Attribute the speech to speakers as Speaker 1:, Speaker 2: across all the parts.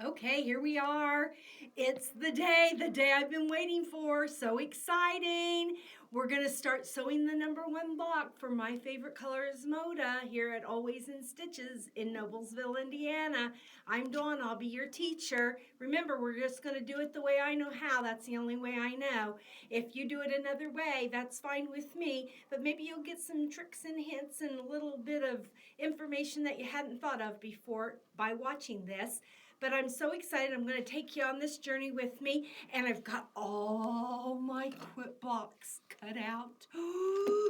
Speaker 1: Okay, here we are. It's the day I've been waiting for. So exciting. We're going to start sewing the #1 block for my favorite color is Moda here at Always in Stitches in Noblesville, Indiana. I'm Dawn. I'll be your teacher. Remember, we're just going to do it the way I know how. That's the only way I know. If you do it another way, that's fine with me. But maybe you'll get some tricks and hints and a little bit of information that you hadn't thought of before by watching this. But I'm so excited. I'm going to take you on this journey with me. And I've got all my Quilt blocks cut out.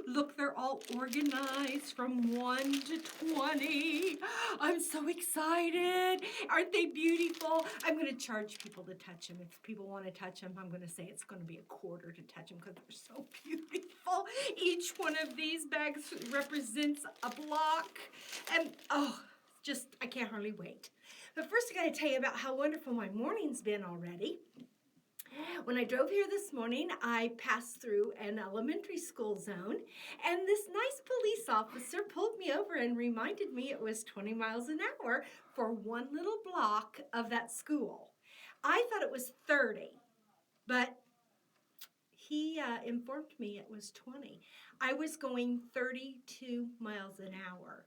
Speaker 1: Look, they're all organized from 1 to 20. I'm so excited. Aren't they beautiful? I'm going to charge people to touch them. If people want to touch them, I'm going to say it's going to be $1 to touch them because they're so beautiful. Each one of these bags represents a block. And, I can't hardly wait. But first I got to tell you about how wonderful my morning's been already. When I drove here this morning, I passed through an elementary school zone, and this nice police officer pulled me over and reminded me it was 20 miles an hour for one little block of that school. I thought it was 30, but he informed me it was 20. I was going 32 miles an hour.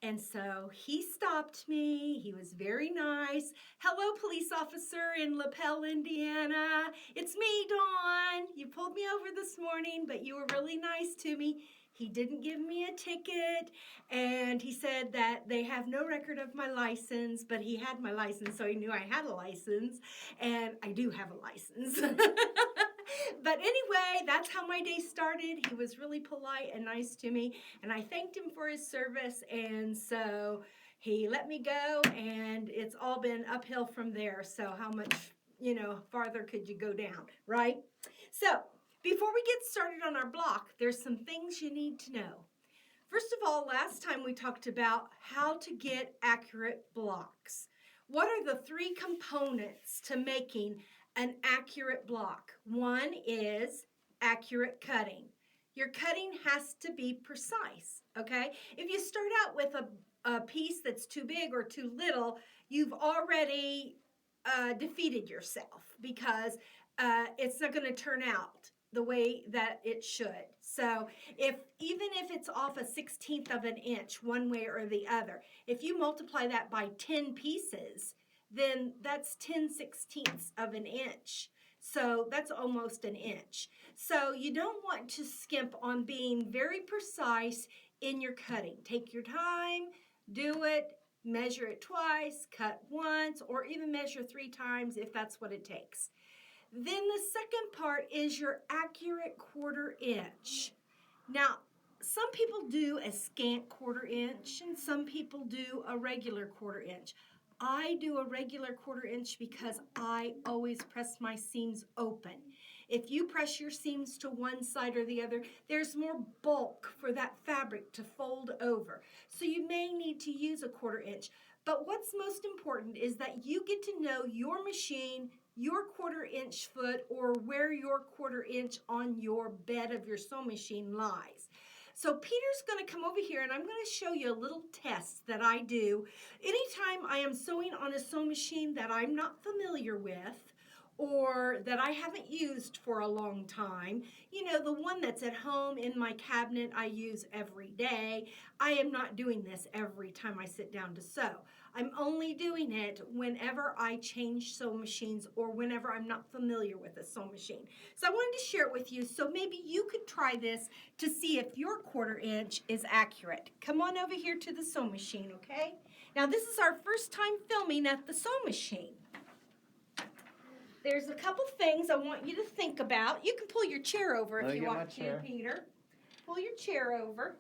Speaker 1: And so he stopped me. He was very nice. Hello, police officer in LaPel, Indiana. It's me, Dawn. You pulled me over this morning, but you were really nice to me. He didn't give me a ticket, and he said that they have no record of my license, but he had my license, so he knew I had a license, and I do have a license. But anyway, that's how my day started. He was really polite and nice to me, and I thanked him for his service, and so he let me go, and it's all been uphill from there. So how much, farther could you go down, right? So before we get started on our block, there's some things you need to know. First of all, last time we talked about how to get accurate blocks. What are the 3 components to making an accurate block? One is accurate cutting. Your cutting has to be precise, okay? If you start out with a piece that's too big or too little, you've already defeated yourself because it's not going to turn out the way that it should. So even if it's off a 1/16 of an inch one way or the other, if you multiply that by 10 pieces, then that's 10/16 of an inch. So that's almost an inch. So you don't want to skimp on being very precise in your cutting. Take your time, do it, measure it twice, cut once, or even measure 3 times if that's what it takes. Then the second part is your accurate 1/4 inch. Now, some people do a scant 1/4 inch and some people do a regular 1/4 inch. I do a regular 1/4 inch because I always press my seams open. If you press your seams to one side or the other, there's more bulk for that fabric to fold over. So you may need to use a 1/4 inch. But what's most important is that you get to know your machine, your 1/4 inch foot, or where your 1/4 inch on your bed of your sewing machine lies. So Peter's going to come over here and I'm going to show you a little test that I do anytime I am sewing on a sewing machine that I'm not familiar with or that I haven't used for a long time. The one that's at home in my cabinet I use every day. I am not doing this every time I sit down to sew. I'm only doing it whenever I change sewing machines or whenever I'm not familiar with a sewing machine. So I wanted to share it with you so maybe you could try this to see if your 1/4 inch is accurate. Come on over here to the sewing machine, okay? Now this is our first time filming at the sewing machine. There's a couple things I want you to think about. You can pull your chair over if you want to, Peter. Pull your chair over.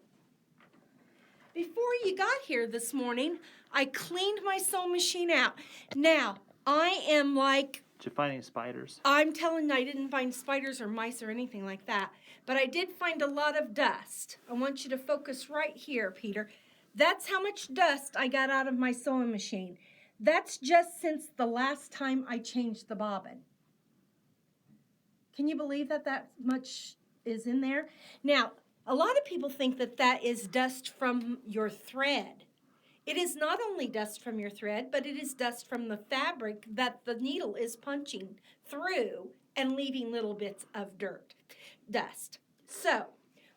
Speaker 1: Before you got here this morning, I cleaned my sewing machine out. Now, I am like...
Speaker 2: Did you find any spiders?
Speaker 1: I'm telling you, I didn't find spiders or mice or anything like that. But I did find a lot of dust. I want you to focus right here, Peter. That's how much dust I got out of my sewing machine. That's just since the last time I changed the bobbin. Can you believe that much is in there? Now, a lot of people think that is dust from your thread. It is not only dust from your thread, but it is dust from the fabric that the needle is punching through and leaving little bits of dust. So,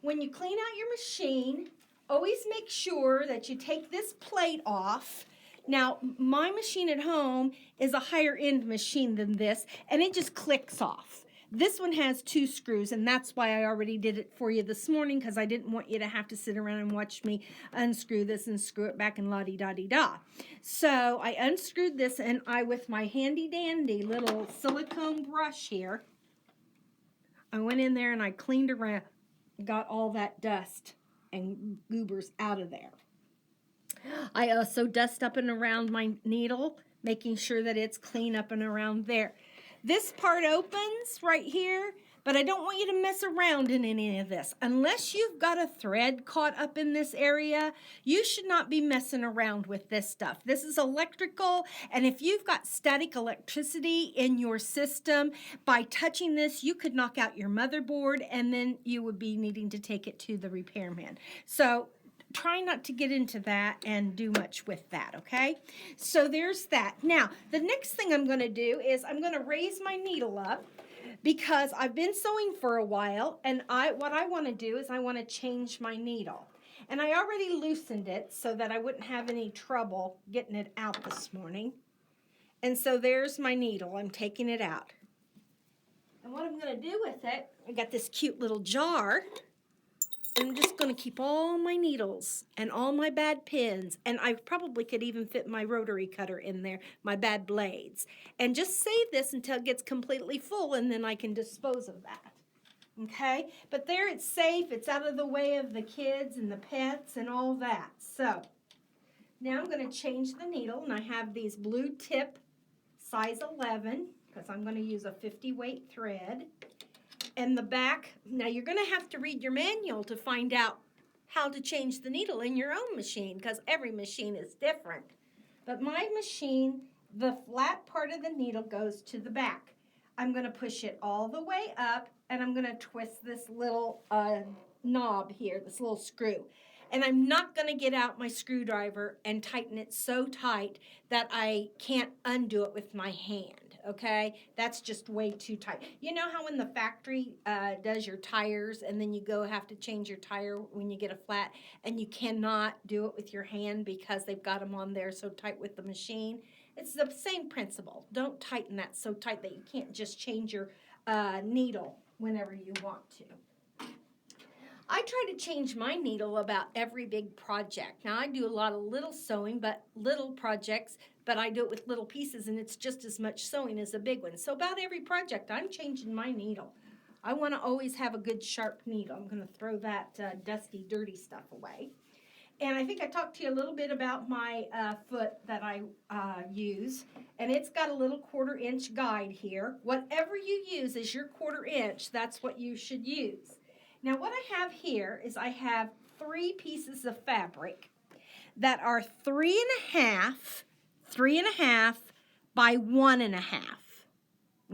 Speaker 1: when you clean out your machine, always make sure that you take this plate off. Now, my machine at home is a higher end machine than this, and it just clicks off. This one has 2 screws, and that's why I already did it for you this morning, because I didn't want you to have to sit around and watch me unscrew this and screw it back and la-di-da-di-da. So I unscrewed this, and I, with my handy-dandy little silicone brush here, I went in there and I cleaned around, got all that dust and goobers out of there. I also dust up and around my needle, making sure that it's clean up and around there. This part opens right here, but I don't want you to mess around in any of this. Unless you've got a thread caught up in this area, you should not be messing around with this stuff. This is electrical, and if you've got static electricity in your system, by touching this, you could knock out your motherboard, and then you would be needing to take it to the repairman. So try not to get into that and do much with that, okay? So there's that. Now, the next thing I'm going to do is I'm going to raise my needle up because I've been sewing for a while, and what I want to do is I want to change my needle. And I already loosened it so that I wouldn't have any trouble getting it out this morning. And so there's my needle. I'm taking it out. And what I'm going to do with it, I got this cute little jar. I'm just going to keep all my needles and all my bad pins, and I probably could even fit my rotary cutter in there, my bad blades, and just save this until it gets completely full, and then I can dispose of that. Okay? But there it's safe. It's out of the way of the kids and the pets and all that. So now I'm going to change the needle, and I have these blue tip size 11 because I'm going to use a 50 weight thread. And the back, now you're going to have to read your manual to find out how to change the needle in your own machine, because every machine is different. But my machine, the flat part of the needle goes to the back. I'm going to push it all the way up, and I'm going to twist this little knob here, this little screw. And I'm not going to get out my screwdriver and tighten it so tight that I can't undo it with my hand, okay? That's just way too tight. You know how when the factory does your tires and then you have to change your tire when you get a flat, and you cannot do it with your hand because they've got them on there so tight with the machine? It's the same principle. Don't tighten that so tight that you can't just change your needle whenever you want to. I try to change my needle about every big project. Now, I do a lot of little sewing, but little projects, but I do it with little pieces, and it's just as much sewing as a big one. So about every project, I'm changing my needle. I want to always have a good sharp needle. I'm going to throw that dusty, dirty stuff away. And I think I talked to you a little bit about my foot that I use, and it's got a little 1/4 inch guide here. Whatever you use as your 1/4 inch, that's what you should use. Now, what I have here is I have 3 pieces of fabric that are 3.5 by 1.5.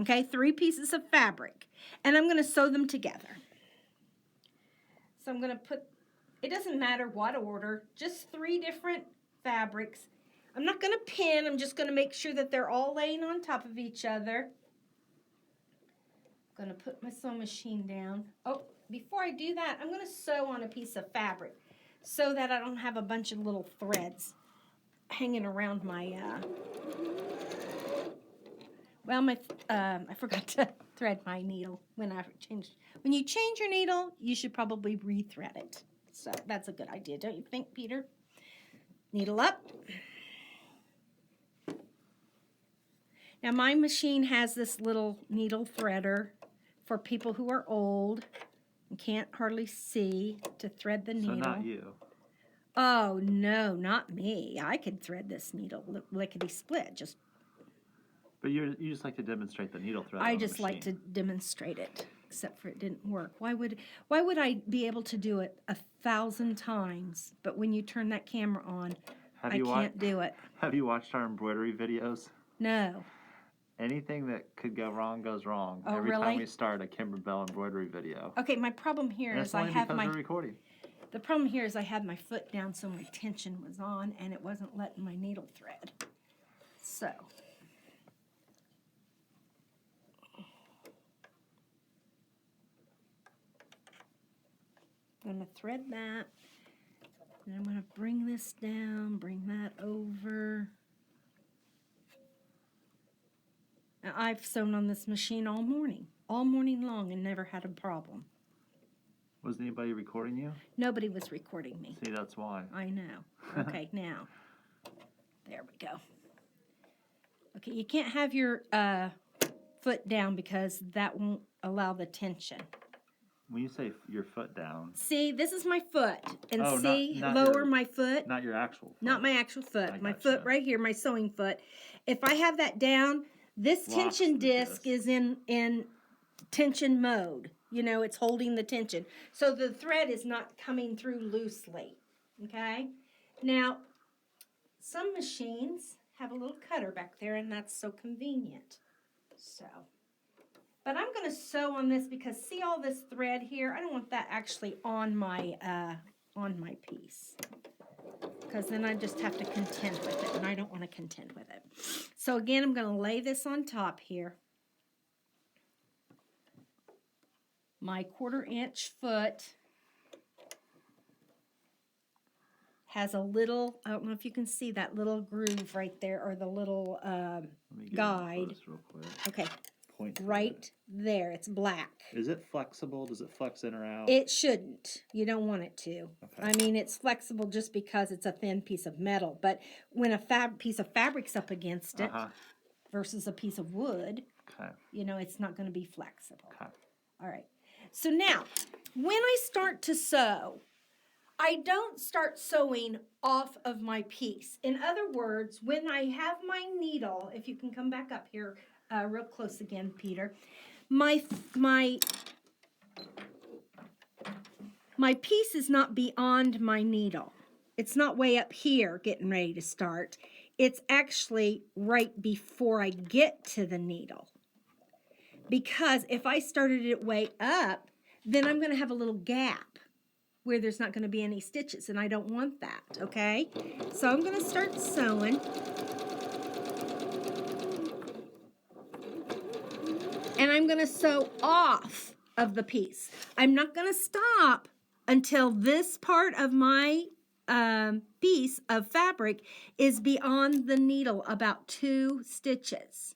Speaker 1: Okay, 3 pieces of fabric. And I'm going to sew them together. So I'm going to put, it doesn't matter what order, just 3 different fabrics. I'm not going to pin, I'm just going to make sure that they're all laying on top of each other. I'm going to put my sewing machine down. Oh, before I do that, I'm going to sew on a piece of fabric so that I don't have a bunch of little threads hanging around my, I forgot to thread my needle when I changed. When you change your needle, you should probably rethread it. So that's a good idea, don't you think, Peter? Needle up. Now my machine has this little needle threader for people who are old and can't hardly see to thread the needle.
Speaker 2: So not you.
Speaker 1: Oh, no, not me. I could thread this needle lickety-split.
Speaker 2: But you just like to demonstrate the needle thread.
Speaker 1: I just like to demonstrate it, except for it didn't work. Why would I be able to do it 1,000 times, but when you turn that camera on, I can't do it?
Speaker 2: Have you watched our embroidery videos?
Speaker 1: No.
Speaker 2: Anything that could go wrong goes wrong.
Speaker 1: Oh,
Speaker 2: Every
Speaker 1: really?
Speaker 2: time we start a Kimber Bell embroidery video.
Speaker 1: Okay, my problem here is I have
Speaker 2: because we're recording.
Speaker 1: The problem here is I had my foot down so my tension was on and it wasn't letting my needle thread. So. I'm going to thread that. And I'm going to bring this down, bring that over. Now, I've sewn on this machine all morning long, and never had a problem.
Speaker 2: Was anybody recording you?
Speaker 1: Nobody was recording me.
Speaker 2: See, that's why.
Speaker 1: I know. Okay, now. There we go. Okay, you can't have your foot down because that won't allow the tension.
Speaker 2: When you say your foot down.
Speaker 1: See, this is my foot. And
Speaker 2: Oh,
Speaker 1: see,
Speaker 2: not
Speaker 1: lower
Speaker 2: your,
Speaker 1: my foot.
Speaker 2: Not your actual foot.
Speaker 1: Not my actual foot.
Speaker 2: I
Speaker 1: My
Speaker 2: gotcha.
Speaker 1: foot right here, my sewing foot. If I have that down, this
Speaker 2: Locks
Speaker 1: tension
Speaker 2: the
Speaker 1: disc is in tension mode. You know, it's holding the tension. So the thread is not coming through loosely. Okay? Now, some machines have a little cutter back there, and that's so convenient. So, but I'm going to sew on this because see all this thread here? I don't want that actually on my piece, because then I just have to contend with it, and I don't want to contend with it. So again, I'm going to lay this on top here. My 1/4 inch foot has a little, I don't know if you can see that little groove right there, or the little
Speaker 2: Let me get
Speaker 1: guide.
Speaker 2: close real quick.
Speaker 1: Okay,
Speaker 2: Point
Speaker 1: right there. It's black.
Speaker 2: Is it flexible? Does it flex in or out?
Speaker 1: It shouldn't. You don't want it to.
Speaker 2: Okay.
Speaker 1: I mean, it's flexible just because it's a thin piece of metal. But when a piece of fabric's up against it versus a piece of wood,
Speaker 2: Okay.
Speaker 1: you know, it's not going to be flexible.
Speaker 2: Okay.
Speaker 1: All right. So now, when I start to sew, I don't start sewing off of my piece. In other words, when I have my needle, if you can come back up here real close again, Peter, my piece is not beyond my needle. It's not way up here getting ready to start. It's actually right before I get to the needle. Because if I started it way up, then I'm going to have a little gap where there's not going to be any stitches, and I don't want that, okay? So I'm going to start sewing. And I'm going to sew off of the piece. I'm not going to stop until this part of my piece of fabric is beyond the needle about 2 stitches.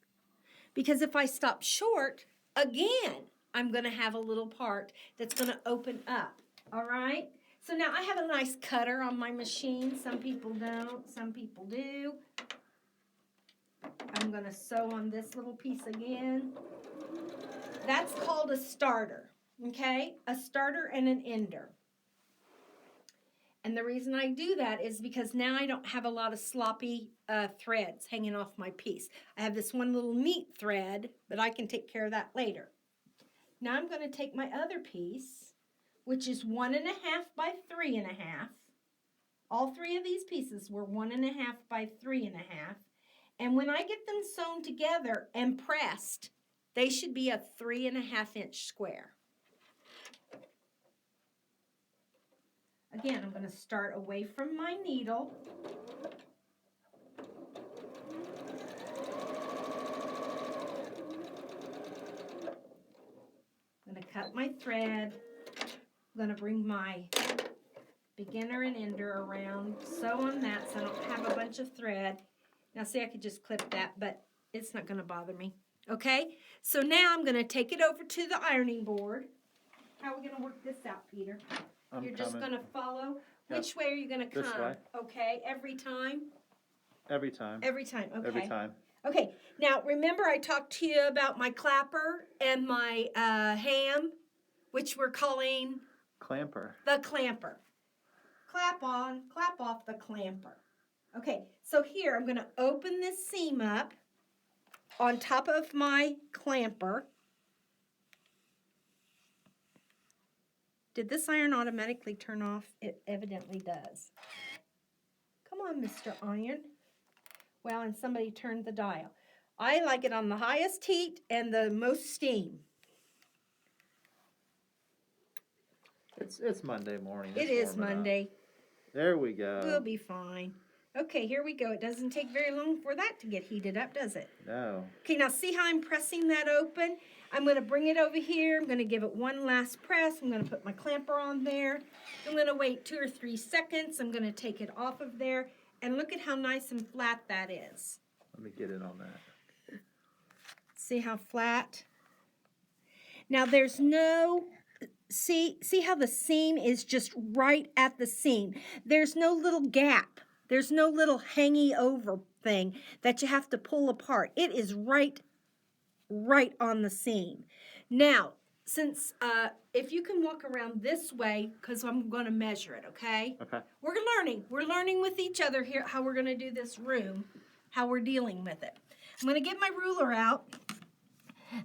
Speaker 1: Because if I stop short, again, I'm going to have a little part that's going to open up. All right? So now I have a nice cutter on my machine. Some people don't. Some people do. I'm going to sew on this little piece again. That's called a starter. Okay? A starter and an ender. And the reason I do that is because now I don't have a lot of sloppy threads hanging off my piece. I have this one little neat thread, but I can take care of that later. Now I'm going to take my other piece, which is 1.5 by 3.5. All 3 of these pieces were 1.5 by 3.5. And when I get them sewn together and pressed, they should be a 3.5 inch square. Again, I'm going to start away from my needle. I'm going to cut my thread. I'm going to bring my beginner and ender around, sew on that so I don't have a bunch of thread. Now see, I could just clip that, but it's not going to bother me. Okay, so now I'm going to take it over to the ironing board. How are we going to work this out, Peter? You're just going to follow? Yep. Which way are you going to come?
Speaker 2: This way.
Speaker 1: Okay, every time?
Speaker 2: Every time.
Speaker 1: Every time, okay.
Speaker 2: Every time.
Speaker 1: Okay, now remember I talked to you about my clapper and my ham, which we're calling?
Speaker 2: Clamper.
Speaker 1: The clamper. Clap on, clap off the clamper. Okay, so here I'm going to open this seam up on top of my clamper. Did this iron automatically turn off? It evidently does. Come on, Mr. Iron. Well, and somebody turned the dial. I like it on the highest heat and the most steam.
Speaker 2: It's Monday morning.
Speaker 1: It is Monday.
Speaker 2: There we go.
Speaker 1: We'll be fine. Okay, here we go. It doesn't take very long for that to get heated up, does it?
Speaker 2: No.
Speaker 1: Okay, now see how I'm pressing that open? I'm going to bring it over here. I'm going to give it one last press. I'm going to put my clamper on there. I'm going to wait 2 or 3 seconds. I'm going to take it off of there. And look at how nice and flat that is.
Speaker 2: Let me get in on that.
Speaker 1: See how flat? Now there's no... See how the seam is just right at the seam. There's no little gap. There's no little hangy over thing that you have to pull apart. It is right on the seam. Now, since if you can walk around this way, because I'm going to measure it, okay?
Speaker 2: Okay.
Speaker 1: We're learning with each other here how we're going to do this room, how we're dealing with it. I'm going to get my ruler out.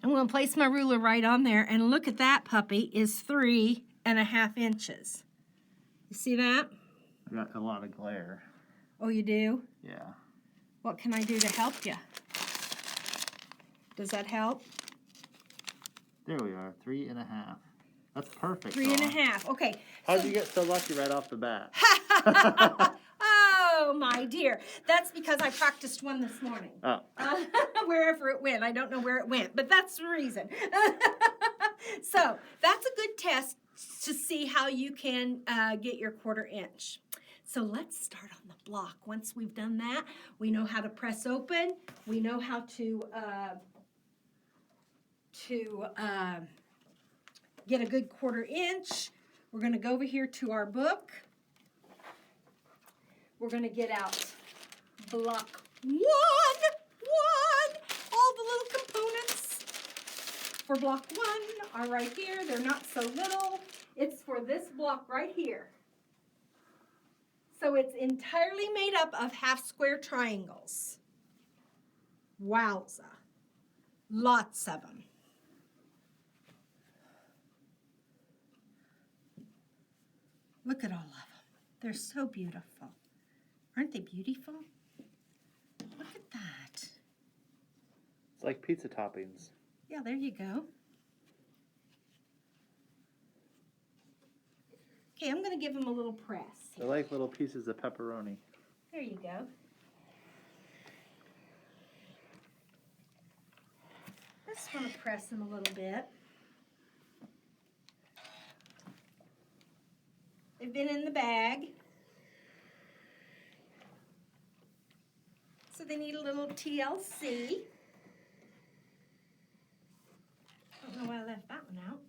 Speaker 1: I'm going to place my ruler right on there, and look at that puppy is 3.5 inches. You see that?
Speaker 2: I got a lot of glare.
Speaker 1: Oh, you do?
Speaker 2: Yeah.
Speaker 1: What can I do to help you? Does that help?
Speaker 2: There we are, 3.5. That's perfect.
Speaker 1: 3.5. Okay.
Speaker 2: How'd you get so lucky right off the bat?
Speaker 1: Oh, my dear. That's because I practiced one this morning.
Speaker 2: Oh.
Speaker 1: Wherever it went. I don't know where it went, but that's the reason. So that's a good test to see how you can get your 1/4 inch. So let's start on the block. Once we've done that, we know how to press open. We know how to get a good 1/4 inch. We're going to go over here to our book. We're going to get out block one, all the little components for block 1 are right here. They're not so little. It's for this block right here. So it's entirely made up of half square triangles. Wowza. Lots of them. Look at all of them. They're so beautiful. Aren't they beautiful? Look at that.
Speaker 2: It's like pizza toppings.
Speaker 1: Yeah, there you go. Okay, I'm going to give them a little press.
Speaker 2: They're like little pieces of pepperoni.
Speaker 1: There you go. Just want to press them a little bit. They've been in the bag. So they need a little TLC. I don't know why I left that one out.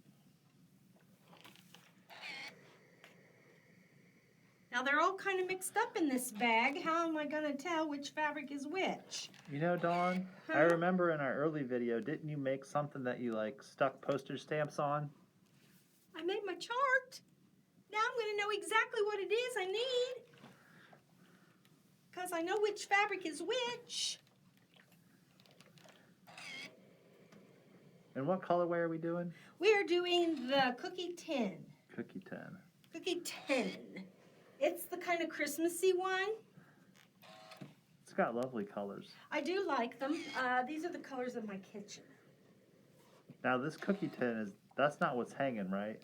Speaker 1: Now they're all kind of mixed up in this bag. How am I going to tell which fabric is which?
Speaker 2: You know, Dawn, I remember in our early video, didn't you make something that you like stuck postage stamps on?
Speaker 1: I made my chart. Now I'm going to know exactly what it is I need. Because I know which fabric is which.
Speaker 2: And what colorway are we doing?
Speaker 1: We are doing the Cookie 10.
Speaker 2: Cookie 10.
Speaker 1: Cookie 10. It's the kind of Christmassy one.
Speaker 2: It's got lovely colors.
Speaker 1: I do like them. These are the colors of my kitchen.
Speaker 2: Now this Cookie 10 that's not what's hanging, right?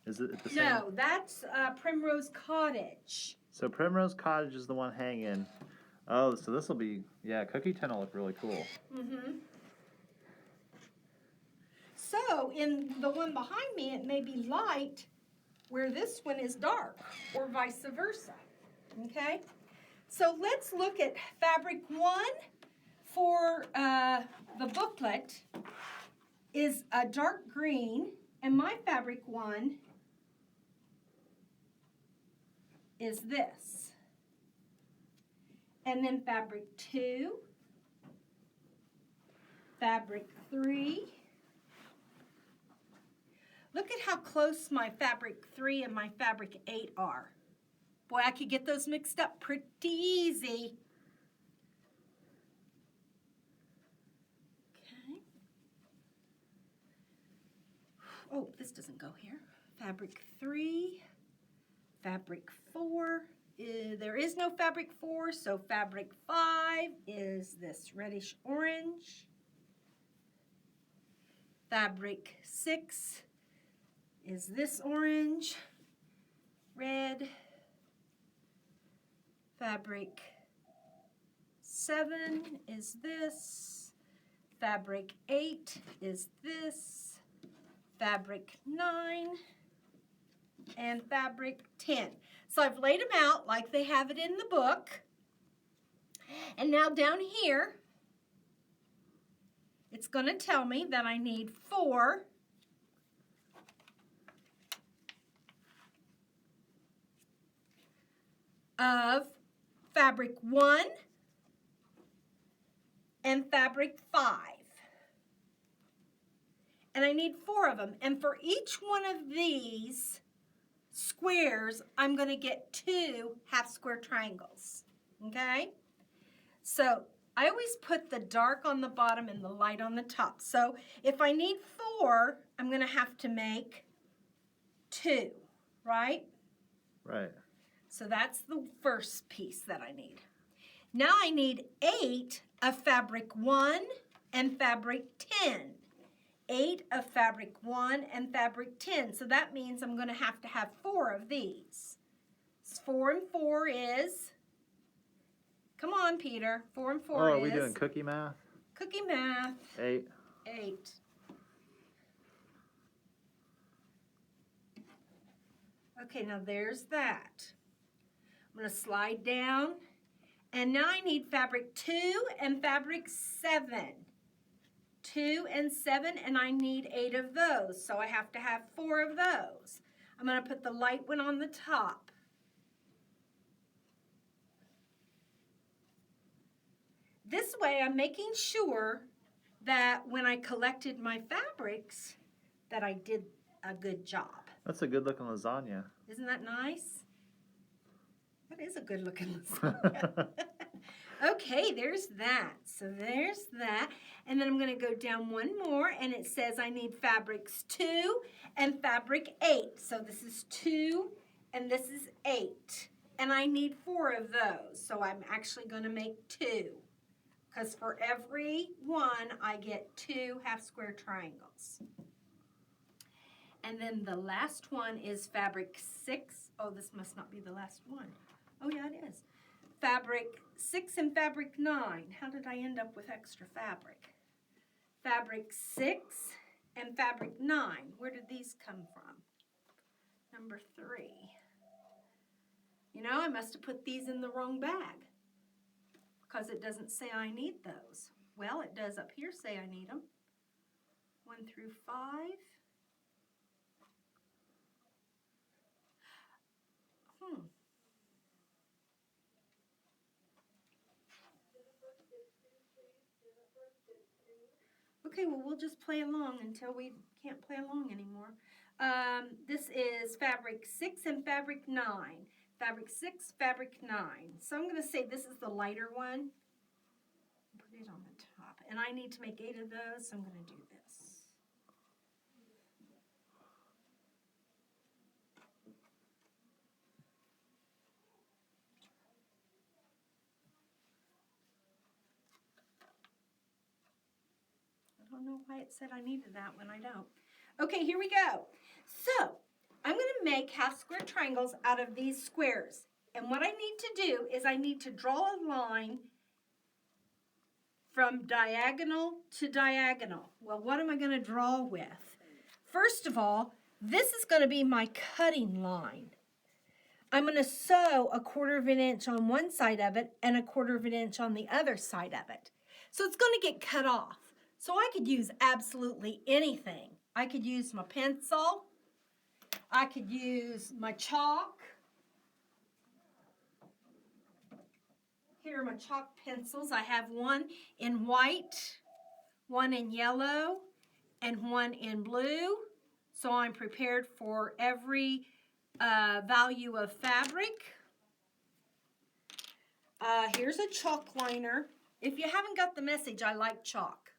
Speaker 2: Is it the same?
Speaker 1: No, that's Primrose Cottage.
Speaker 2: So Primrose Cottage is the one hanging. Oh, so this will be, yeah, Cookie 10 will look really cool.
Speaker 1: Mm-hmm. So in the one behind me, it may be light where this one is dark, or vice versa. Okay? So let's look at fabric 1 for the booklet is a dark green, and my fabric 1 is this. And then fabric 2, fabric 3. Look at how close my fabric 3 and my fabric 8 are. Boy, I could get those mixed up pretty easy. Okay. Oh, this doesn't go here. Fabric 3, fabric 4. There is no fabric 4, so fabric 5 is this reddish orange. Fabric 6 is this orange. red. Fabric 7 is this. Fabric 8 is this. Fabric 9 and fabric 10. So I've laid them out like they have it in the book. And now down here, it's going to tell me that I need 4 of fabric 1 and fabric 5. And I need 4 of them. And for each one of these squares, I'm going to get 2 half square triangles. Okay? So I always put the dark on the bottom and the light on the top. So if I need 4, I'm going to have to make 2, right?
Speaker 2: Right.
Speaker 1: So that's the first piece that I need. Now I need 8 of fabric 1 and fabric 10. 8 of fabric 1 and fabric 10. So that means I'm going to have 4 of these. 4 and 4 is, come on, Peter. 4 and 4 is.
Speaker 2: Oh, are we doing cookie math?
Speaker 1: Cookie math.
Speaker 2: 8.
Speaker 1: 8. Okay, now there's that. I'm going to slide down. And now I need fabric 2 and fabric 7. 2 and 7, and I need 8 of those. So I have 4 of those. I'm going to put the light one on the top. This way I'm making sure that when I collected my fabrics that I did a good job.
Speaker 2: That's a good looking lasagna.
Speaker 1: Isn't that nice? That is a good looking lasagna. Okay, there's that. So there's that. And then I'm going to go down one more, and it says I need fabrics 2 and fabric 8. So this is 2 and this is 8. And I need 4 of those. So I'm actually going to make 2. Because for every one, I get 2 half square triangles. And then the last one is fabric 6. Oh, this must not be the last one. Oh, yeah, it is. Fabric 6 and fabric 9. How did I end up with extra fabric? Fabric 6 and fabric 9. Where did these come from? Number 3. You know, I must have put these in the wrong bag because it doesn't say I need those. Well, it does up here say I need them. 1 through 5. Okay, well, we'll just play along until we can't play along anymore. This is fabric 6 and fabric 9. Fabric 6, fabric 9. So I'm going to say this is the lighter one. Put it on the top. And I need to make 8 of those, so I'm going to do this. I don't know why it said I needed that when I don't. Okay, here we go. So, I'm going to make half square triangles out of these squares. And what I need to do is I need to draw a line from diagonal to diagonal. Well, what am I going to draw with? First of all, this is going to be my cutting line. I'm going to sew 1/4 of an inch on one side of it and 1/4 of an inch on the other side of it. So it's going to get cut off. So I could use absolutely anything. I could use my pencil. I could use my chalk. Here are my chalk pencils. I have one in white, one in yellow, and one in blue. So I'm prepared for every value of fabric. Here's a chalk liner. If you haven't got the message, I like chalk.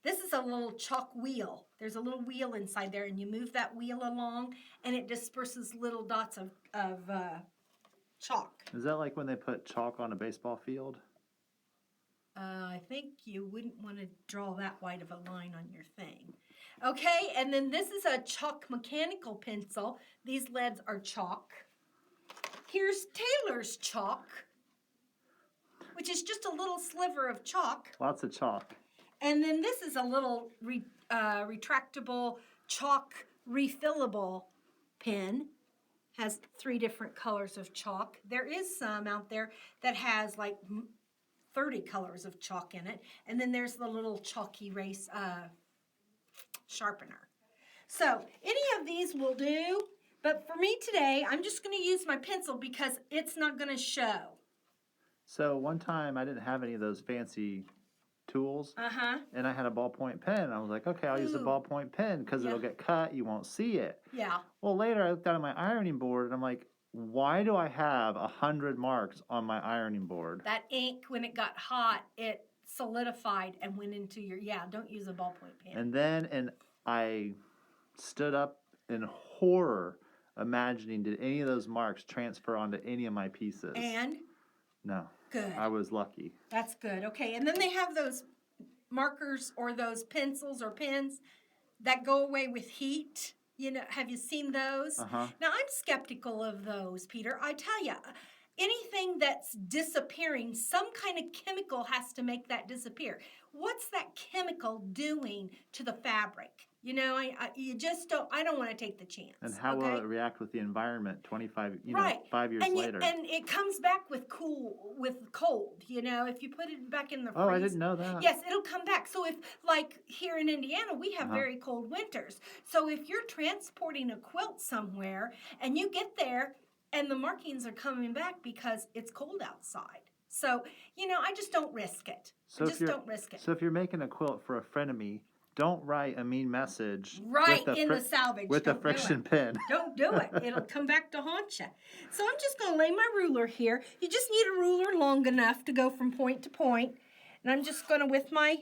Speaker 1: This is a little chalk wheel. There's a little wheel inside there, and you move that wheel along, and it disperses little dots of chalk.
Speaker 2: Is that like when they put chalk on a baseball field?
Speaker 1: I think you wouldn't want to draw that wide of a line on your thing. Okay, and then this is a chalk mechanical pencil. These leads are chalk. Here's Taylor's chalk, which is just a little sliver of chalk.
Speaker 2: Lots of chalk.
Speaker 1: And then this is a little retractable chalk refillable pen. Has 3 different colors of chalk. There is some out there that has like 30 colors of chalk in it. And then there's the little chalk erase sharpener. So any of these will do, but for me today, I'm just going to use my pencil because it's not going to show.
Speaker 2: So one time I didn't have any of those fancy tools, and I had a ballpoint pen. I was like, okay, I'll use a ballpoint pen because it'll get cut. You won't see it.
Speaker 1: Yeah.
Speaker 2: Well, later I looked down at my ironing board, and I'm like, why do I have 100 marks on my ironing board?
Speaker 1: That ink, when it got hot, it solidified and went into your, don't use a ballpoint pen.
Speaker 2: And I stood up in horror, imagining, did any of those marks transfer onto any of my pieces?
Speaker 1: And?
Speaker 2: No.
Speaker 1: Good.
Speaker 2: I was lucky.
Speaker 1: That's good. Okay, and then they have those markers or those pencils or pens that go away with heat. You know, have you seen those? Now, I'm skeptical of those, Peter. I tell you, anything that's disappearing, some kind of chemical has to make that disappear. What's that chemical doing to the fabric? You know, I don't want to take the chance.
Speaker 2: And how will it react with the environment 5 years
Speaker 1: and
Speaker 2: later?
Speaker 1: And it comes back with cold, you know, if you put it back in the freezer.
Speaker 2: Oh, I didn't know that.
Speaker 1: Yes, it'll come back. So if, like here in Indiana, we have very cold winters. So if you're transporting a quilt somewhere and you get there and the markings are coming back because it's cold outside. So, you know, I just don't risk it.
Speaker 2: So if you're making a quilt for a frenemy, don't write a mean message
Speaker 1: the salvage
Speaker 2: with a friction pen.
Speaker 1: Don't do it. It'll come back to haunt you. So I'm just going to lay my ruler here. You just need a ruler long enough to go from point to point. And I'm just going to, with my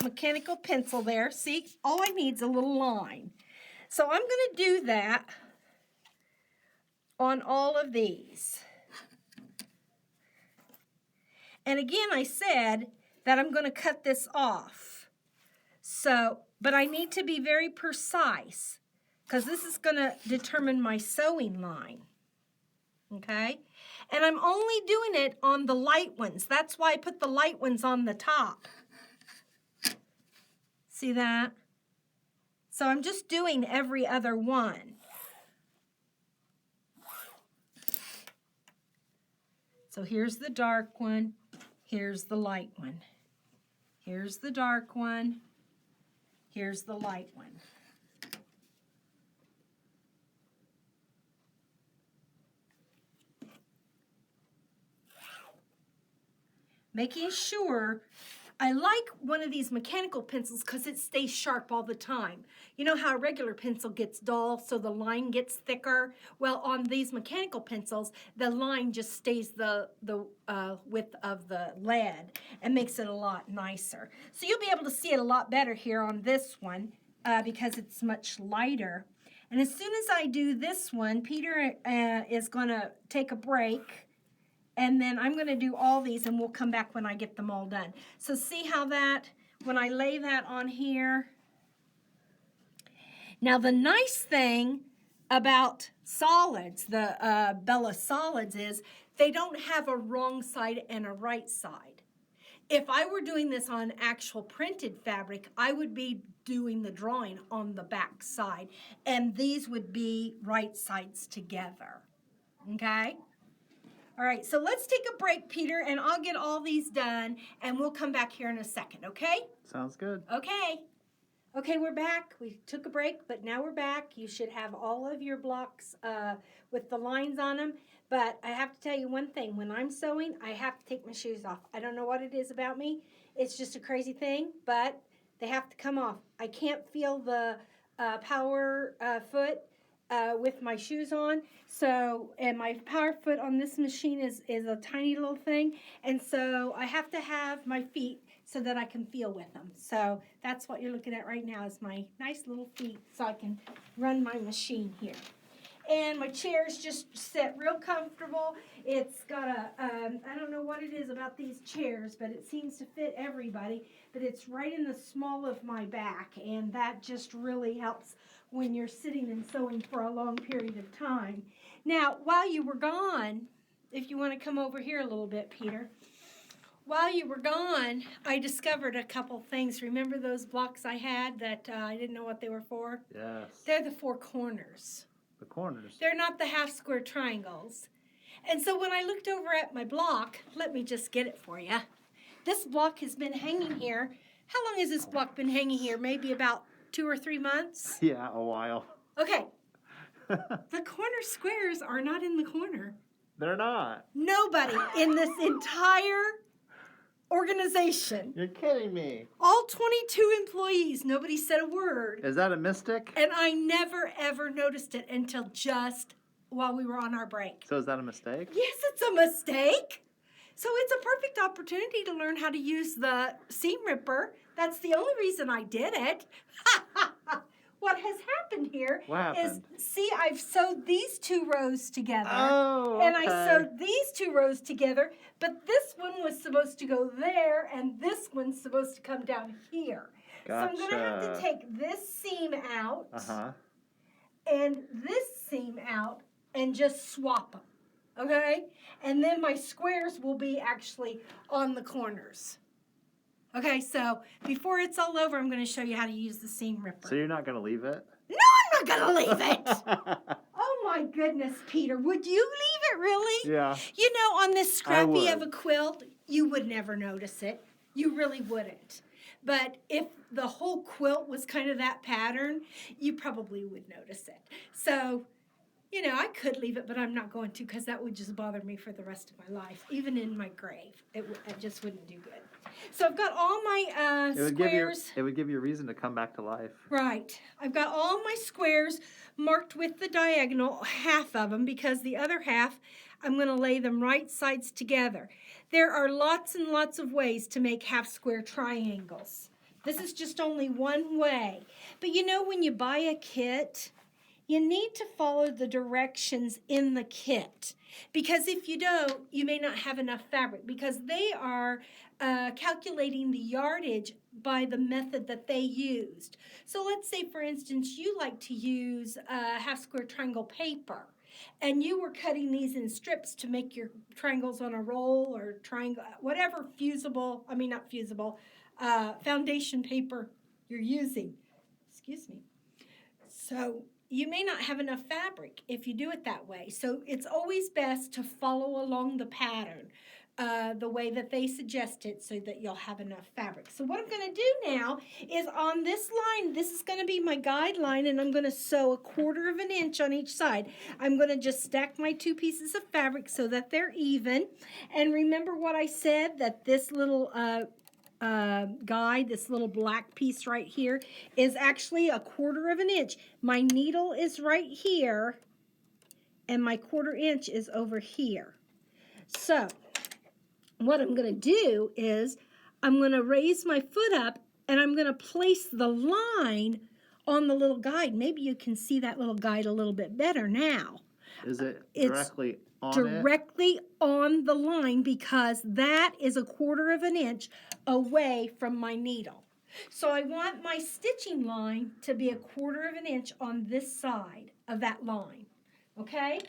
Speaker 1: mechanical pencil there, see, all I need is a little line. So I'm going to do that on all of these. And again, I said that I'm going to cut this off. So, but I need to be very precise because this is going to determine my sewing line. Okay? And I'm only doing it on the light ones. That's why I put the light ones on the top. See that? So I'm just doing every other one. So here's the dark one. Here's the light one. Here's the dark one. Here's the light one. Making sure, I like one of these mechanical pencils because it stays sharp all the time. You know how a regular pencil gets dull, so the line gets thicker? Well, on these mechanical pencils, the line just stays the width of the lead and makes it a lot nicer. So you'll be able to see it a lot better here on this one because it's much lighter. And as soon as I do this one, Peter is going to take a break. And then I'm going to do all these, and we'll come back when I get them all done. So see how that, when I lay that on here. Now, the nice thing about solids, the Bella solids, is they don't have a wrong side and a right side. If I were doing this on actual printed fabric, I would be doing the drawing on the back side, and these would be right sides together. Okay? All right, so let's take a break, Peter, and I'll get all these done, and we'll come back here in a second, okay?
Speaker 2: Sounds good.
Speaker 1: Okay. Okay, we're back. We took a break, but now we're back. You should have all of your blocks with the lines on them, but I have to tell you one thing. When I'm sewing, I have to take my shoes off. I don't know what it is about me. It's just a crazy thing, but they have to come off. I can't feel the power foot with my shoes on. So, and my power foot on this machine is a tiny little thing. And so I have to have my feet so that I can feel with them. So that's what you're looking at right now is my nice little feet so I can run my machine here. And my chairs just sit real comfortable. It's got a, I don't know what it is about these chairs, but it seems to fit everybody. But it's right in the small of my back, and that just really helps when you're sitting and sewing for a long period of time. Now, while you were gone, if you want to come over here a little bit, Peter. While you were gone, I discovered a couple things. Remember those blocks I had that I didn't know what they were for?
Speaker 2: Yes.
Speaker 1: They're the four corners.
Speaker 2: The corners.
Speaker 1: They're not the half square triangles. And so when I looked over at my block, let me just get it for you. This block has been hanging here. How long has this block been hanging here? Maybe about 2 or 3 months?
Speaker 2: Yeah, a while.
Speaker 1: Okay. The corner squares are not in the corner.
Speaker 2: They're not.
Speaker 1: Nobody in this entire organization.
Speaker 2: You're kidding me.
Speaker 1: All 22 employees, nobody said a word.
Speaker 2: Is that a mystic?
Speaker 1: And I never, ever noticed it until just while we were on our break.
Speaker 2: So is that a mistake?
Speaker 1: Yes, it's a mistake. So it's a perfect opportunity to learn how to use the seam ripper. That's the only reason I did it. What has happened here is, see, I've sewed these 2 rows together.
Speaker 2: Oh, okay.
Speaker 1: And I sewed these 2 rows together, but this one was supposed to go there, and this one's supposed to come down here.
Speaker 2: Gotcha.
Speaker 1: So I'm going to have to take this seam out and this seam out and just swap them, okay? And then my squares will be actually on the corners. Okay, so before it's all over, I'm going to show you how to use the seam ripper.
Speaker 2: So you're not going to leave it?
Speaker 1: No, I'm not going to leave it. Oh, my goodness, Peter. Would you leave it, really?
Speaker 2: Yeah.
Speaker 1: You know, on this scrappy of a quilt, you would never notice it. You really wouldn't. But if the whole quilt was kind of that pattern, you probably would notice it. So, you know, I could leave it, but I'm not going to because that would just bother me for the rest of my life. Even in my grave, it just wouldn't do good. So I've got all my squares.
Speaker 2: It would give you a reason to come back to life.
Speaker 1: Right. I've got all my squares marked with the diagonal, half of them, because the other half, I'm going to lay them right sides together. There are lots and lots of ways to make half square triangles. This is just only one way. But you know, when you buy a kit, you need to follow the directions in the kit. Because if you don't, you may not have enough fabric, because they are calculating the yardage by the method that they used. So let's say, for instance, you like to use half square triangle paper, and you were cutting these in strips to make your triangles on a roll or triangle, whatever foundation paper you're using. Excuse me. So you may not have enough fabric if you do it that way. So it's always best to follow along the pattern, the way that they suggest it, so that you'll have enough fabric. So what I'm going to do now is on this line, this is going to be my guide line, and I'm going to sew 1/4 of an inch on each side. I'm going to just stack my 2 pieces of fabric so that they're even. And remember what I said, that this little guide, this little black piece right here, is actually 1/4 of an inch. My needle is right here, and my 1/4 inch is over here. So what I'm going to do is I'm going to raise my foot up, and I'm going to place the line on the little guide. Maybe you can see that little guide a little bit better now.
Speaker 2: Is it directly
Speaker 1: on the line, because that is 1/4 of an inch away from my needle. So I want my stitching line to be 1/4 of an inch on this side of that line. Okay?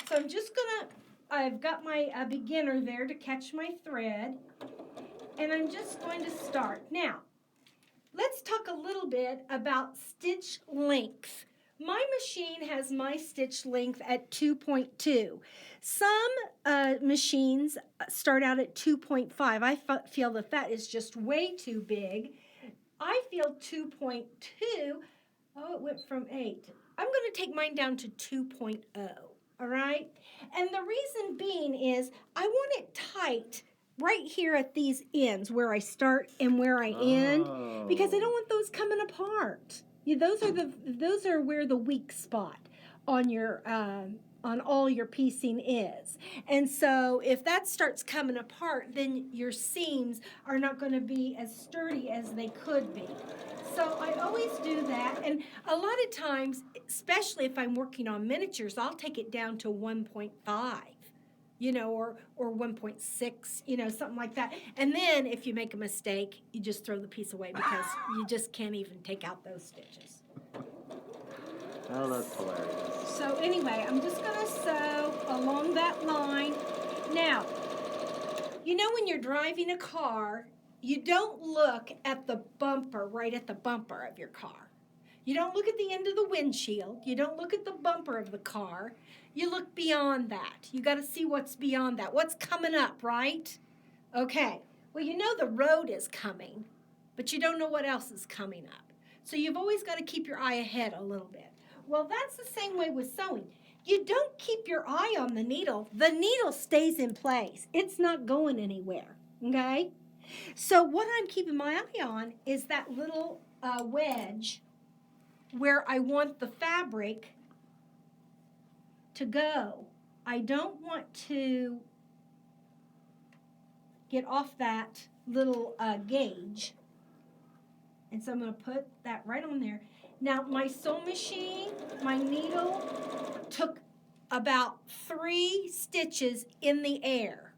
Speaker 1: So I'm just gonna, I've got my beginner there to catch my thread, and I'm just going to start. Now, let's talk a little bit about stitch length. My machine has my stitch length at 2.2. Some machines start out at 2.5. I feel that that is just way too big. I feel 2.2. Oh, it went from 8. I'm going to take mine down to 2.0. All right? And the reason being is I want it tight right here at these ends where I start and where I end, because I don't want those coming apart. Yeah, those are where the weak spot on your on all your piecing is. And so if that starts coming apart, then your seams are not going to be as sturdy as they could be. So I always do that. And a lot of times, especially if I'm working on miniatures, I'll take it down to 1.5. Or 1.6, something like that. And then if you make a mistake, you just throw the piece away because you just can't even take out those stitches.
Speaker 2: Oh, that's hilarious.
Speaker 1: So anyway, I'm just going to sew along that line. Now, when you're driving a car, you don't look at the bumper, right at the bumper of your car. You don't look at the end of the windshield. You don't look at the bumper of the car. You look beyond that. You got to see what's beyond that. What's coming up, right? Okay. Well, the road is coming, but you don't know what else is coming up. So you've always got to keep your eye ahead a little bit. Well, that's the same way with sewing. You don't keep your eye on the needle. The needle stays in place. It's not going anywhere, okay? So what I'm keeping my eye on is that little wedge where I want the fabric to go. I don't want to get off that little gauge. And so I'm going to put that right on there. Now, my sewing machine, my needle, took about 3 stitches in the air.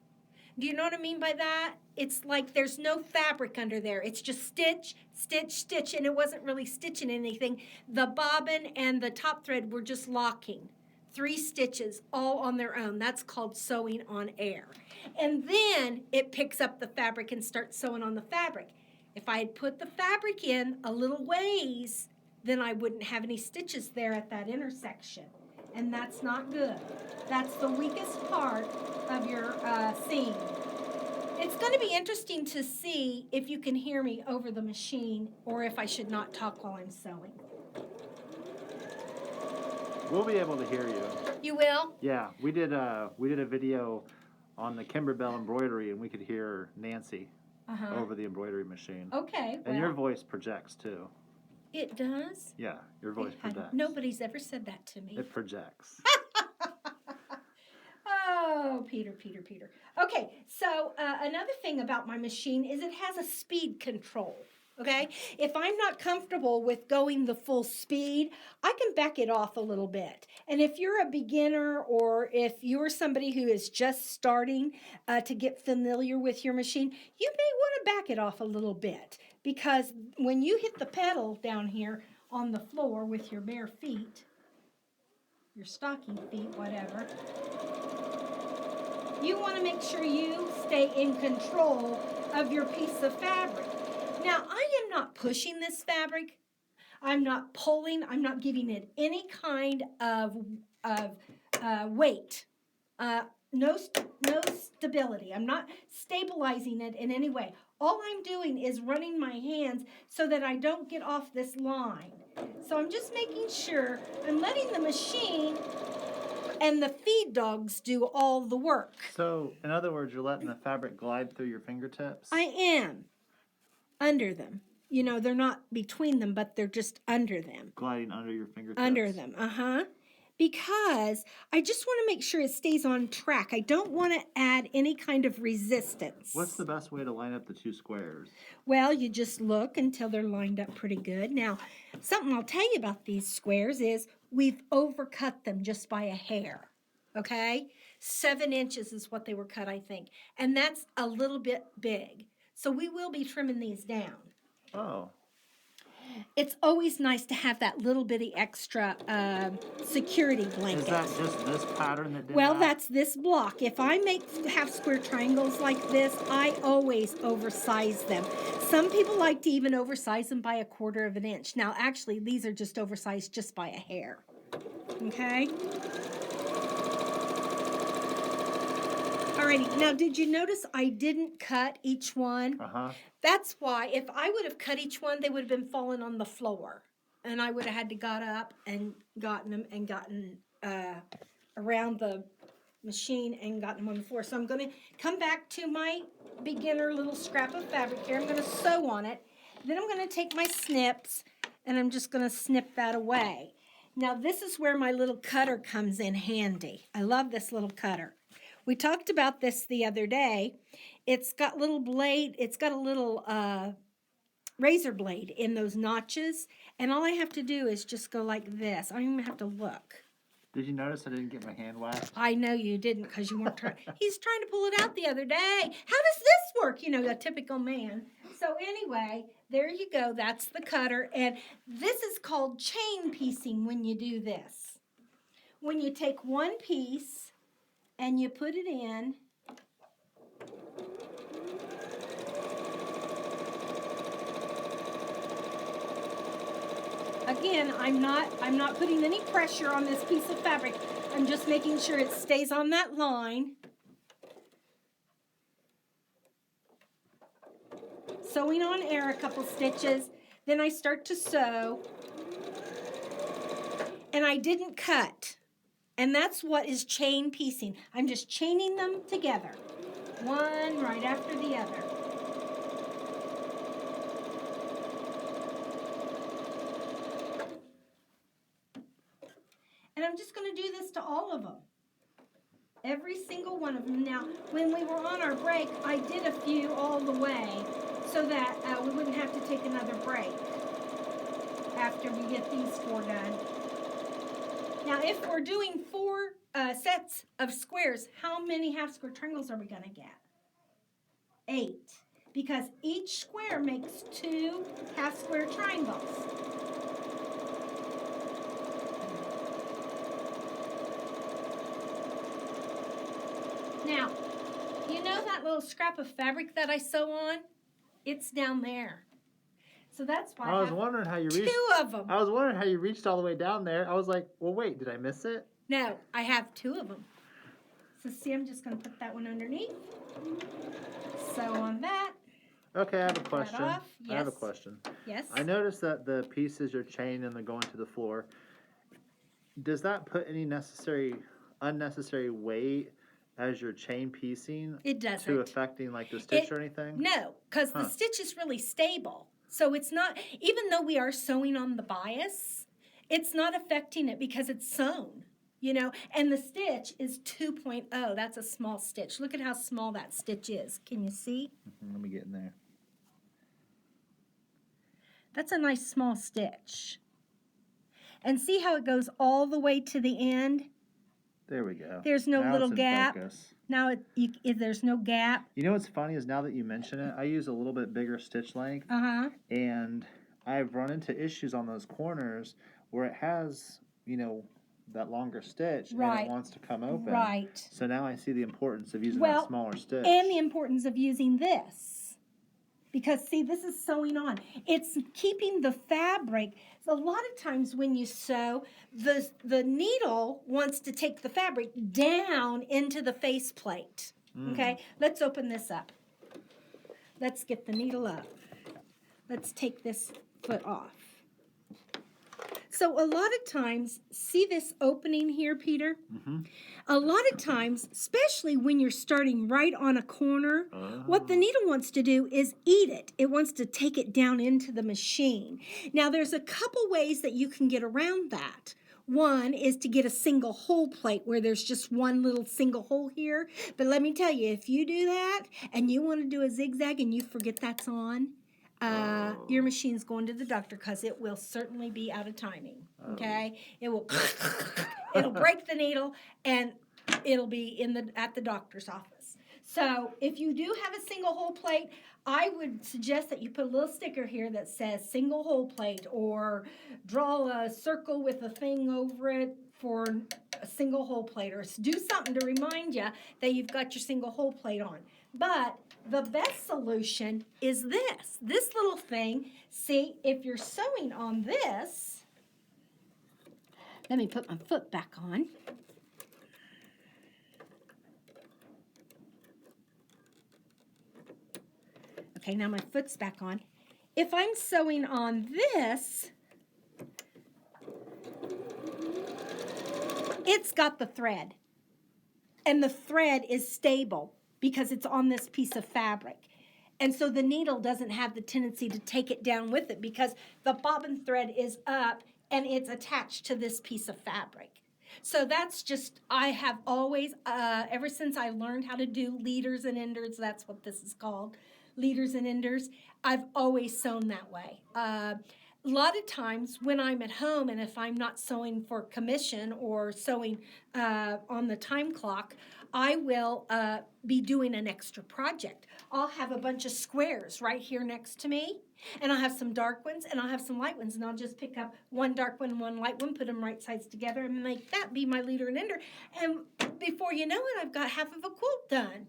Speaker 1: Do you know what I mean by that? It's like there's no fabric under there. It's just stitch, stitch, stitch, and it wasn't really stitching anything. The bobbin and the top thread were just locking. 3 stitches all on their own. That's called sewing on air. And then it picks up the fabric and starts sewing on the fabric. If I had put the fabric in a little ways, then I wouldn't have any stitches there at that intersection. And that's not good. That's the weakest part of your seam. It's going to be interesting to see if you can hear me over the machine or if I should not talk while I'm sewing.
Speaker 2: We'll be able to hear you.
Speaker 1: You will?
Speaker 2: Yeah, we did a video on the Kimberbell embroidery, and we could hear Nancy over the embroidery machine.
Speaker 1: Okay.
Speaker 2: And your voice projects too.
Speaker 1: It does?
Speaker 2: Yeah, your voice projects.
Speaker 1: Nobody's ever said that to me.
Speaker 2: It projects.
Speaker 1: Oh, Peter. Okay, so another thing about my machine is it has a speed control. Okay, if I'm not comfortable with going the full speed, I can back it off a little bit. And if you're a beginner or if you're somebody who is just starting to get familiar with your machine, you may want to back it off a little bit because when you hit the pedal down here on the floor with your bare feet, your stocking feet, whatever, you want to make sure you stay in control of your piece of fabric. Now, I am not pushing this fabric. I'm not pulling. I'm not giving it any kind of weight. No stability. I'm not stabilizing it in any way. All I'm doing is running my hands so that I don't get off this line. So I'm just making sure I'm letting the machine and the feed dogs do all the work.
Speaker 2: So, in other words, you're letting the fabric glide through your fingertips?
Speaker 1: I am. Under them. They're not between them, but they're just under them.
Speaker 2: Gliding under your fingertips?
Speaker 1: Under them, Because I just want to make sure it stays on track. I don't want to add any kind of resistance.
Speaker 2: What's the best way to line up the 2 squares?
Speaker 1: Well, you just look until they're lined up pretty good. Now, something I'll tell you about these squares is we've overcut them just by a hair, okay? 7 inches is what they were cut, I think. And that's a little bit big. So we will be trimming these down.
Speaker 2: Oh.
Speaker 1: It's always nice to have that little bitty extra security blanket.
Speaker 2: Is that just this pattern that did
Speaker 1: Well,
Speaker 2: that?
Speaker 1: that's this block. If I make half square triangles like this, I always oversize them. Some people like to even oversize them by 1/4 of an inch. Now, actually, these are just oversized just by a hair. Okay? Alrighty, now did you notice I didn't cut each one? That's why if I would have cut each one, they would have been falling on the floor. And I would have had to got up and gotten them and gotten around the machine and gotten them on the floor. So I'm going to come back to my beginner little scrap of fabric here. I'm going to sew on it. Then I'm going to take my snips and I'm just going to snip that away. Now this is where my little cutter comes in handy. I love this little cutter. We talked about this the other day. It's got little blade, it's got a little razor blade in those notches, and all I have to do is just go like this. I don't even have to look.
Speaker 2: Did you notice I didn't get my hand waxed?
Speaker 1: I know you didn't because you weren't trying. He's trying to pull it out the other day. How does this work? You know, a typical man. So anyway, there you go. That's the cutter. And this is called chain piecing when you do this. When you take one piece and you put it in. Again, I'm not putting any pressure on this piece of fabric. I'm just making sure it stays on that line. Sewing on air a couple stitches, then I start to sew. And I didn't cut. And that's what is chain piecing. I'm just chaining them together. One right after the other. And I'm just going to do this to all of them. Every single one of them. Now, when we were on our break, I did a few all the way so that we wouldn't have to take another break after we get these 4 done. Now, if we're doing 4 sets of squares, how many half square triangles are we going to get? 8. Because each square makes 2 half square triangles. Now, you know that little scrap of fabric that I sew on? It's down there. So that's why
Speaker 2: I was wondering how you reached
Speaker 1: 2 of them.
Speaker 2: I was wondering how you reached all the way down there. I was like, well, wait, did I miss it?
Speaker 1: No, I have 2 of them. So see, I'm just going to put that one underneath. Sew on that.
Speaker 2: Okay, I have a question.
Speaker 1: Off. Yes.
Speaker 2: I have a question.
Speaker 1: Yes.
Speaker 2: I noticed that the pieces are chained and they're going to the floor. Does that put any unnecessary weight as you're chain piecing?
Speaker 1: It doesn't.
Speaker 2: To affecting like the stitch or anything?
Speaker 1: No, because the stitch is really stable. So it's not, even though we are sewing on the bias, it's not affecting it because it's sewn, you know, and the stitch is 2.0. That's a small stitch. Look at how small that stitch is. Can you see?
Speaker 2: Let me get in there.
Speaker 1: That's a nice small stitch. And see how it goes all the way to the end?
Speaker 2: There we go.
Speaker 1: There's no
Speaker 2: now
Speaker 1: little
Speaker 2: it's in
Speaker 1: gap.
Speaker 2: Focus.
Speaker 1: Now there's no gap.
Speaker 2: You know what's funny is now that you mention it, I use a little bit bigger stitch length. And I've run into issues on those corners where it has, you know, that longer stitch and it wants to come open.
Speaker 1: Right.
Speaker 2: So now I see the importance of using that smaller stitch.
Speaker 1: And the importance of using this. Because, see, this is sewing on. It's keeping the fabric. So a lot of times when you sew, the needle wants to take the fabric down into the faceplate. Okay? Let's open this up. Let's get the needle up. Let's take this foot off. So a lot of times, see this opening here, Peter? A lot of times, especially when you're starting right on a corner, what the needle wants to do is eat it. It wants to take it down into the machine. Now, there's a couple ways that you can get around that. One is to get a single hole plate where there's just one little single hole here. But let me tell you, if you do that and you want to do a zigzag and you forget that's on, your machine's going to the doctor because it will certainly be out of timing. Okay, it'll break the needle and it'll be at the doctor's office. So if you do have a single hole plate, I would suggest that you put a little sticker here that says single hole plate, or draw a circle with a thing over it for a single hole plate, or do something to remind you that you've got your single hole plate on. But the best solution is this little thing. See, if you're sewing on this, let me put my foot back on. Okay, now my foot's back on. If I'm sewing on this, it's got the thread. And the thread is stable because it's on this piece of fabric. And so the needle doesn't have the tendency to take it down with it because the bobbin thread is up and it's attached to this piece of fabric. So that's just, I have always, ever since I learned how to do leaders and enders, that's what this is called, leaders and enders, I've always sewn that way. A lot of times when I'm at home and if I'm not sewing for commission or sewing on the time clock, I will be doing an extra project. I'll have a bunch of squares right here next to me, and I'll have some dark ones and I'll have some light ones, and I'll just pick up one dark one and one light one, put them right sides together, and make that be my leader and ender. And before you know it, I've got half of a quilt done.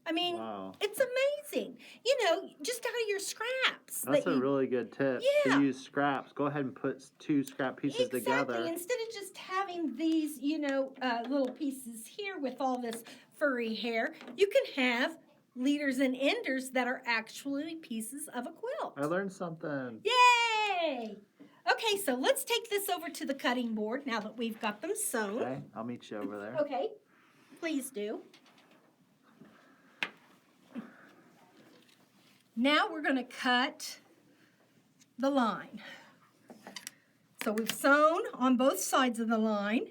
Speaker 1: I mean,
Speaker 2: wow.
Speaker 1: It's amazing. You know, just out of your scraps.
Speaker 2: That's a really good tip.
Speaker 1: Yeah.
Speaker 2: To use scraps. Go ahead and put 2 scrap pieces together.
Speaker 1: Exactly. Instead of just having these, little pieces here with all this furry hair, you can have leaders and enders that are actually pieces of a quilt.
Speaker 2: I learned something.
Speaker 1: Yay! Okay, so let's take this over to the cutting board now that we've got them sewn.
Speaker 2: Okay, I'll meet you over there.
Speaker 1: Okay, please do. Now we're going to cut the line. So we've sewn on both sides of the line.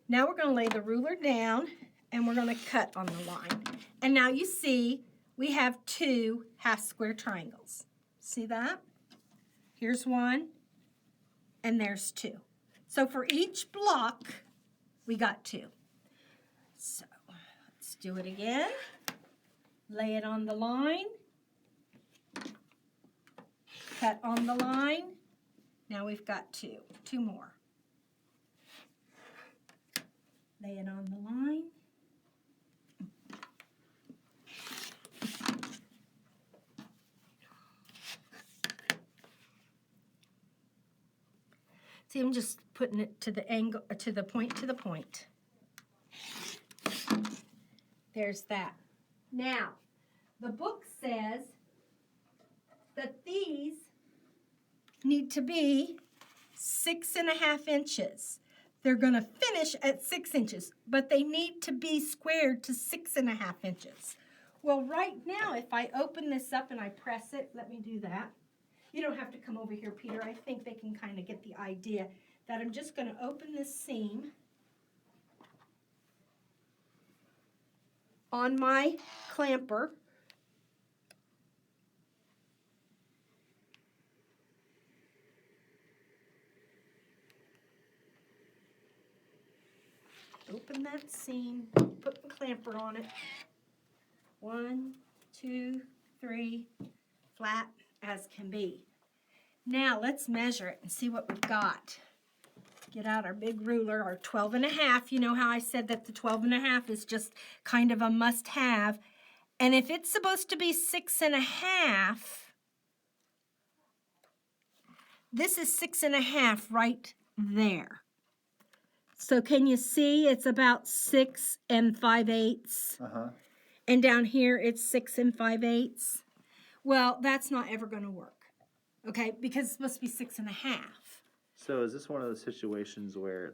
Speaker 1: Now we're going to lay the ruler down and we're going to cut on the line. And now you see we have 2 half square triangles. See that? Here's one and there's 2. So for each block we got 2. So let's do it again. Lay it on the line. Cut on the line. Now we've got 2 more. Lay it on the line. See, I'm just putting it to the angle, to the point. There's that. Now, the book says that these need to be 6.5 inches. They're going to finish at 6 inches, but they need to be squared to 6.5 inches. Well, right now, if I open this up and I press it, let me do that. You don't have to come over here, Peter. I think they can kind of get the idea that I'm just going to open this seam on my clamper. Open that seam, put the clamper on it. 1, 2, 3, flat as can be. Now let's measure it and see what we've got. Get out our big ruler, our 12.5. You know how I said that the 12.5 is just kind of a must-have. And if it's supposed to be 6.5, this is 6.5 right there. So can you see it's about 6 5/8?
Speaker 2: Uh-huh.
Speaker 1: And down here it's 6 5/8. Well, that's not ever going to work, okay? Because it's supposed to be 6.5.
Speaker 2: So is this one of those situations where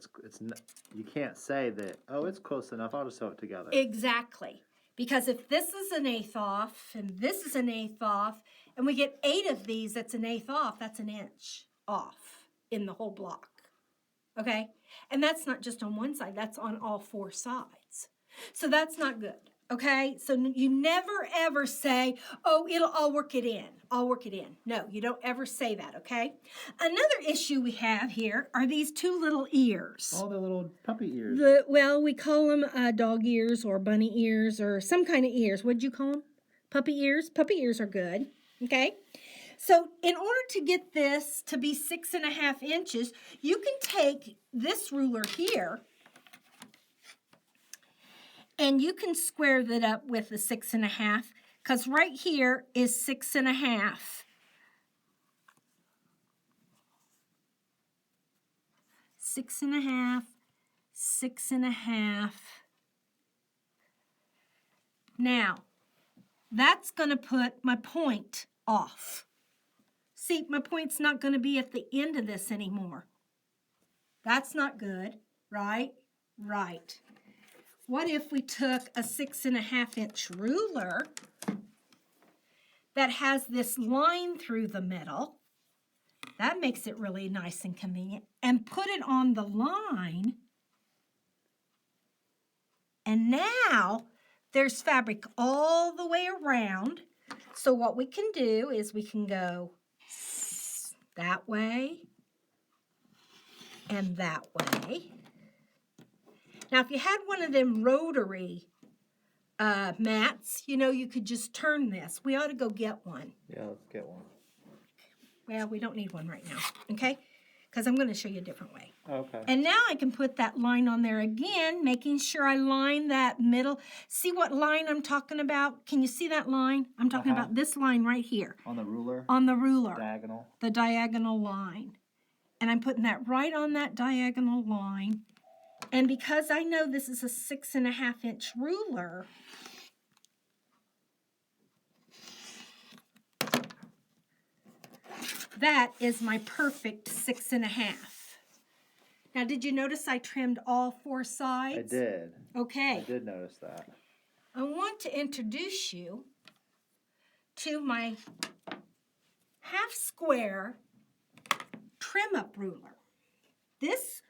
Speaker 2: you can't say that, oh, it's close enough, I'll just sew it together?
Speaker 1: Exactly. Because if this is 1/8 off and this is 1/8 off, and we get 8 of these that's 1/8 off, that's 1 inch off in the whole block. Okay? And that's not just on one side, that's on all 4 sides. So that's not good. Okay? So you never ever say, oh, I'll work it in. I'll work it in. No, you don't ever say that, okay? Another issue we have here are these 2 little ears.
Speaker 2: Oh, the little puppy ears.
Speaker 1: Well, we call them dog ears or bunny ears or some kind of ears. What'd you call them? Puppy ears? Puppy ears are good, okay? So in order to get this to be 6.5 inches, you can take this ruler here and you can square that up with the 6.5, because right here is 6.5. 6.5, 6.5. Now, that's going to put my point off. See, my point's not going to be at the end of this anymore. That's not good, right? Right. What if we took a 6.5 inch ruler that has this line through the middle? That makes it really nice and convenient. And put it on the line. And now there's fabric all the way around. So what we can do is we can go that way and that way. Now, if you had one of them rotary mats, you know, you could just turn this. We ought to go get one.
Speaker 2: Yeah, let's get one.
Speaker 1: Well, we don't need one right now, okay? Because I'm going to show you a different way.
Speaker 2: Okay.
Speaker 1: And now I can put that line on there again, making sure I line that middle. See what line I'm talking about? Can you see that line? I'm talking about this line right here.
Speaker 2: On the ruler?
Speaker 1: On the ruler.
Speaker 2: Diagonal?
Speaker 1: The diagonal line. And I'm putting that right on that diagonal line. And because I know this is a 6.5-inch ruler, that is my perfect 6.5. Now, did you notice I trimmed all 4 sides?
Speaker 2: I did.
Speaker 1: Okay.
Speaker 2: I did notice that.
Speaker 1: I want to introduce you to my half square trim up ruler. This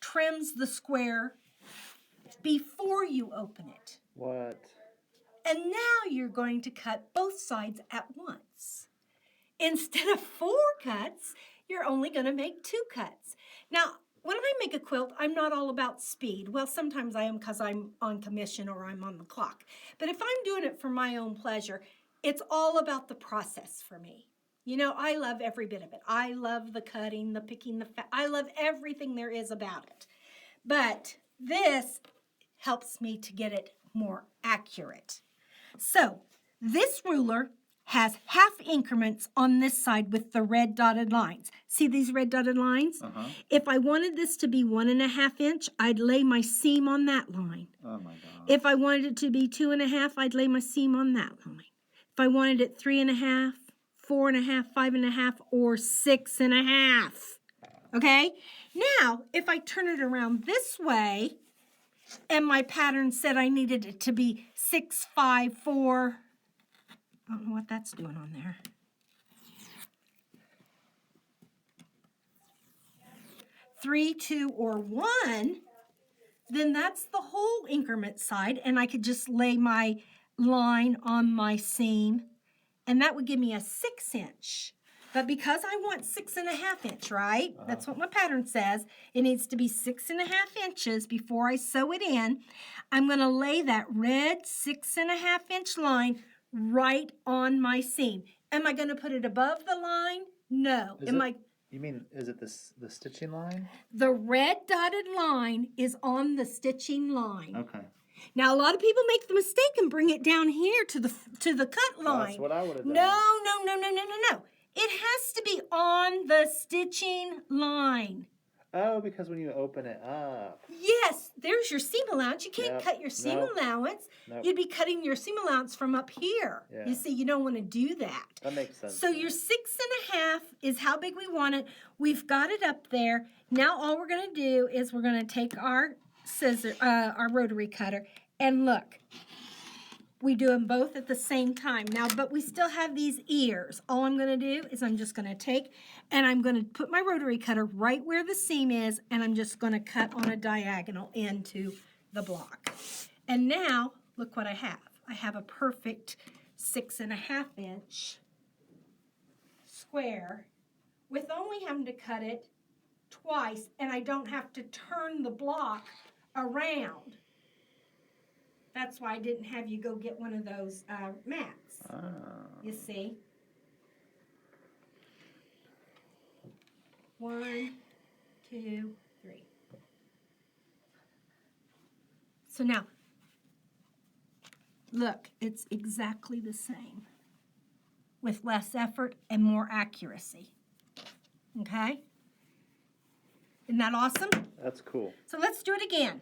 Speaker 1: trims the square before you open it.
Speaker 2: What?
Speaker 1: And now you're going to cut both sides at once. Instead of 4 cuts, you're only going to make 2 cuts. Now, when I make a quilt, I'm not all about speed. Well, sometimes I am because I'm on commission or I'm on the clock. But if I'm doing it for my own pleasure, it's all about the process for me. You know, I love every bit of it. I love the cutting, the picking, I love everything there is about it. But this helps me to get it more accurate. So, this ruler has half increments on this side with the red dotted lines. See these red dotted lines? If I wanted this to be 1.5 inch, I'd lay my seam on that line.
Speaker 2: Oh my God.
Speaker 1: If I wanted it to be 2.5, I'd lay my seam on that line. If I wanted it 3.5, 4.5, 5.5, or 6.5. Okay? Now, if I turn it around this way, and my pattern said I needed it to be 6, 5, 4. I don't know what that's doing on there. 3, 2, or 1, then that's the whole increment side, and I could just lay my line on my seam, and that would give me a 6-inch. But because I want 6.5 inch, right? That's what my pattern says. It needs to be 6.5 inches before I sew it in. I'm going to lay that red 6.5 inch line right on my seam. Am I going to put it above the line? No.
Speaker 2: You mean, is it the stitching line?
Speaker 1: The red dotted line is on the stitching line.
Speaker 2: Okay.
Speaker 1: Now, a lot of people make the mistake and bring it down here to the cut line.
Speaker 2: That's what I would have done.
Speaker 1: No. It has to be on the stitching line.
Speaker 2: Oh, because when you open it up.
Speaker 1: Yes, there's your seam allowance. You can't cut your seam allowance.
Speaker 2: Nope.
Speaker 1: You'd be cutting your seam allowance from up here.
Speaker 2: Yeah.
Speaker 1: You see, you don't want to do that.
Speaker 2: That makes sense.
Speaker 1: So your 6.5 is how big we want it. We've got it up there. Now all we're going to do is we're going to take our our rotary cutter, and look. We do them both at the same time. Now, but we still have these ears. All I'm going to do is I'm just going to take and I'm going to put my rotary cutter right where the seam is, and I'm just going to cut on a diagonal into the block. And now, look what I have. I have a perfect 6.5 inch square with only having to cut it twice, and I don't have to turn the block around. That's why I didn't have you go get one of those mats. You see? 1, 2, 3. So now, look, it's exactly the same with less effort and more accuracy. Okay? Isn't that awesome?
Speaker 2: That's cool.
Speaker 1: So let's do it again.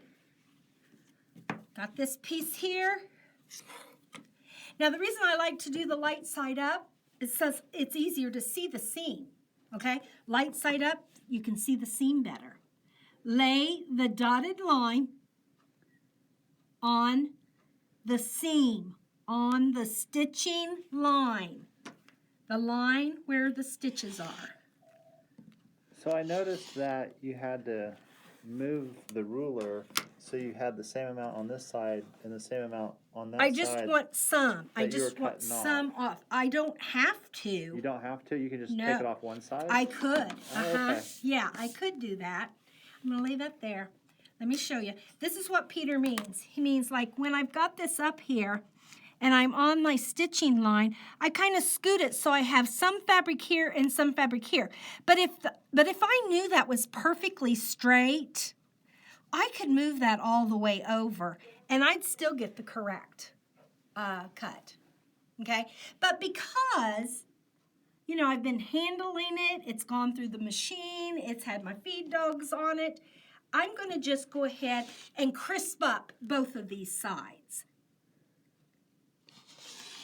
Speaker 1: Got this piece here. Now the reason I like to do the light side up is because it's easier to see the seam, okay? Light side up, you can see the seam better. Lay the dotted line on the seam, on the stitching line, the line where the stitches are.
Speaker 2: So I noticed that you had to move the ruler so you had the same amount on this side and the same amount on that side.
Speaker 1: I just want some. I
Speaker 2: that you were
Speaker 1: just want
Speaker 2: cutting
Speaker 1: some off. I don't have to.
Speaker 2: You don't have to? You can just
Speaker 1: No.
Speaker 2: take it off one side?
Speaker 1: I could.
Speaker 2: Oh, okay.
Speaker 1: Yeah, I could do that. I'm going to lay that there. Let me show you. This is what Peter means. He means like when I've got this up here and I'm on my stitching line, I kind of scoot it so I have some fabric here and some fabric here. But if I knew that was perfectly straight, I could move that all the way over and I'd still get the correct cut. Okay? But because, you know, I've been handling it, it's gone through the machine, it's had my feed dogs on it, I'm going to just go ahead and crisp up both of these sides.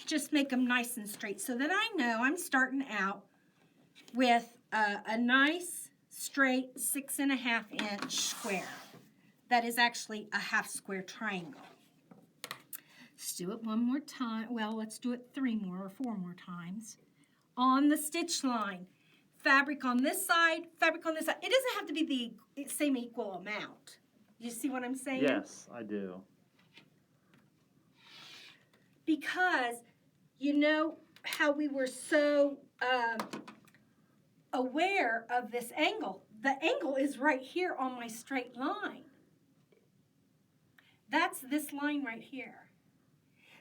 Speaker 1: Just make them nice and straight so that I know I'm starting out with a nice, straight 6.5 inch square. That is actually a half square triangle. Let's do it one more time. Well, let's do it 3 more or 4 more times. On the stitch line, fabric on this side, fabric on this side. It doesn't have to be the same equal amount. You see what I'm saying?
Speaker 2: Yes, I do.
Speaker 1: Because you know how we were so aware of this angle. The angle is right here on my straight line. That's this line right here.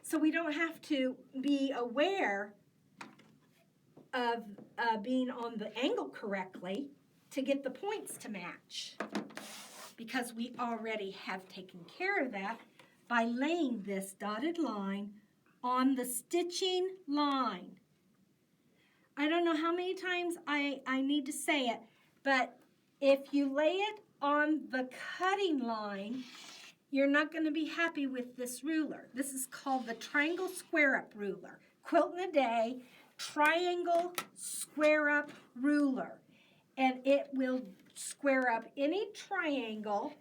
Speaker 1: So we don't have to be aware of being on the angle correctly to get the points to match, because we already have taken care of that by laying this dotted line on the stitching line. I don't know how many times I need to say it, but if you lay it on the cutting line, you're not going to be happy with this ruler. This is called the Triangle Square Up Ruler. Quilt in a Day Triangle Square Up Ruler. And it will square up any triangle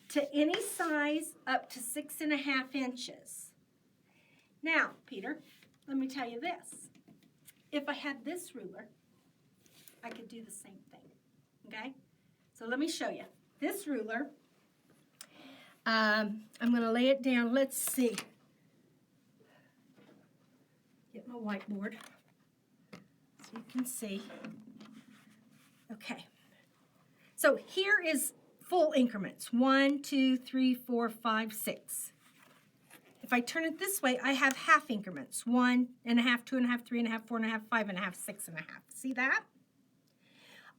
Speaker 1: to any size up to 6.5 inches. Now, Peter, let me tell you this. If I had this ruler, I could do the same thing, okay? So let me show you. This ruler, I'm going to lay it down. Let's see. Get my whiteboard so you can see. Okay. So here is full increments. 1, 2, 3, 4, 5, 6. If I turn it this way, I have half increments. 1.5, 2.5, 3.5, 4.5, 5.5, 6.5. See that?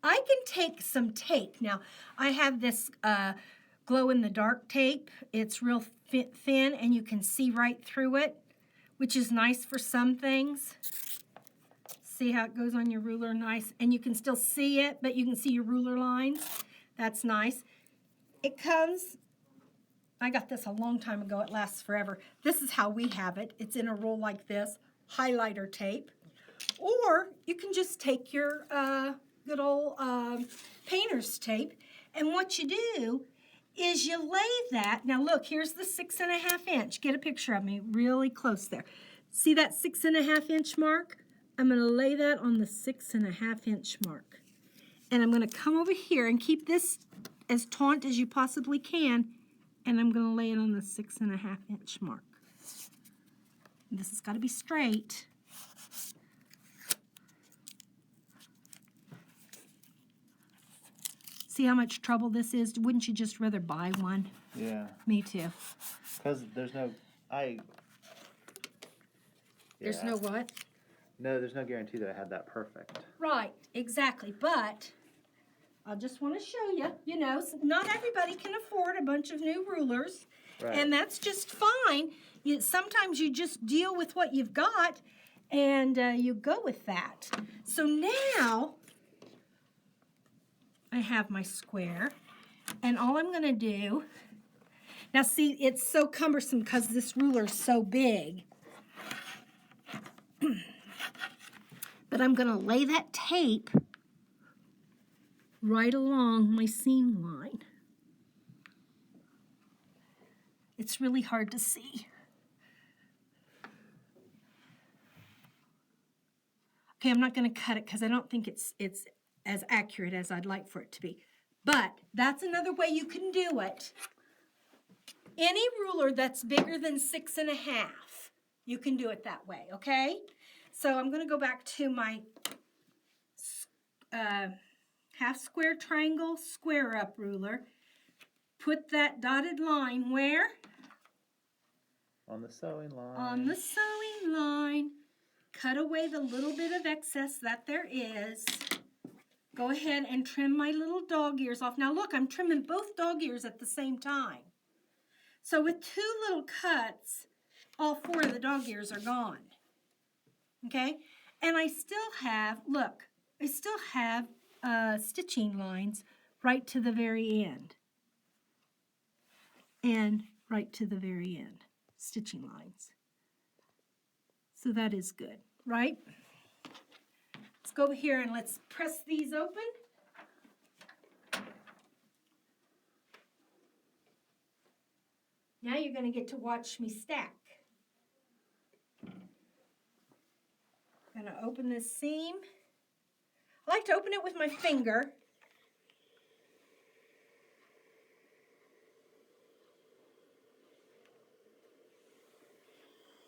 Speaker 1: I can take some tape. Now, I have this glow-in-the-dark tape. It's real thin, and you can see right through it, which is nice for some things. See how it goes on your ruler, nice. And you can still see it, but you can see your ruler lines. That's nice. It comes, I got this a long time ago, it lasts forever. This is how we have it. It's in a roll like this, highlighter tape. Or you can just take your good old painter's tape, and what you do is you lay that, now look, here's the 6.5 inch. Get a picture of me really close there. See that 6.5 inch mark? I'm going to lay that on the 6.5 inch mark. And I'm going to come over here and keep this as taut as you possibly can, and I'm going to lay it on the 6.5 inch mark. This has got to be straight. See how much trouble this is? Wouldn't you just rather buy one?
Speaker 2: Yeah.
Speaker 1: Me too.
Speaker 2: Because there's no,
Speaker 1: There's no what?
Speaker 2: No, there's no guarantee that I had that perfect.
Speaker 1: Right, exactly. But I just want to show you, you know, not everybody can afford a bunch of new rulers.
Speaker 2: Right.
Speaker 1: And that's just fine. Sometimes you just deal with what you've got and you go with that. So now I have my square, and all I'm going to do, now see, it's so cumbersome because this ruler is so big. But I'm going to lay that tape right along my seam line. It's really hard to see. Okay, I'm not going to cut it because I don't think it's as accurate as I'd like for it to be. But that's another way you can do it. Any ruler that's bigger than 6.5, you can do it that way, okay? So I'm going to go back to my half square triangle square up ruler. Put that dotted line where?
Speaker 2: On the sewing line.
Speaker 1: On the sewing line. Cut away the little bit of excess that there is. Go ahead and trim my little dog ears off. Now look, I'm trimming both dog ears at the same time. So with 2 little cuts, all 4 of the dog ears are gone. Okay? And I still have, look, I still have stitching lines right to the very end. And right to the very end, stitching lines. So that is good, right? Let's go over here and let's press these open. Now you're going to get to watch me stack. I'm going to open this seam. I like to open it with my finger.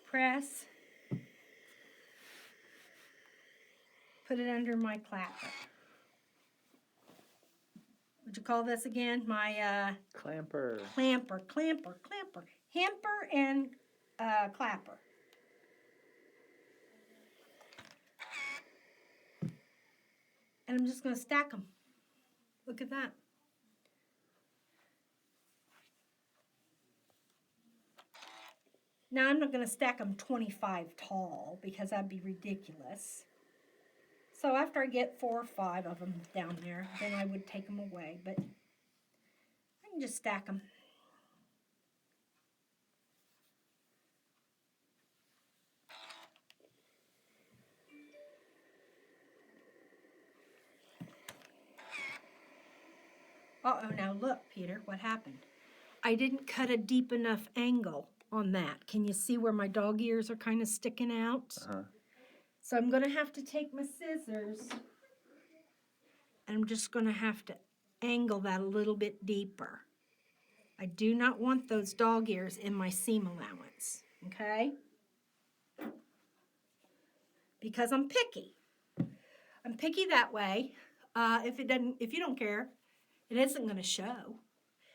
Speaker 1: Press. Put it under my clapper. What'd you call this again? My
Speaker 2: clamper.
Speaker 1: Clamper. Hamper and clapper. And I'm just going to stack them. Look at that. Now I'm not going to stack them 25 tall because that'd be ridiculous. So after I get 4 or 5 of them down there, then I would take them away. But I can just stack them. Uh-oh, now look, Peter, what happened? I didn't cut a deep enough angle on that. Can you see where my dog ears are kind of sticking out?
Speaker 2: Uh-huh.
Speaker 1: So I'm going to have to take my scissors, and I'm just going to have to angle that a little bit deeper. I do not want those dog ears in my seam allowance, okay? Because I'm picky. I'm picky that way. If you don't care, it isn't going to show.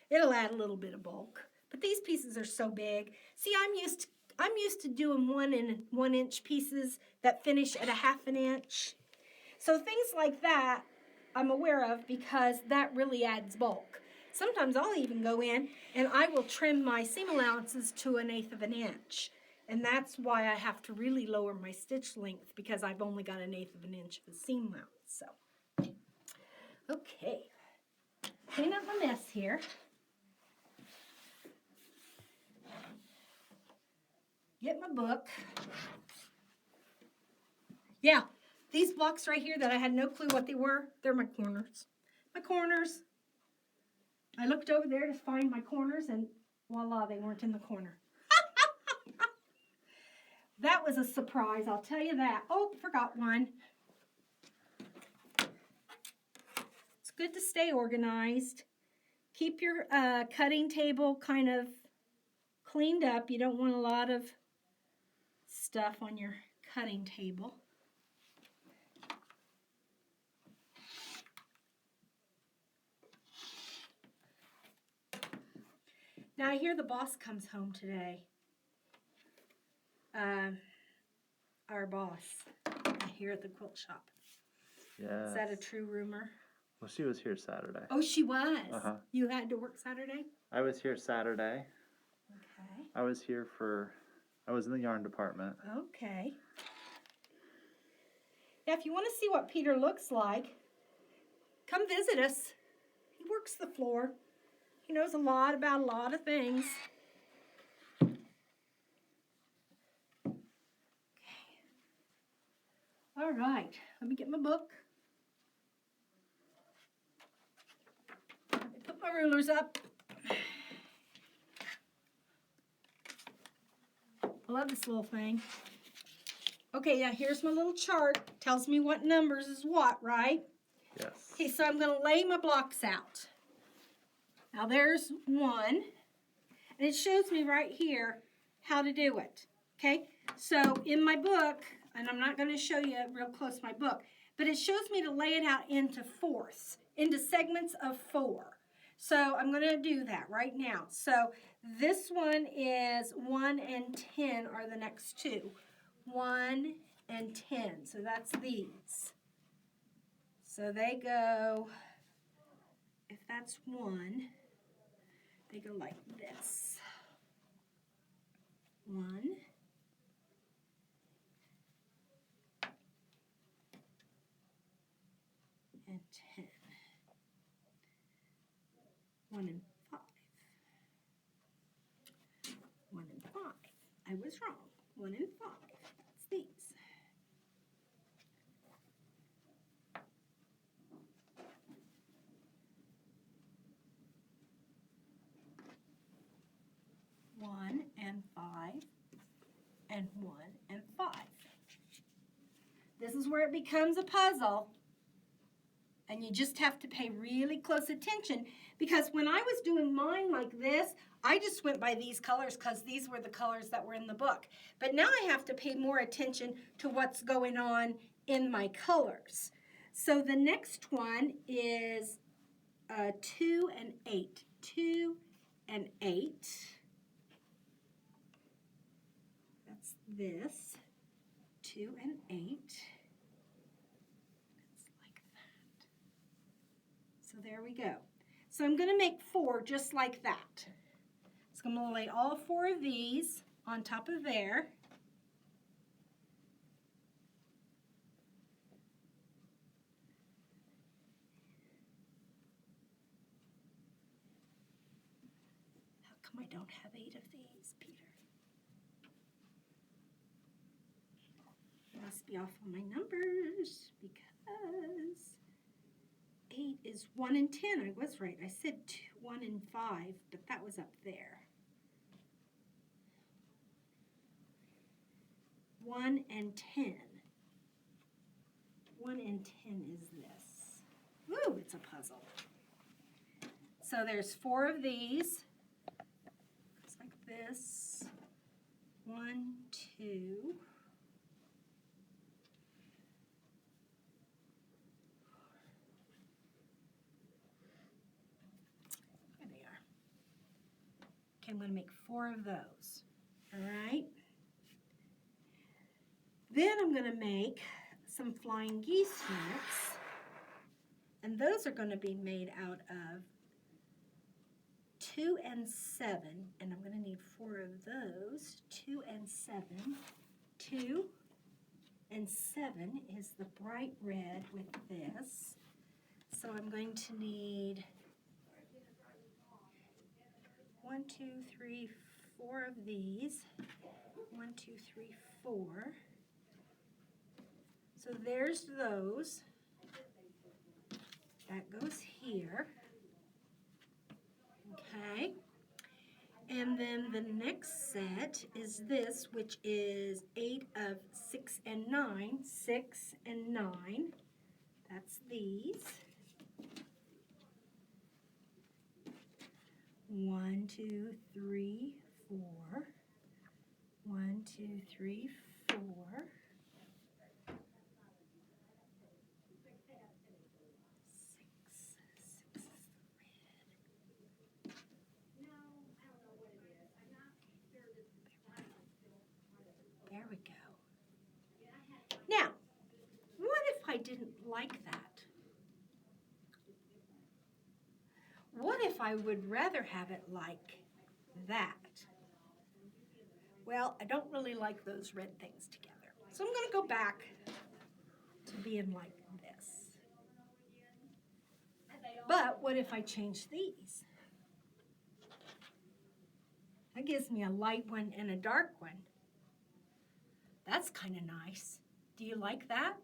Speaker 1: It'll add a little bit of bulk. But these pieces are so big. See, I'm used to doing 1 and 1 inch pieces that finish at a 1/2 inch. So things like that I'm aware of because that really adds bulk. Sometimes I'll even go in and I will trim my seam allowances to 1/8 inch. And that's why I have to really lower my stitch length because I've only got 1/8 inch of a seam allowance. So, okay. Clean up my mess here. Get my book. Yeah, these blocks right here that I had no clue what they were, they're my corners. My corners. I looked over there to find my corners and voila, they weren't in the corner. That was a surprise, I'll tell you that. Oh, forgot one. It's good to stay organized. Keep your cutting table kind of cleaned up. You don't want a lot of stuff on your cutting table. Now I hear the boss comes home today. Our boss here at the quilt shop.
Speaker 2: Yeah.
Speaker 1: Is that a true rumor?
Speaker 2: Well, she was here Saturday.
Speaker 1: Oh, she was?
Speaker 2: Uh-huh.
Speaker 1: You had to work Saturday?
Speaker 2: I was here Saturday.
Speaker 1: Okay.
Speaker 2: I was in the yarn department.
Speaker 1: Okay. Now, if you want to see what Peter looks like, come visit us. He works the floor. He knows a lot about a lot of things. Okay. All right. Let me get my book. Let me put my rulers up. I love this little thing. Okay, now here's my little chart. Tells me what numbers is what, right?
Speaker 2: Yes.
Speaker 1: Okay, so I'm going to lay my blocks out. Now there's one, and it shows me right here how to do it. Okay, so in my book, and I'm not going to show you real close my book, but it shows me to lay it out into fourths, into segments of 4. So I'm going to do that right now. So this one is 1 and 10 are the next two. 1 and 10. So that's these. So they go, if that's 1, they go like this. 1 and 10. 1 and 5. 1 and 5. I was wrong. 1 and 5. That's these. One and 5, and 1 and 5. This is where it becomes a puzzle, and you just have to pay really close attention, because when I was doing mine like this, I just went by these colors because these were the colors that were in the book. But now I have to pay more attention to what's going on in my colors. So the next one is 2 and 8. 2 and 8. That's this. 2 and 8. It's like that. So there we go. So I'm going to make 4 just like that. So I'm going to lay all 4 of these on top of there. How come I don't have 8 of these, Peter? I must be off on my numbers, because 8 is 1 and 10. I was right. I said 1 and 5, but that was up there. 1 and 10. 1 and 10 is this. Ooh, it's a puzzle. So there's 4 of these. It's like this. 1, 2. There they are. Okay, I'm going to make 4 of those. All right. Then I'm going to make some flying geese units, and those are going to be made out of 2 and 7, and I'm going to need 4 of those. 2 and 7. 2 and 7 is the bright red with this. So I'm going to need 1, 2, 3, 4 of these. 1, 2, 3, 4. So there's those. That goes here. Okay. And then the next set is this, which is 8 of 6 and 9. 6 and 9. That's these. 1, 2, 3, 4. 1, 2, 3, 4. 6 is the red. There we go. Now, what if I didn't like that? What if I would rather have it like that? Well, I don't really like those red things together. So I'm going to go back to being like this. But what if I change these? That gives me a light one and a dark one. That's kind of nice. Do you like that?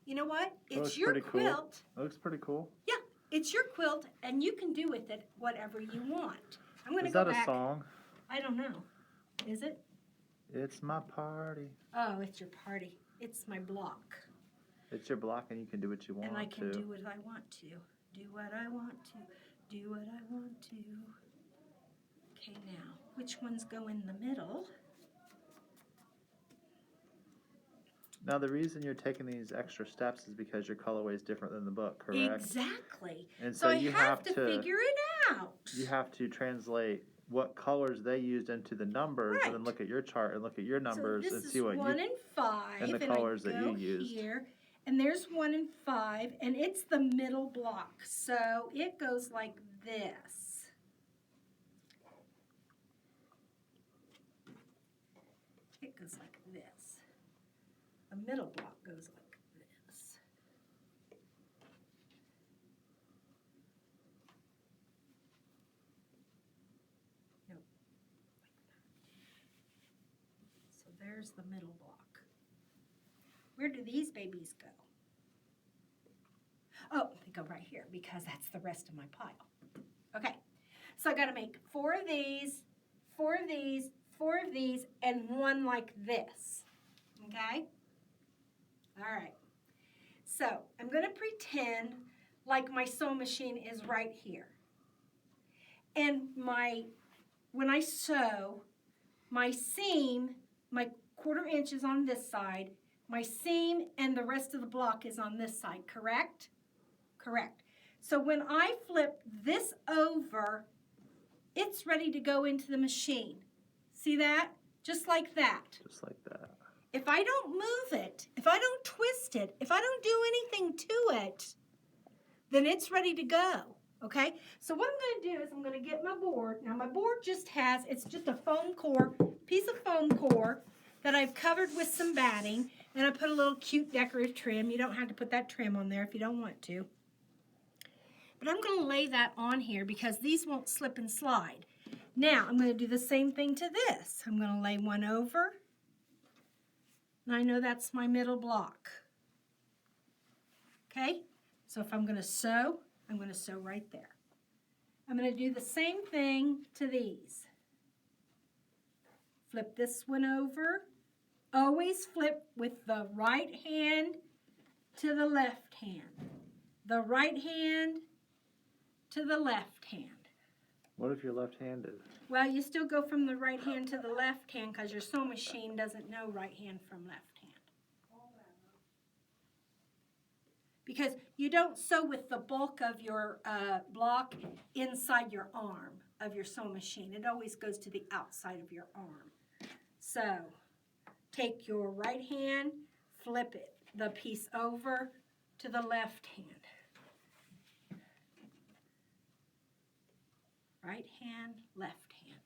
Speaker 1: You know what? It's your quilt.
Speaker 2: Cool. Looks pretty cool.
Speaker 1: Yeah, it's your quilt, and you can do with it whatever you want. I'm going to
Speaker 2: Is
Speaker 1: go
Speaker 2: that
Speaker 1: back.
Speaker 2: a song?
Speaker 1: I don't know. Is it?
Speaker 2: It's my party.
Speaker 1: Oh, it's your party. It's my block.
Speaker 2: It's your block, and you can do what you want to.
Speaker 1: And I can do what I want to. Do what I want to. Do what I want to. Okay, now, which ones go in the middle?
Speaker 2: Now, the reason you're taking these extra steps is because your colorway is different than the book, correct?
Speaker 1: Exactly.
Speaker 2: And
Speaker 1: so
Speaker 2: you
Speaker 1: I have to figure it out.
Speaker 2: You have to translate what colors they used into the numbers, and then look at your chart and look at your numbers and see what
Speaker 1: 1 and 5,
Speaker 2: and the colors that you used.
Speaker 1: Here, and there's 1 and 5, and it's the middle block, so it goes like this. It goes like this. The middle block goes like this. Nope. So there's the middle block. Where do these babies go? Oh, they go right here because that's the rest of my pile. Okay, so I got to make 4 of these, 4 of these, 4 of these, and 1 like this. Okay? All right. So I'm going to pretend like my sewing machine is right here. And when I sew, my seam, my 1/4 inch is on this side, my seam and the rest of the block is on this side, correct? Correct. So when I flip this over, it's ready to go into the machine. See that? Just like that.
Speaker 2: Just like that.
Speaker 1: If I don't move it, if I don't twist it, if I don't do anything to it, then it's ready to go, okay? So what I'm going to do is I'm going to get my board. Now my board it's just a foam core, piece of foam core that I've covered with some batting, and I put a little cute decorative trim. You don't have to put that trim on there if you don't want to. But I'm going to lay that on here because these won't slip and slide. Now I'm going to do the same thing to this. I'm going to lay one over. And I know that's my middle block. Okay? So if I'm going to sew, I'm going to sew right there. I'm going to do the same thing to these. Flip this one over. Always flip with the right hand to the left hand. The right hand to the left hand.
Speaker 2: What if you're left-handed?
Speaker 1: Well, you still go from the right hand to the left hand because your sewing machine doesn't know right hand from left hand. Because you don't sew with the bulk of your block inside your arm of your sewing machine. It always goes to the outside of your arm. So take your right hand, flip it, the piece over to the left hand. Right hand, left hand.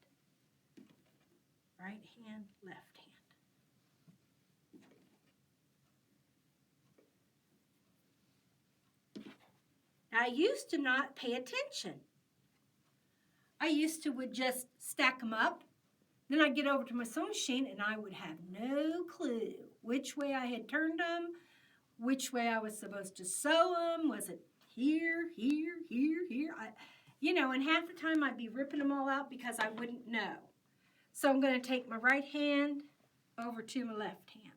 Speaker 1: Right hand, left hand. Now, I used to not pay attention. I used to would just stack them up. Then I'd get over to my sewing machine and I would have no clue which way I had turned them, which way I was supposed to sew them. Was it here, here, here, here? And half the time I'd be ripping them all out because I wouldn't know. So I'm going to take my right hand over to my left hand.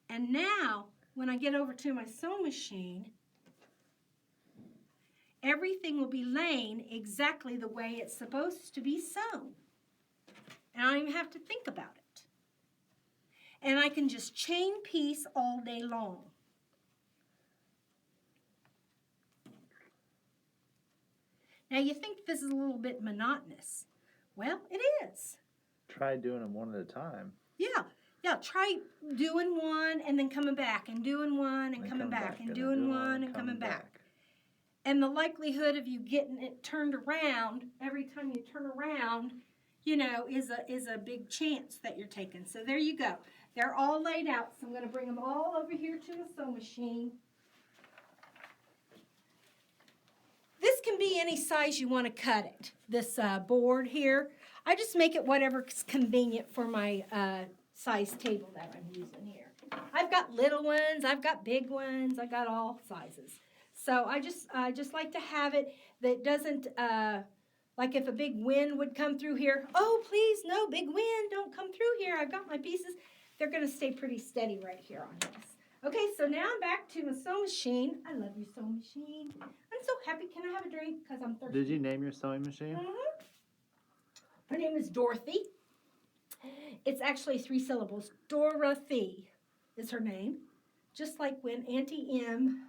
Speaker 1: And now, when I get over to my sewing machine, everything will be laying exactly the way it's supposed to be sewn. And I don't even have to think about it. And I can just chain piece all day long. Now you think this is a little bit monotonous. Well, it is.
Speaker 2: Try doing them one at a time.
Speaker 1: Yeah, try doing one and then coming back and doing one and coming back and doing one and coming back. And the likelihood of you getting it turned around every time you turn around, is a big chance that you're taking. So there you go. They're all laid out. So I'm going to bring them all over here to the sewing machine. This can be any size you want to cut it, this board here. I just make it whatever's convenient for my size table that I'm using here. I've got little ones, I've got big ones, I've got all sizes. So I just like to have it that doesn't Like if a big wind would come through here, oh, please, no, big wind, don't come through here. I've got my pieces. They're going to stay pretty steady right here on this. Okay, so now I'm back to my sewing machine. I love your sewing machine. I'm so happy. Can I have a drink? Because I'm thirsty.
Speaker 2: Did you name your sewing machine?
Speaker 1: Mm-hmm. Her name is Dorothy. It's actually 3 syllables. Dorothy is her name. Just like when Auntie M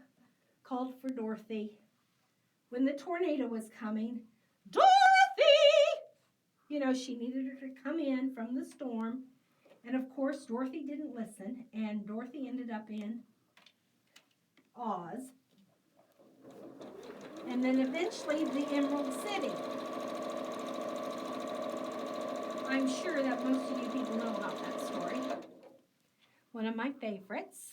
Speaker 1: called for Dorothy when the tornado was coming. Dorothy! You know, she needed her to come in from the storm. And of course, Dorothy didn't listen. And Dorothy ended up in Oz. And then eventually the Emerald City. I'm sure that most of you people know about that story. One of my favorites.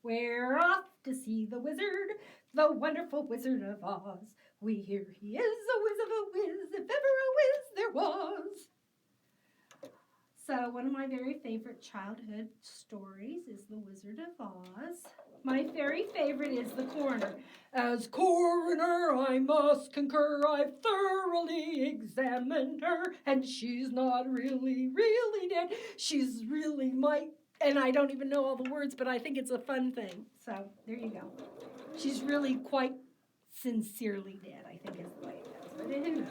Speaker 1: We're off to see the wizard, the wonderful Wizard of Oz. We hear he is a whiz of a whiz, if ever a whiz there was. So one of my very favorite childhood stories is The Wizard of Oz. My very favorite is the coroner. As coroner, I must concur, I've thoroughly examined her, and she's not really dead. She's really and I don't even know all the words, but I think it's a fun thing. So there you go. She's really quite sincerely dead, I think is the way it goes. But who knows?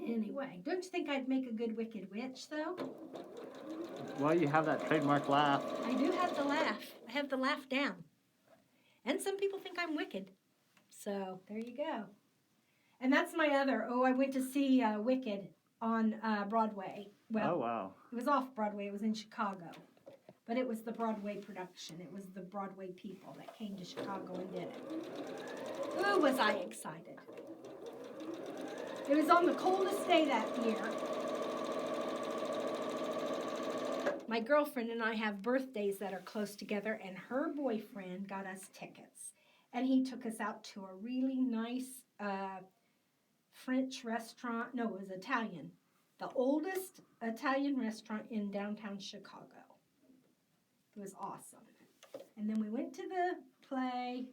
Speaker 1: Anyway, don't you think I'd make a good wicked witch, though?
Speaker 2: Well, you have that trademark laugh.
Speaker 1: I do have the laugh. I have the laugh down. And some people think I'm wicked. So there you go. And that's my other. I went to see Wicked on Broadway. Well,
Speaker 2: oh, wow.
Speaker 1: It was off Broadway. It was in Chicago. But it was the Broadway production. It was the Broadway people that came to Chicago and did it. Ooh, was I excited. It was on the coldest day that year. My girlfriend and I have birthdays that are close together, and her boyfriend got us tickets. And he took us out to a really nice French restaurant. No, it was Italian. The oldest Italian restaurant in downtown Chicago. It was awesome. And then we went to the play.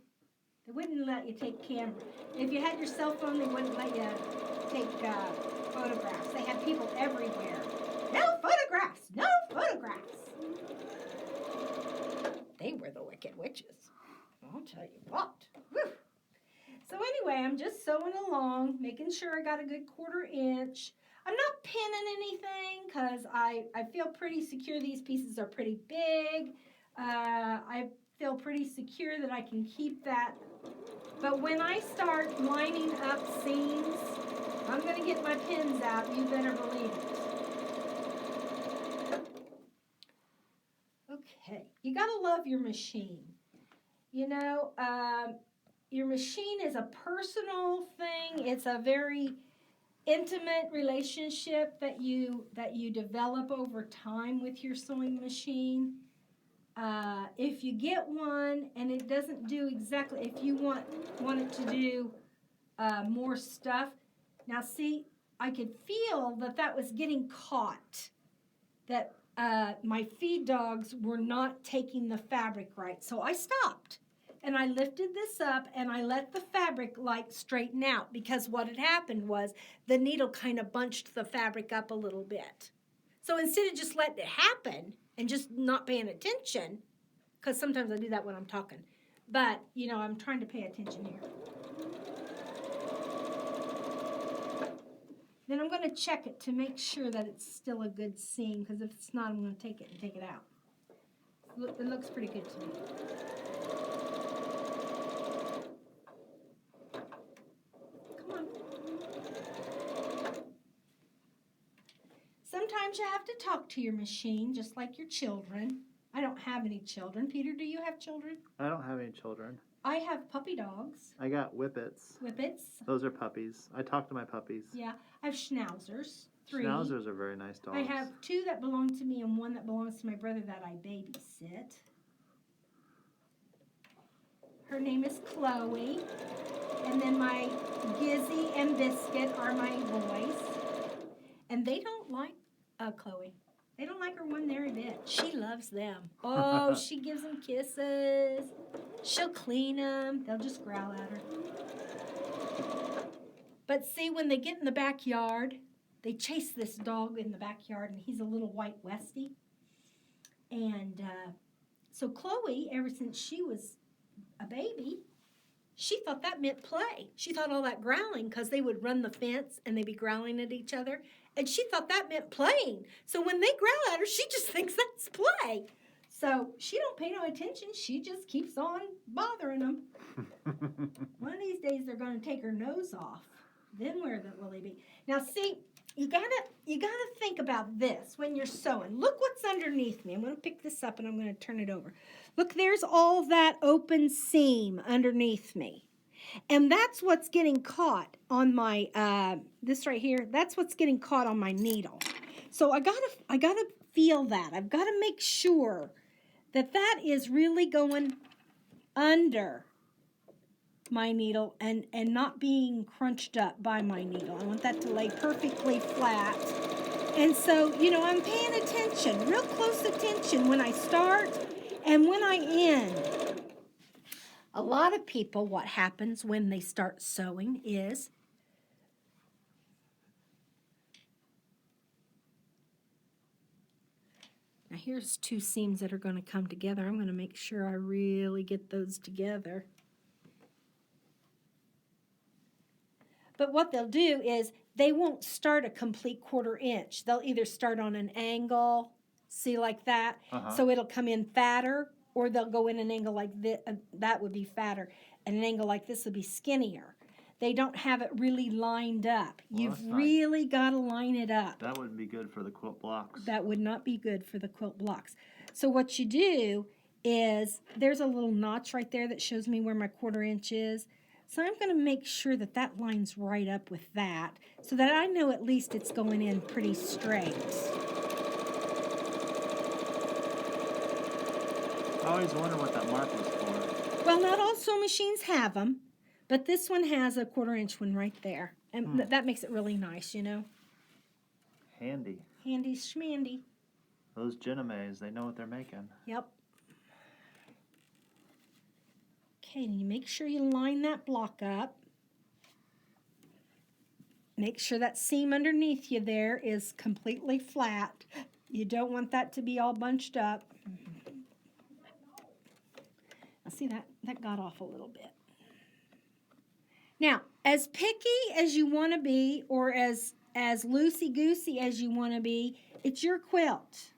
Speaker 1: They wouldn't let you take camera. If you had your cell phone, they wouldn't let you take photographs. They had people everywhere. No photographs! No photographs! They were the wicked witches. I'll tell you what. Whew. So anyway, I'm just sewing along, making sure I got a good 1/4 inch. I'm not pinning anything because I feel pretty secure. These pieces are pretty big. I feel pretty secure that I can keep that. But when I start lining up seams, I'm going to get my pins out. You better believe it. Okay. You got to love your machine. You know, your machine is a personal thing. It's a very intimate relationship that you develop over time with your sewing machine. If you get one and it doesn't do exactly, if you want it to do more stuff. Now see, I could feel that was getting caught, that my feed dogs were not taking the fabric right. So I stopped and I lifted this up and I let the fabric straighten out, because what had happened was the needle kind of bunched the fabric up a little bit. So instead of just letting it happen and just not paying attention, because sometimes I do that when I'm talking, but you know, I'm trying to pay attention here. Then I'm going to check it to make sure that it's still a good seam, because if it's not, I'm going to take it and take it out. It looks pretty good to me. Come on. Sometimes you have to talk to your machine, just like your children. I don't have any children. Peter, do you have children?
Speaker 2: I don't have any children.
Speaker 1: I have puppy dogs.
Speaker 2: I got whippets.
Speaker 1: Whippets?
Speaker 2: Those are puppies. I talk to my puppies.
Speaker 1: Yeah. I have schnauzers. 3.
Speaker 2: Schnauzers are very nice dogs.
Speaker 1: I have 2 that belong to me and 1 that belongs to my brother that I babysit. Her name is Chloe. And then my Gizzy and Biscuit are my boys. And they don't like Chloe. They don't like her one there a bit. She loves them. Oh, she gives them kisses. She'll clean them. They'll just growl at her. But see, when they get in the backyard, they chase this dog in the backyard, and he's a little white Westie. And so Chloe, ever since she was a baby, she thought that meant play. She thought all that growling, because they would run the fence and they'd be growling at each other. And she thought that meant playing. So when they growl at her, she just thinks that's play. So she don't pay no attention. She just keeps on bothering them. One of these days they're going to take her nose off. Then where will they be? Now see, you gotta think about this when you're sewing. Look what's underneath me. I'm going to pick this up and I'm going to turn it over. Look, there's all that open seam underneath me. And that's what's getting caught on my, this right here, that's what's getting caught on my needle. So I gotta feel that. I've got to make sure that that is really going under my needle and not being crunched up by my needle. I want that to lay perfectly flat. And so, you know, I'm paying attention, real close attention when I start and when I end. A lot of people, what happens when they start sewing is now here's two seams that are going to come together. I'm going to make sure I really get those together. But what they'll do is they won't start a complete 1/4 inch. They'll either start on an angle, see, like that, so it'll come in fatter, or they'll go in an angle like this, that would be fatter, and an angle like this would be skinnier. They don't have it really lined up. Well, you've really got to line it up.
Speaker 2: That wouldn't be good for the quilt blocks.
Speaker 1: That would not be good for the quilt blocks. So what you do is, there's a little notch right there that shows me where my 1/4 inch is. So I'm going to make sure that that lines right up with that, so that I know at least it's going in pretty straight.
Speaker 2: I always wonder what that mark was for.
Speaker 1: Well, not all sewing machines have them, but this one has a 1/4 inch one right there. And that makes it really nice, you know.
Speaker 2: Handy.
Speaker 1: Handy schmandy.
Speaker 2: Those Genomes, they know what they're making.
Speaker 1: Yep. Okay, and you make sure you line that block up. Make sure that seam underneath you there is completely flat. You don't want that to be all bunched up. Now see, that got off a little bit. Now, as picky as you want to be, or as loosey-goosey as you want to be, it's your quilt.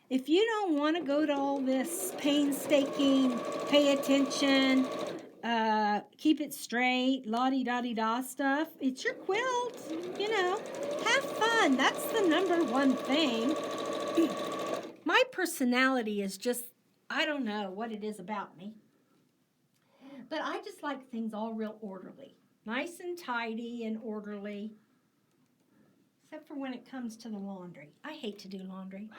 Speaker 1: If you don't want to go to all this painstaking, pay attention, keep it straight, la-di-da-di-da stuff, it's your quilt, you know. Have fun. That's the #1 thing. My personality is just, I don't know what it is about me. But I just like things all real orderly. Nice and tidy and orderly. Except for when it comes to the laundry. I hate to do laundry.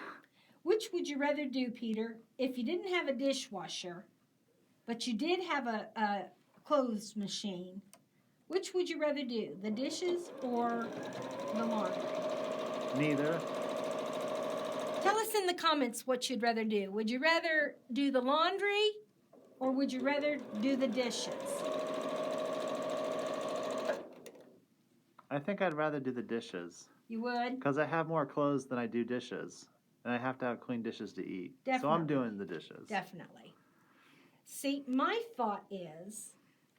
Speaker 1: Which would you rather do, Peter, if you didn't have a dishwasher, but you did have a clothes machine? Which would you rather do, the dishes or the laundry?
Speaker 2: Neither.
Speaker 1: Tell us in the comments what you'd rather do. Would you rather do the laundry, or would you rather do the dishes?
Speaker 2: I think I'd rather do the dishes.
Speaker 1: You would?
Speaker 2: Because I have more clothes than I do dishes. And I have to have clean dishes to eat.
Speaker 1: Definitely.
Speaker 2: So I'm doing the dishes.
Speaker 1: Definitely. See, my thought is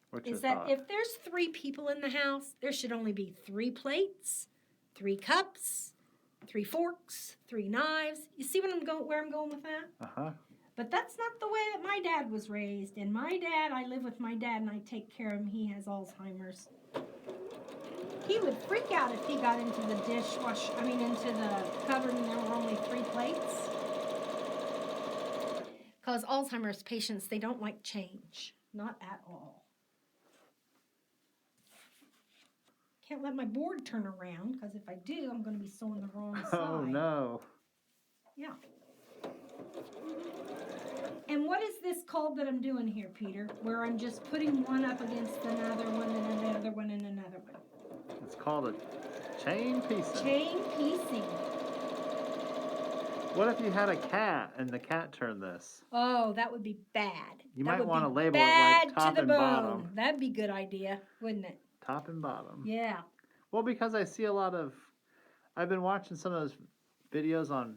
Speaker 2: What's your
Speaker 1: that
Speaker 2: thought?
Speaker 1: if there's 3 people in the house, there should only be 3 plates, 3 cups, 3 forks, 3 knives. You see where I'm going with that?
Speaker 2: Uh-huh.
Speaker 1: But that's not the way that my dad was raised. And my dad, I live with my dad and I take care of him. He has Alzheimer's. He would freak out if he got into the into the cupboard and there were only 3 plates. Because Alzheimer's patients, they don't like change. Not at all. Can't let my board turn around, because if I do, I'm going to be sewing the wrong side.
Speaker 2: Oh, no.
Speaker 1: Yeah. And what is this called that I'm doing here, Peter? Where I'm just putting one up against another one and another one and another one.
Speaker 2: It's called a chain piecing.
Speaker 1: Chain piecing.
Speaker 2: What if you had a cat and the cat turned this?
Speaker 1: Oh, that would be bad.
Speaker 2: You
Speaker 1: That
Speaker 2: might
Speaker 1: would
Speaker 2: want to
Speaker 1: be
Speaker 2: label it
Speaker 1: bad
Speaker 2: like top
Speaker 1: to the
Speaker 2: and
Speaker 1: bone.
Speaker 2: bottom.
Speaker 1: That'd be a good idea, wouldn't it?
Speaker 2: Top and bottom.
Speaker 1: Yeah.
Speaker 2: Well, because I see a lot of, I've been watching some of those videos on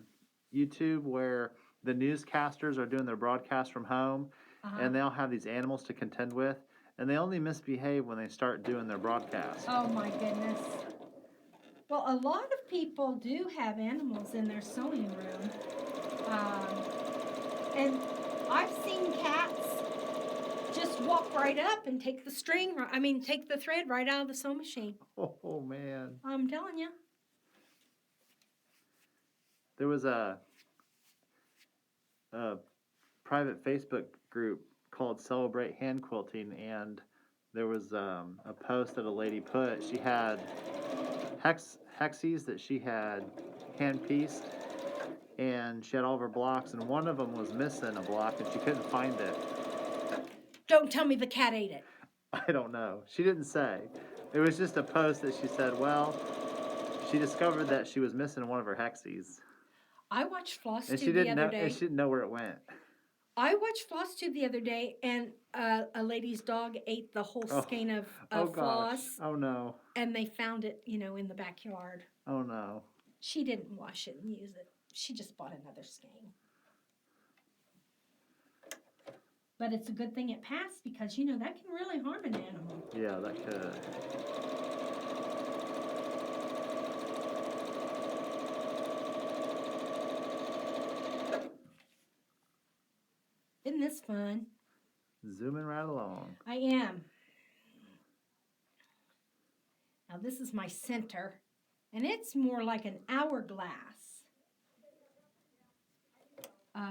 Speaker 2: YouTube where the newscasters are doing their broadcast from home, and they'll have these animals to contend with, and they only misbehave when they start doing their broadcast.
Speaker 1: Oh my goodness. Well, a lot of people do have animals in their sewing room. And I've seen cats just walk right up and take the take the thread right out of the sewing machine.
Speaker 2: Oh man.
Speaker 1: I'm telling you.
Speaker 2: There was a private Facebook group called Celebrate Hand Quilting, and there was a post that a lady put. She had hexies that she had hand pieced, and she had all of her blocks, and one of them was missing a block, and she couldn't find it.
Speaker 1: Don't tell me the cat ate it.
Speaker 2: I don't know. She didn't say. It was just a post that she said, well, she discovered that she was missing one of her hexies.
Speaker 1: I watched Floss
Speaker 2: And
Speaker 1: Tube the other day.
Speaker 2: And she didn't know where it went.
Speaker 1: I watched Floss Tube the other day, and a lady's dog ate the whole skein of floss.
Speaker 2: Gosh. Oh no.
Speaker 1: And they found it, in the backyard.
Speaker 2: Oh no.
Speaker 1: She didn't wash it and use it. She just bought another skein. But it's a good thing it passed because, that can really harm an animal.
Speaker 2: Yeah, that could.
Speaker 1: Isn't this fun?
Speaker 2: Zooming right along.
Speaker 1: I am. Now this is my center, and it's more like an hourglass.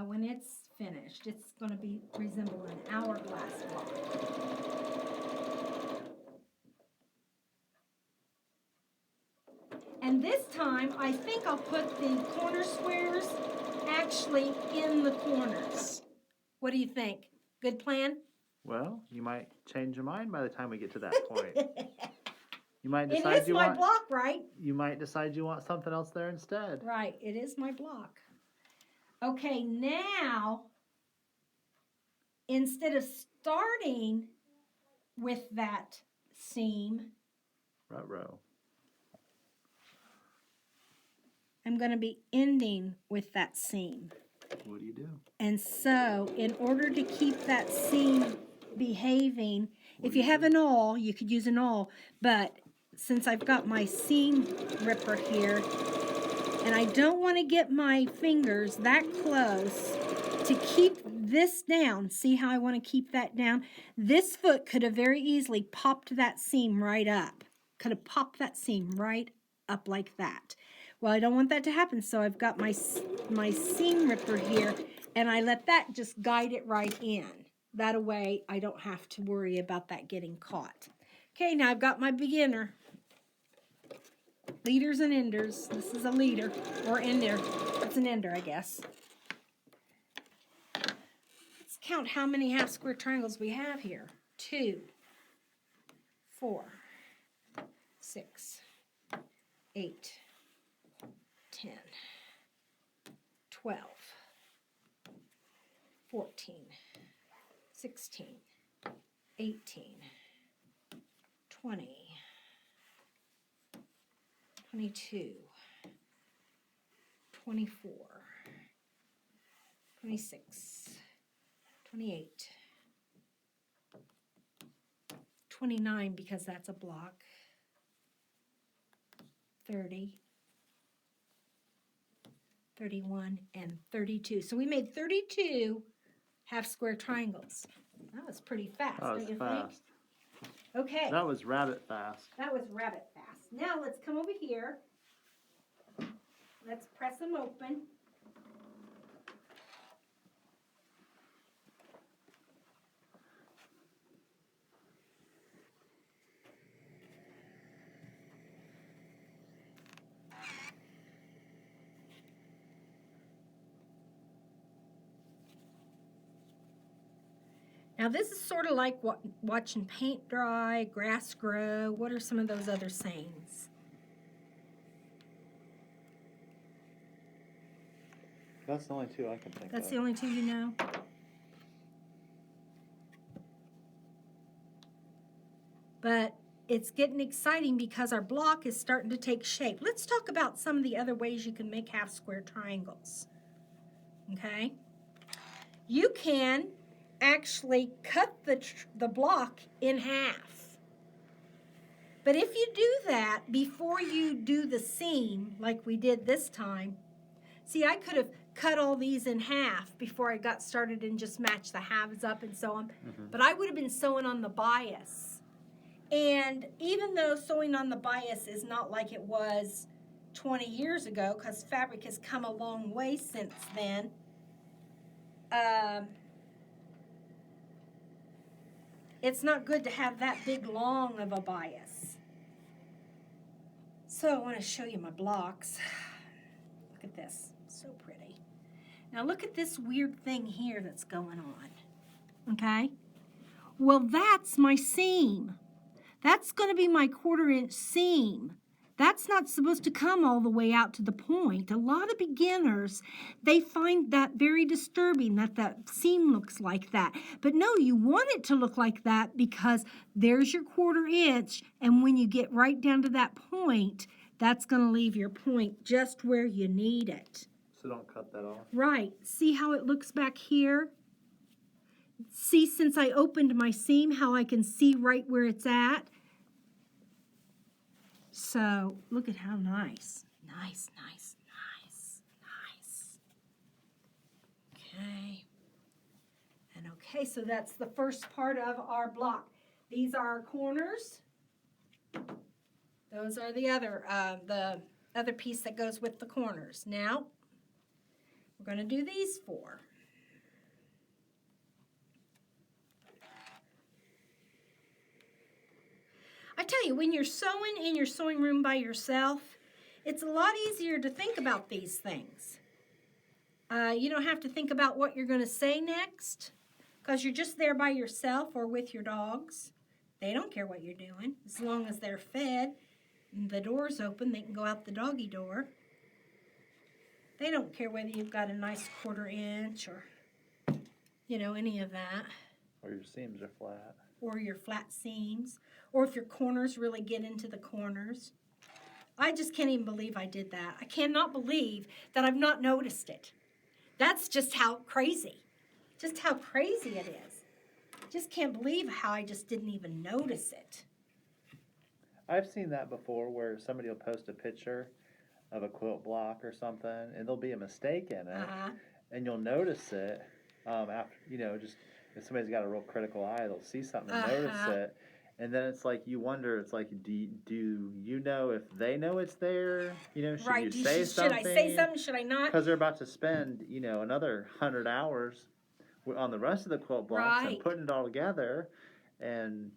Speaker 1: When it's finished, it's going to resemble an hourglass block. And this time, I think I'll put the corner squares actually in the corners. What do you think? Good plan?
Speaker 2: Well, you might change your mind by the time we get to that point. You might decide
Speaker 1: it is my block, right?
Speaker 2: You might decide you want something else there instead.
Speaker 1: Right, it is my block. Okay, now, instead of starting with that seam,
Speaker 2: Ruh-roh.
Speaker 1: I'm going to be ending with that seam.
Speaker 2: What do you do?
Speaker 1: And so, in order to keep that seam behaving, if you have an awl, you could use an awl, but since I've got my seam ripper here, and I don't want to get my fingers that close to keep this down. See how I want to keep that down? This foot could have very easily popped that seam right up. Could have popped that seam right up like that. Well, I don't want that to happen, so I've got my seam ripper here, and I let that just guide it right in. That way, I don't have to worry about that getting caught. Okay, now I've got my beginner. Leaders and enders. This is a leader, or ender. It's an ender, I guess. Let's count how many half square triangles we have here. 2, 4, 6, 8, 10, 12, 14, 16, 18, 20, 22, 24, 26, 28, 29 because that's a block, 30, 31, and 32. So we made 32 half square triangles. That was pretty fast, don't you think? Okay.
Speaker 2: That was rabbit fast.
Speaker 1: That was rabbit fast. Now let's come over here. Let's press them open. Now this is sort of like watching paint dry, grass grow. What are some of those other sayings?
Speaker 2: That's the only two I can think of.
Speaker 1: That's the only two you know? But it's getting exciting because our block is starting to take shape. Let's talk about some of the other ways you can make half square triangles. Okay? You can actually cut the block in half. But if you do that before you do the seam, like we did this time, see, I could have cut all these in half before I got started and just matched the halves up and so on. But I would have been sewing on the bias. And even though sewing on the bias is not like it was 20 years ago, because fabric has come a long way since then, it's not good to have that big long of a bias. So I want to show you my blocks. Look at this, so pretty. Now look at this weird thing here that's going on, okay? Well, that's my seam. That's going to be my 1/4 inch seam. That's not supposed to come all the way out to the point. A lot of beginners, they find that very disturbing that that seam looks like that. But no, you want it to look like that because there's your 1/4 inch, and when you get right down to that point, that's going to leave your point just where you need it.
Speaker 2: So don't cut that off.
Speaker 1: Right. See how it looks back here? See, since I opened my seam, how I can see right where it's at? So, look at how nice. Nice, nice, nice, nice. Okay. And okay, so that's the first part of our block. These are our corners. Those are the other piece that goes with the corners. Now, we're going to do these 4. I tell you, when you're sewing in your sewing room by yourself, it's a lot easier to think about these things. You don't have to think about what you're going to say next because you're just there by yourself or with your dogs. They don't care what you're doing. As long as they're fed and the door's open, they can go out the doggy door. They don't care whether you've got a nice 1/4 inch or, you know, any of that.
Speaker 2: Or your seams are flat.
Speaker 1: Or your flat seams, or if your corners really get into the corners. I just can't even believe I did that. I cannot believe that I've not noticed it. That's just how crazy it is. Just can't believe how I just didn't even notice it.
Speaker 2: I've seen that before where somebody will post a picture of a quilt block or something, and there'll be a mistake in it, and you'll notice it after, you know, just if somebody's got a real critical eye, they'll see something and notice it, and then it's like you wonder, it's like, do you know if they know it's there? You know, should you say something?
Speaker 1: Should I say something? Should I not?
Speaker 2: Because they're about to spend, you know, another 100 hours on the rest of the quilt blocks and putting it all together, and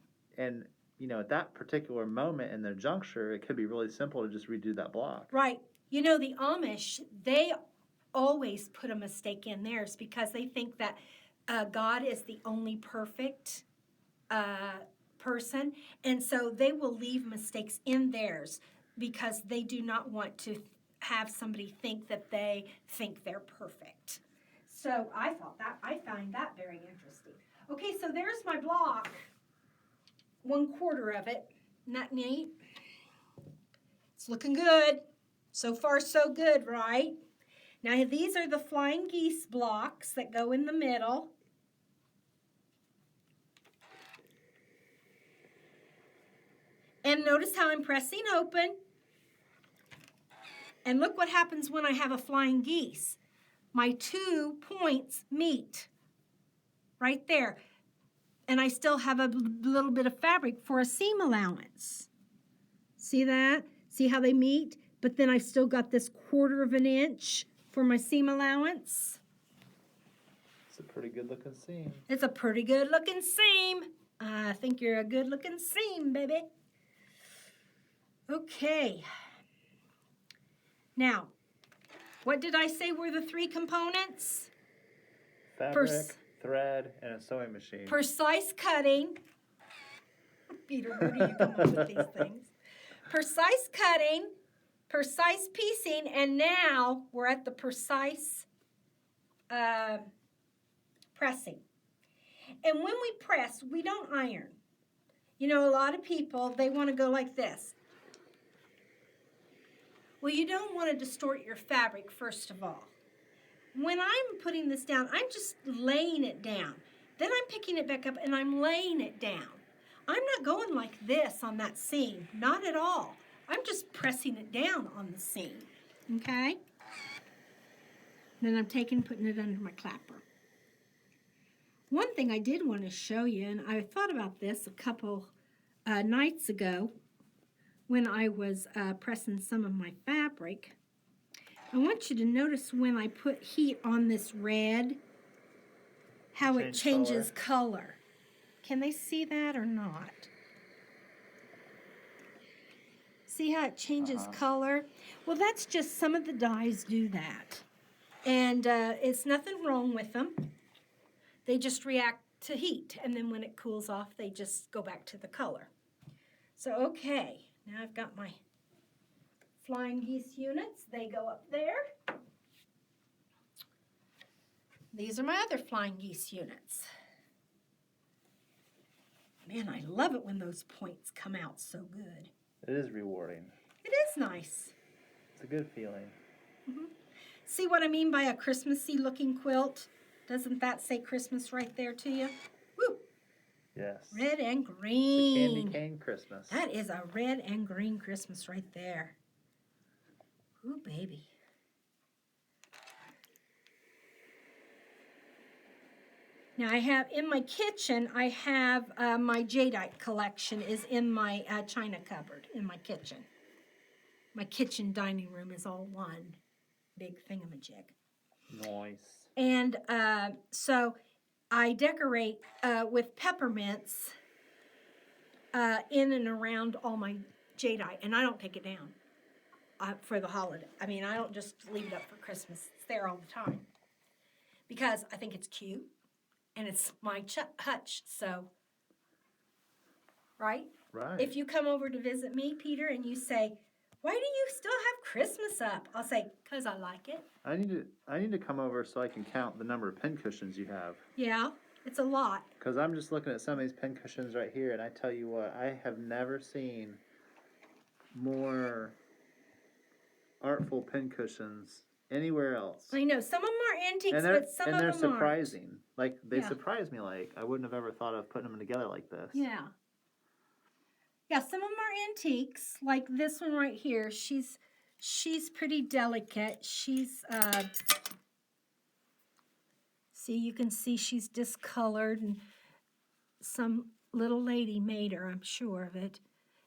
Speaker 2: you know, at that particular moment in their juncture, it could be really simple to just redo that block.
Speaker 1: Right. You know, the Amish, they always put a mistake in theirs because they think that God is the only perfect person, and so they will leave mistakes in theirs because they do not want to have somebody think that they think they're perfect. So I find that very interesting. Okay, so there's my block. 1/4 of it. Isn't that neat? It's looking good. So far, so good, right? Now, these are the flying geese blocks that go in the middle. And notice how I'm pressing open. And look what happens when I have a flying geese. My 2 points meet right there. And I still have a little bit of fabric for a seam allowance. See that? See how they meet? But then I've still got this 1/4 inch for my seam allowance.
Speaker 2: It's a pretty good looking seam.
Speaker 1: It's a pretty good looking seam. I think you're a good looking seam, baby. Okay. Now, what did I say were the 3 components?
Speaker 2: Fabric, thread, and a sewing machine.
Speaker 1: Precise cutting. Peter, where do you come up with these things? Precise cutting, precise piecing, and now we're at the precise pressing. And when we press, we don't iron. You know, a lot of people, they want to go like this. Well, you don't want to distort your fabric, first of all. When I'm putting this down, I'm just laying it down. Then I'm picking it back up and I'm laying it down. I'm not going like this on that seam, not at all. I'm just pressing it down on the seam, okay? Then I'm putting it under my clapper. One thing I did want to show you, and I thought about this a couple nights ago when I was pressing some of my fabric. I want you to notice when I put heat on this red, how it changes color. Can they see that or not? See how it changes color? Well, that's just some of the dyes do that. And it's nothing wrong with them. They just react to heat. And then when it cools off, they just go back to the color. So, okay, now I've got my flying geese units. They go up there. These are my other flying geese units. Man, I love it when those points come out so good.
Speaker 2: It is rewarding.
Speaker 1: It is nice.
Speaker 2: It's a good feeling.
Speaker 1: Mm-hmm. See what I mean by a Christmassy looking quilt? Doesn't that say Christmas right there to you? Woo!
Speaker 2: Yes.
Speaker 1: Red and green.
Speaker 2: It's a candy cane Christmas.
Speaker 1: That is a red and green Christmas right there. Ooh, baby. Now I have, in my kitchen, I have my jadeite collection is in my china cupboard in my kitchen. My kitchen dining room is all one big thingamajig.
Speaker 2: Nice.
Speaker 1: And so I decorate with peppermints in and around all my jadeite, and I don't take it down for the holiday. I mean, I don't just leave it up for Christmas. It's there all the time because I think it's cute. And it's my hutch, so, right?
Speaker 2: Right.
Speaker 1: If you come over to visit me, Peter, and you say, why do you still have Christmas up? I'll say, because I like it.
Speaker 2: I need to come over so I can count the number of pincushions you have.
Speaker 1: Yeah, it's a lot.
Speaker 2: Because I'm just looking at some of these pincushions right here, and I tell you what, I have never seen more artful pincushions anywhere else.
Speaker 1: I know. Some of them are antiques, but some of them aren't.
Speaker 2: And they're surprising. Like, they surprise me. Like, I wouldn't have ever thought of putting them together like this.
Speaker 1: Yeah. Yeah, some of them are antiques. Like this one right here. She's pretty delicate. She's, see, you can see she's discolored. And some little lady made her, I'm sure of it.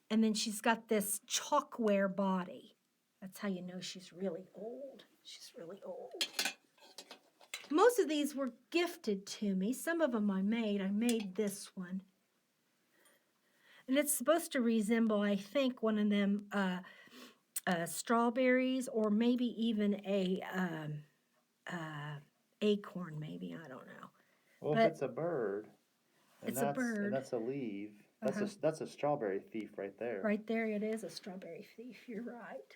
Speaker 1: And then she's got this chalkware body. That's how you know she's really old. She's really old. Most of these were gifted to me. Some of them I made. I made this one. And it's supposed to resemble, I think, one of them strawberries or maybe even a acorn, maybe. I don't know.
Speaker 2: Well,
Speaker 1: but
Speaker 2: if it's a bird, and that's a leaf, that's a strawberry thief right there.
Speaker 1: Right there it is, a strawberry thief. You're right.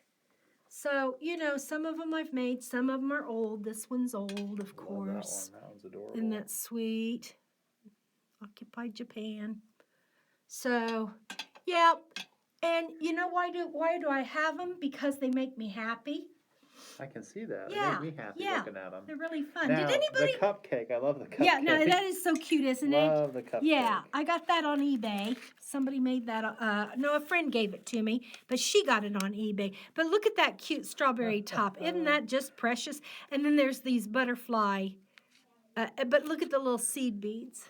Speaker 1: So, you know, some of them I've made, some of them are old. This one's old, of course.
Speaker 2: That one's adorable.
Speaker 1: Isn't that sweet? Occupied Japan. So, yeah. And you know why do I have them? Because they make me happy.
Speaker 2: I can see that.
Speaker 1: Yeah,
Speaker 2: they make me happy looking at them.
Speaker 1: They're really fun.
Speaker 2: Now,
Speaker 1: Did anybody?
Speaker 2: The cupcake. I love the cupcake.
Speaker 1: Yeah, no, that is so cute, isn't it?
Speaker 2: Love the cupcake.
Speaker 1: Yeah, I got that on eBay. Somebody made that. No, a friend gave it to me, but she got it on eBay. But look at that cute strawberry top. Isn't that just precious? And then there's these butterfly. But look at the little seed beads.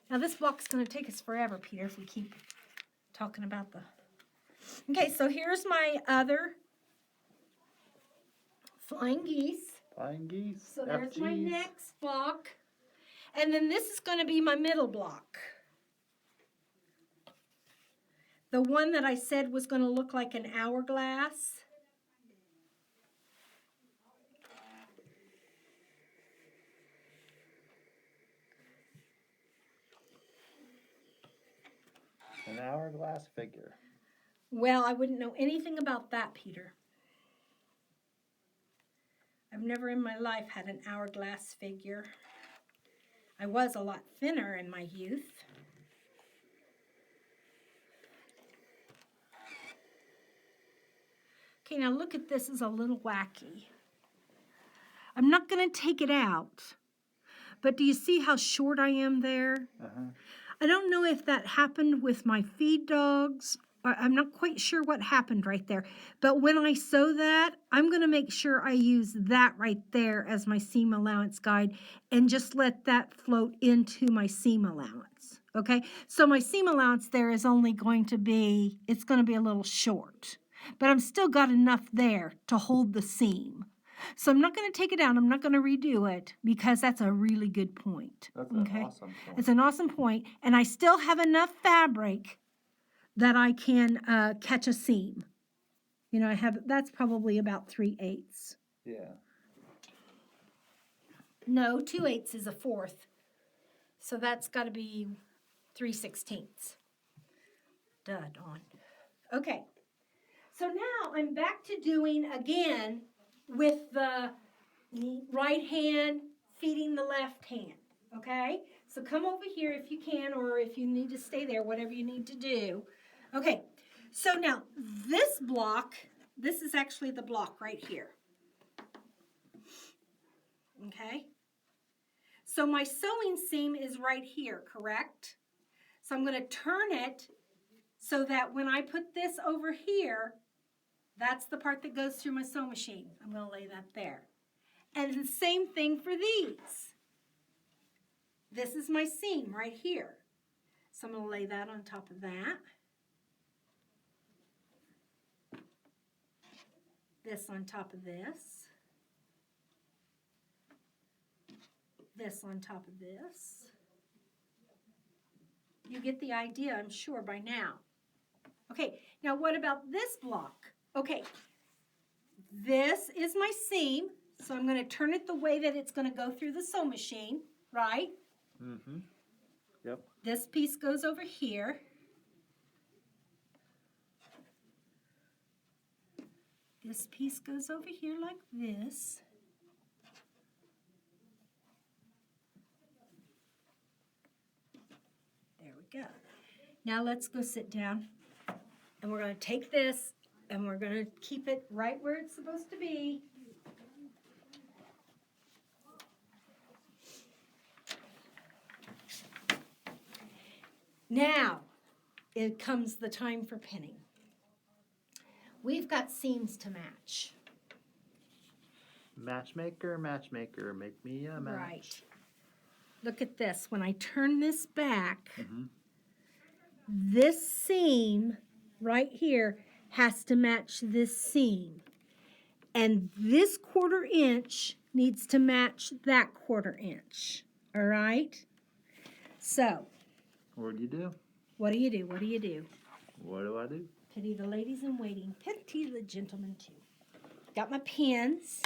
Speaker 1: Now this box is going to take us forever, Peter, if we keep talking about the... Okay, so here's my other flying geese.
Speaker 2: Flying geese.
Speaker 1: So there's my next block. And then this is going to be my middle block. The one that I said was going to look like an hourglass.
Speaker 2: An hourglass figure.
Speaker 1: Well, I wouldn't know anything about that, Peter. I've never in my life had an hourglass figure. I was a lot thinner in my youth. Okay, now look at this, is a little wacky. I'm not going to take it out, but do you see how short I am there?
Speaker 2: Uh-huh.
Speaker 1: I don't know if that happened with my feed dogs. I'm not quite sure what happened right there. But when I sew that, I'm going to make sure I use that right there as my seam allowance guide and just let that float into my seam allowance. Okay, so my seam allowance there is only going to be, it's going to be a little short. But I'm still got enough there to hold the seam. So I'm not going to take it out. I'm not going to redo it because that's a really good point.
Speaker 2: That's an awesome point.
Speaker 1: It's an awesome point, and I still have enough fabric that I can catch a seam. You know, I have, that's probably about 3/8.
Speaker 2: Yeah.
Speaker 1: No, 2/8 is a fourth. So that's got to be 3/16. Duh, Dawn. Okay. So now I'm back to doing again with the right hand feeding the left hand. Okay? So come over here if you can, or if you need to stay there, whatever you need to do. Okay. So now this block, this is actually the block right here. Okay? So my sewing seam is right here, correct? So I'm going to turn it so that when I put this over here, that's the part that goes through my sewing machine. I'm going to lay that there. And the same thing for these. This is my seam right here. So I'm going to lay that on top of that. This on top of this. This on top of this. You get the idea, I'm sure, by now. Okay, now what about this block? Okay, this is my seam, so I'm going to turn it the way that it's going to go through the sewing machine, right?
Speaker 2: Mm-hmm. Yep.
Speaker 1: This piece goes over here. This piece goes over here like this. There we go. Now let's go sit down, and we're going to take this, and we're going to keep it right where it's supposed to be. Now, it comes the time for pinning. We've got seams to match.
Speaker 2: Matchmaker, matchmaker, make me a match.
Speaker 1: Right. Look at this. When I turn this back, this seam right here has to match this seam. And this 1/4 inch needs to match that 1/4 inch. All right? So,
Speaker 2: What do you do?
Speaker 1: what do you do? What do you do?
Speaker 2: What do I do?
Speaker 1: Pity the ladies in waiting. Pity the gentlemen too. Got my pins.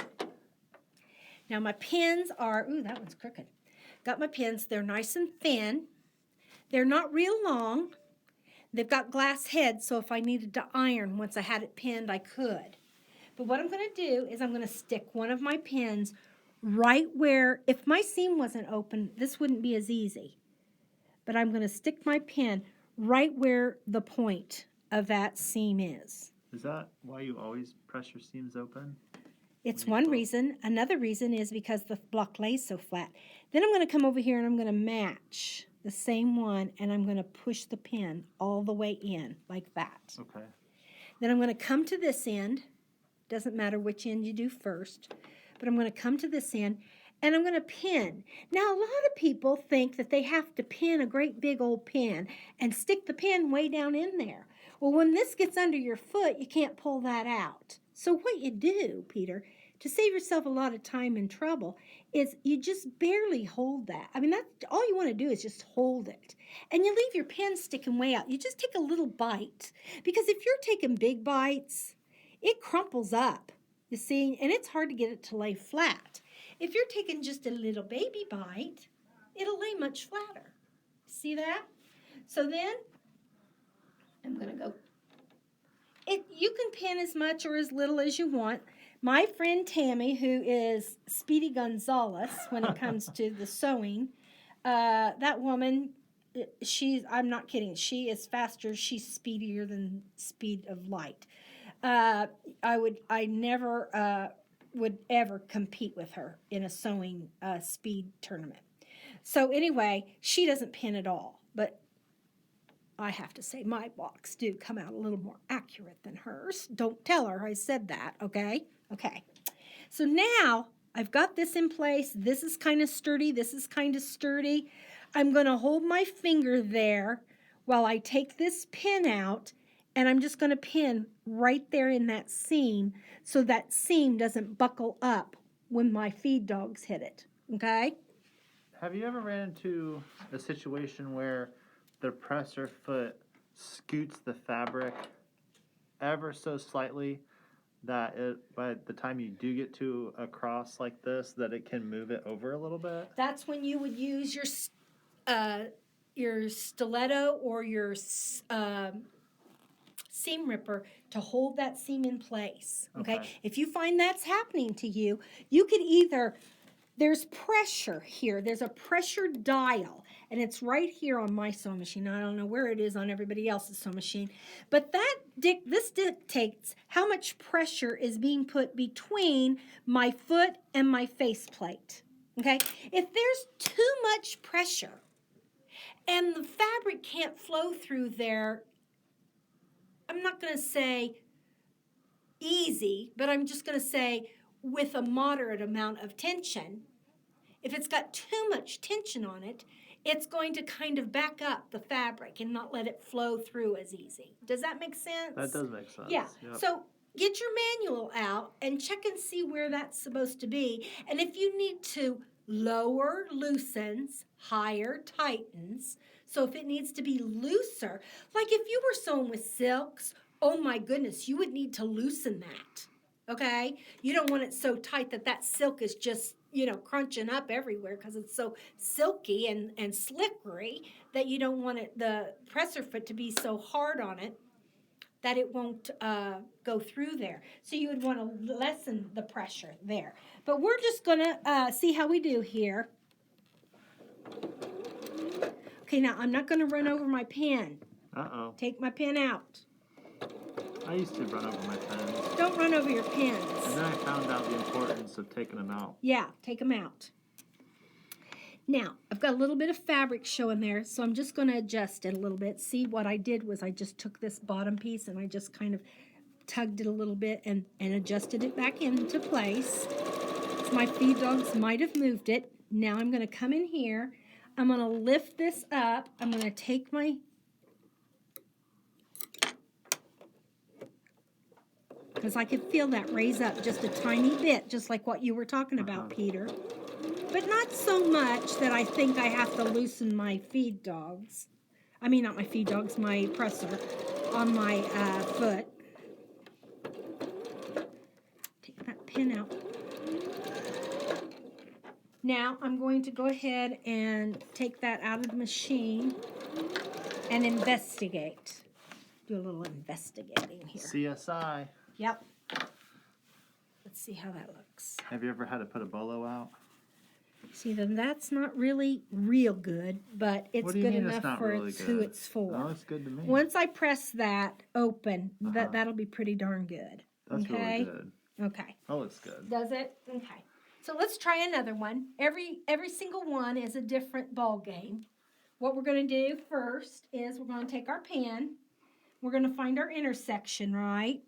Speaker 1: Now my pins are, ooh, that one's crooked. Got my pins. They're nice and thin. They're not real long. They've got glass heads, so if I needed to iron once I had it pinned, I could. But what I'm going to do is I'm going to stick one of my pins right where, if my seam wasn't open, this wouldn't be as easy. But I'm going to stick my pin right where the point of that seam is.
Speaker 2: Is that why you always press your seams open?
Speaker 1: It's one reason. Another reason is because the block lays so flat. Then I'm going to come over here and I'm going to match the same one, and I'm going to push the pin all the way in like that.
Speaker 2: Okay.
Speaker 1: Then I'm going to come to this end. Doesn't matter which end you do first, but I'm going to come to this end and I'm going to pin. Now, a lot of people think that they have to pin a great big old pin and stick the pin way down in there. Well, when this gets under your foot, you can't pull that out. So what you do, Peter, to save yourself a lot of time and trouble, is you just barely hold that. I mean, that's all you want to do is just hold it. And you leave your pin sticking way out. You just take a little bite. Because if you're taking big bites, it crumples up, you see, and it's hard to get it to lay flat. If you're taking just a little baby bite, it'll lay much flatter. See that? So then, I'm going to go. You can pin as much or as little as you want. My friend Tammy, who is Speedy Gonzalez when it comes to the sewing, that woman, I'm not kidding, she is faster, she's speedier than speed of light. I never would ever compete with her in a sewing speed tournament. So anyway, she doesn't pin at all, but I have to say my blocks do come out a little more accurate than hers. Don't tell her I said that, okay? Okay. So now I've got this in place. This is kind of sturdy. This is kind of sturdy. I'm going to hold my finger there while I take this pin out, and I'm just going to pin right there in that seam so that seam doesn't buckle up when my feed dogs hit it, okay?
Speaker 2: Have you ever ran into a situation where the presser foot scoots the fabric ever so slightly that by the time you do get to a cross like this, that it can move it over a little bit?
Speaker 1: That's when you would use your stiletto or your seam ripper to hold that seam in place, okay? If you find that's happening to you, you could either, there's pressure here. There's a pressure dial, and it's right here on my sewing machine. I don't know where it is on everybody else's sewing machine, but this dictates how much pressure is being put between my foot and my faceplate, okay? If there's too much pressure and the fabric can't flow through there, I'm not going to say easy, but I'm just going to say with a moderate amount of tension. If it's got too much tension on it, it's going to kind of back up the fabric and not let it flow through as easy. Does that make sense?
Speaker 2: That does make sense.
Speaker 1: Yeah.
Speaker 2: Yep.
Speaker 1: So get your manual out and check and see where that's supposed to be. And if you need to, lower loosens, higher tightens. So if it needs to be looser, like if you were sewing with silks, oh my goodness, you would need to loosen that. Okay? You don't want it so tight that silk is just, crunching up everywhere because it's so silky and slickery that you don't want the presser foot to be so hard on it that it won't go through there. So you would want to lessen the pressure there. But we're just going to see how we do here. Okay, now I'm not going to run over my pen.
Speaker 2: Uh-oh.
Speaker 1: Take my pen out.
Speaker 2: I used to run over my pens.
Speaker 1: Don't run over your pens.
Speaker 2: And then I found out the importance of taking them out.
Speaker 1: Yeah, take them out. Now, I've got a little bit of fabric showing there, so I'm just going to adjust it a little bit. See, what I did was I just took this bottom piece and I just kind of tugged it a little bit and adjusted it back into place. So my feed dogs might have moved it. Now I'm going to come in here. I'm going to lift this up. I'm going to take my... because I could feel that raise up just a tiny bit, just like what you were talking about, Peter. But not so much that I think I have to loosen my feed dogs. I mean, not my feed dogs, my presser on my foot. Take that pin out. Now I'm going to go ahead and take that out of the machine and investigate. Do a little investigating here.
Speaker 2: CSI.
Speaker 1: Yep. Let's see how that looks.
Speaker 2: Have you ever had to put a bolo out?
Speaker 1: See, then that's not really real good, but it's good enough for who it's for.
Speaker 2: Oh, it's good to me.
Speaker 1: Once I press that open, that'll be pretty darn good.
Speaker 2: That's really good.
Speaker 1: Okay.
Speaker 2: That looks good.
Speaker 1: Does it? Okay. So let's try another one. Every single one is a different ball game. What we're going to do first is we're going to take our pen. We're going to find our intersection, right?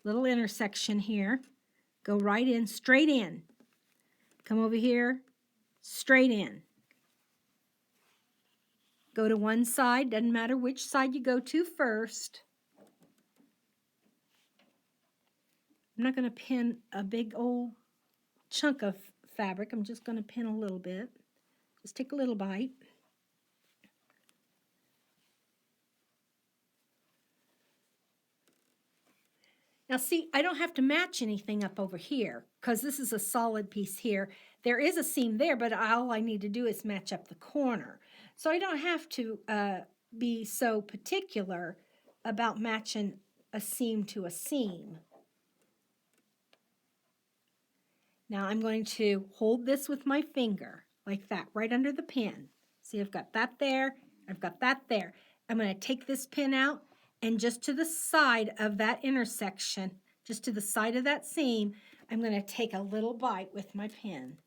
Speaker 1: Little intersection here. Go right in, straight in. Come over here, straight in. Go to one side, doesn't matter which side you go to first. I'm not going to pin a big old chunk of fabric. I'm just going to pin a little bit. Just take a little bite. Now see, I don't have to match anything up over here because this is a solid piece here. There is a seam there, but all I need to do is match up the corner. So I don't have to be so particular about matching a seam to a seam. Now I'm going to hold this with my finger like that, right under the pin. See, I've got that there, I've got that there. I'm going to take this pin out And just to the side of that intersection, just to the side of that seam, I'm going to take a little bite with my pen.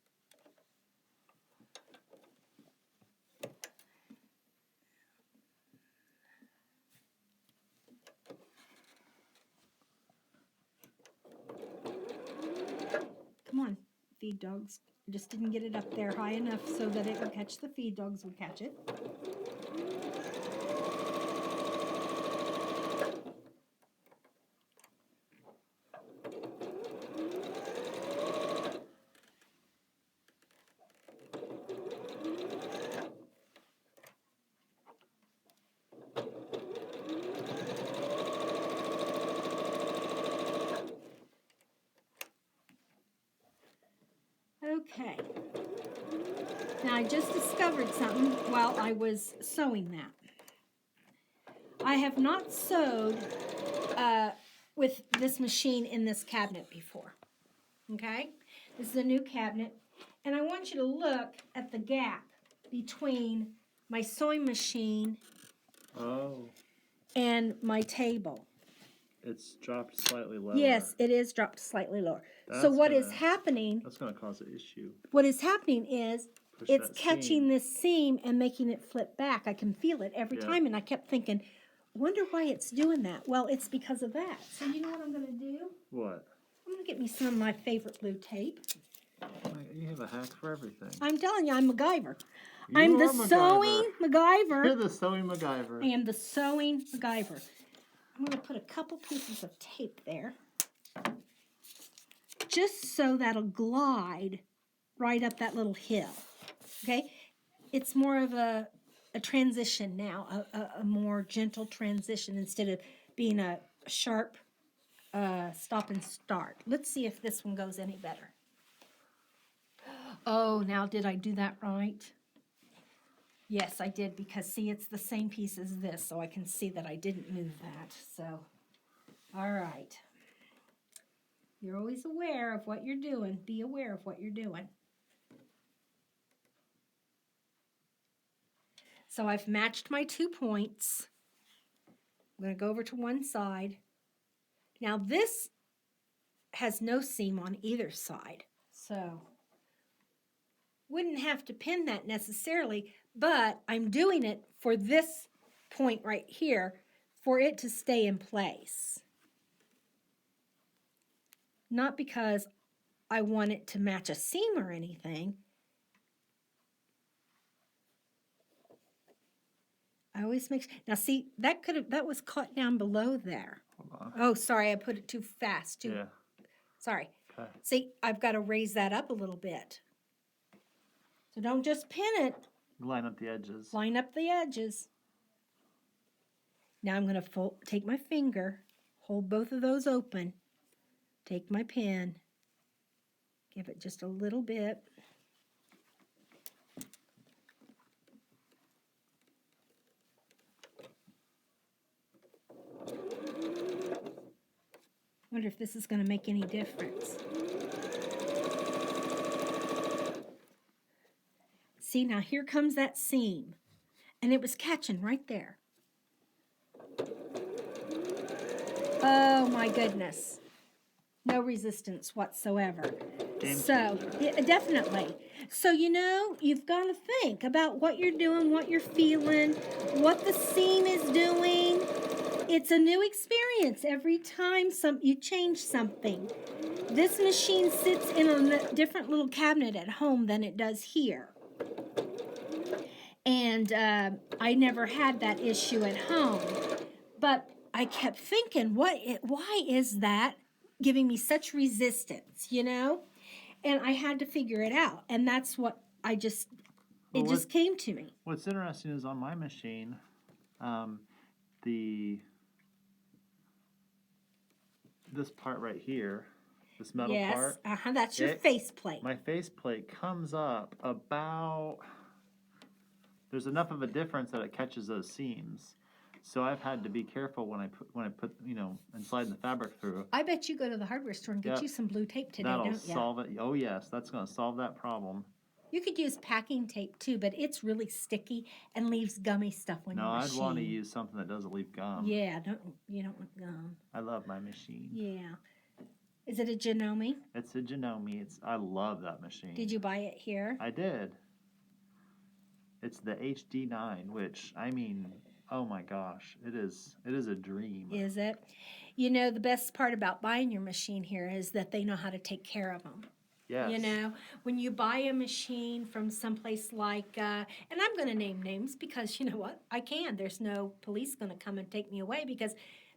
Speaker 1: Come on, feed dogs. I just didn't get it up there high enough so that it would catch the feed dogs would catch it. Okay. Now I just discovered something while I was sewing that. I have not sewed with this machine in this cabinet before. Okay? This is a new cabinet. And I want you to look at the gap between my sewing machine and my table.
Speaker 2: It's dropped slightly lower.
Speaker 1: Yes, it is dropped slightly lower. So what is happening?
Speaker 2: That's going to cause an issue.
Speaker 1: What is happening is it's catching this seam and making it flip back. I can feel it every time, and I kept thinking, wonder why it's doing that. Well, it's because of that. So you know what I'm going to do?
Speaker 2: What?
Speaker 1: I'm going to get me some of my favorite blue tape.
Speaker 2: You have a hack for everything.
Speaker 1: I'm telling you, I'm MacGyver. I'm the sewing MacGyver.
Speaker 2: You're the sewing MacGyver.
Speaker 1: I am the sewing MacGyver. I'm going to put a couple pieces of tape there, just so that'll glide right up that little hill. Okay? It's more of a transition now, a more gentle transition instead of being a sharp stop and start. Let's see if this one goes any better. Oh, now did I do that right? Yes, I did, because see, it's the same piece as this, so I can see that I didn't move that. So, all right. You're always aware of what you're doing. Be aware of what you're doing. So I've matched my 2 points. I'm going to go over to one side. Now this has no seam on either side, so wouldn't have to pin that necessarily, but I'm doing it for this point right here for it to stay in place. Not because I want it to match a seam or anything. I always make sure. Now see, that was caught down below there.
Speaker 2: Hold on.
Speaker 1: Oh, sorry, I put it too fast. Sorry.
Speaker 2: Okay.
Speaker 1: See, I've got to raise that up a little bit. So don't just pin it.
Speaker 2: Line up the edges.
Speaker 1: Line up the edges. Now I'm going to take my finger, hold both of those open, take my pin, give it just a little bit. Wonder if this is going to make any difference. See, now here comes that seam. And it was catching right there. Oh my goodness. No resistance whatsoever. So, yeah, definitely. So, you know, you've got to think about what you're doing, what you're feeling, what the seam is doing. It's a new experience every time you change something. This machine sits in a different little cabinet at home than it does here. And I never had that issue at home. But I kept thinking, why is that giving me such resistance, you know? And I had to figure it out. And that's what it just came to me.
Speaker 2: What's interesting is on my machine, this part right here, this metal part.
Speaker 1: Yes, that's your faceplate.
Speaker 2: My faceplate comes up about, there's enough of a difference that it catches those seams. So I've had to be careful when I put and slide the fabric through.
Speaker 1: I bet you go to the hardware store and get you some blue tape today, don't you?
Speaker 2: That'll solve it. Oh yes, that's going to solve that problem.
Speaker 1: You could use packing tape too, but it's really sticky and leaves gummy stuff on your machine.
Speaker 2: No, I'd want to use something that doesn't leave gum.
Speaker 1: Yeah, you don't want gum.
Speaker 2: I love my machine.
Speaker 1: Yeah. Is it a Janome?
Speaker 2: It's a Janome. I love that machine.
Speaker 1: Did you buy it here?
Speaker 2: I did. It's the HD9, which, I mean, oh my gosh, it is a dream.
Speaker 1: Is it? You know, the best part about buying your machine here is that they know how to take care of them.
Speaker 2: Yes.
Speaker 1: You know, when you buy a machine from someplace like, and I'm going to name names because you know what? I can. There's no police going to come and take me away because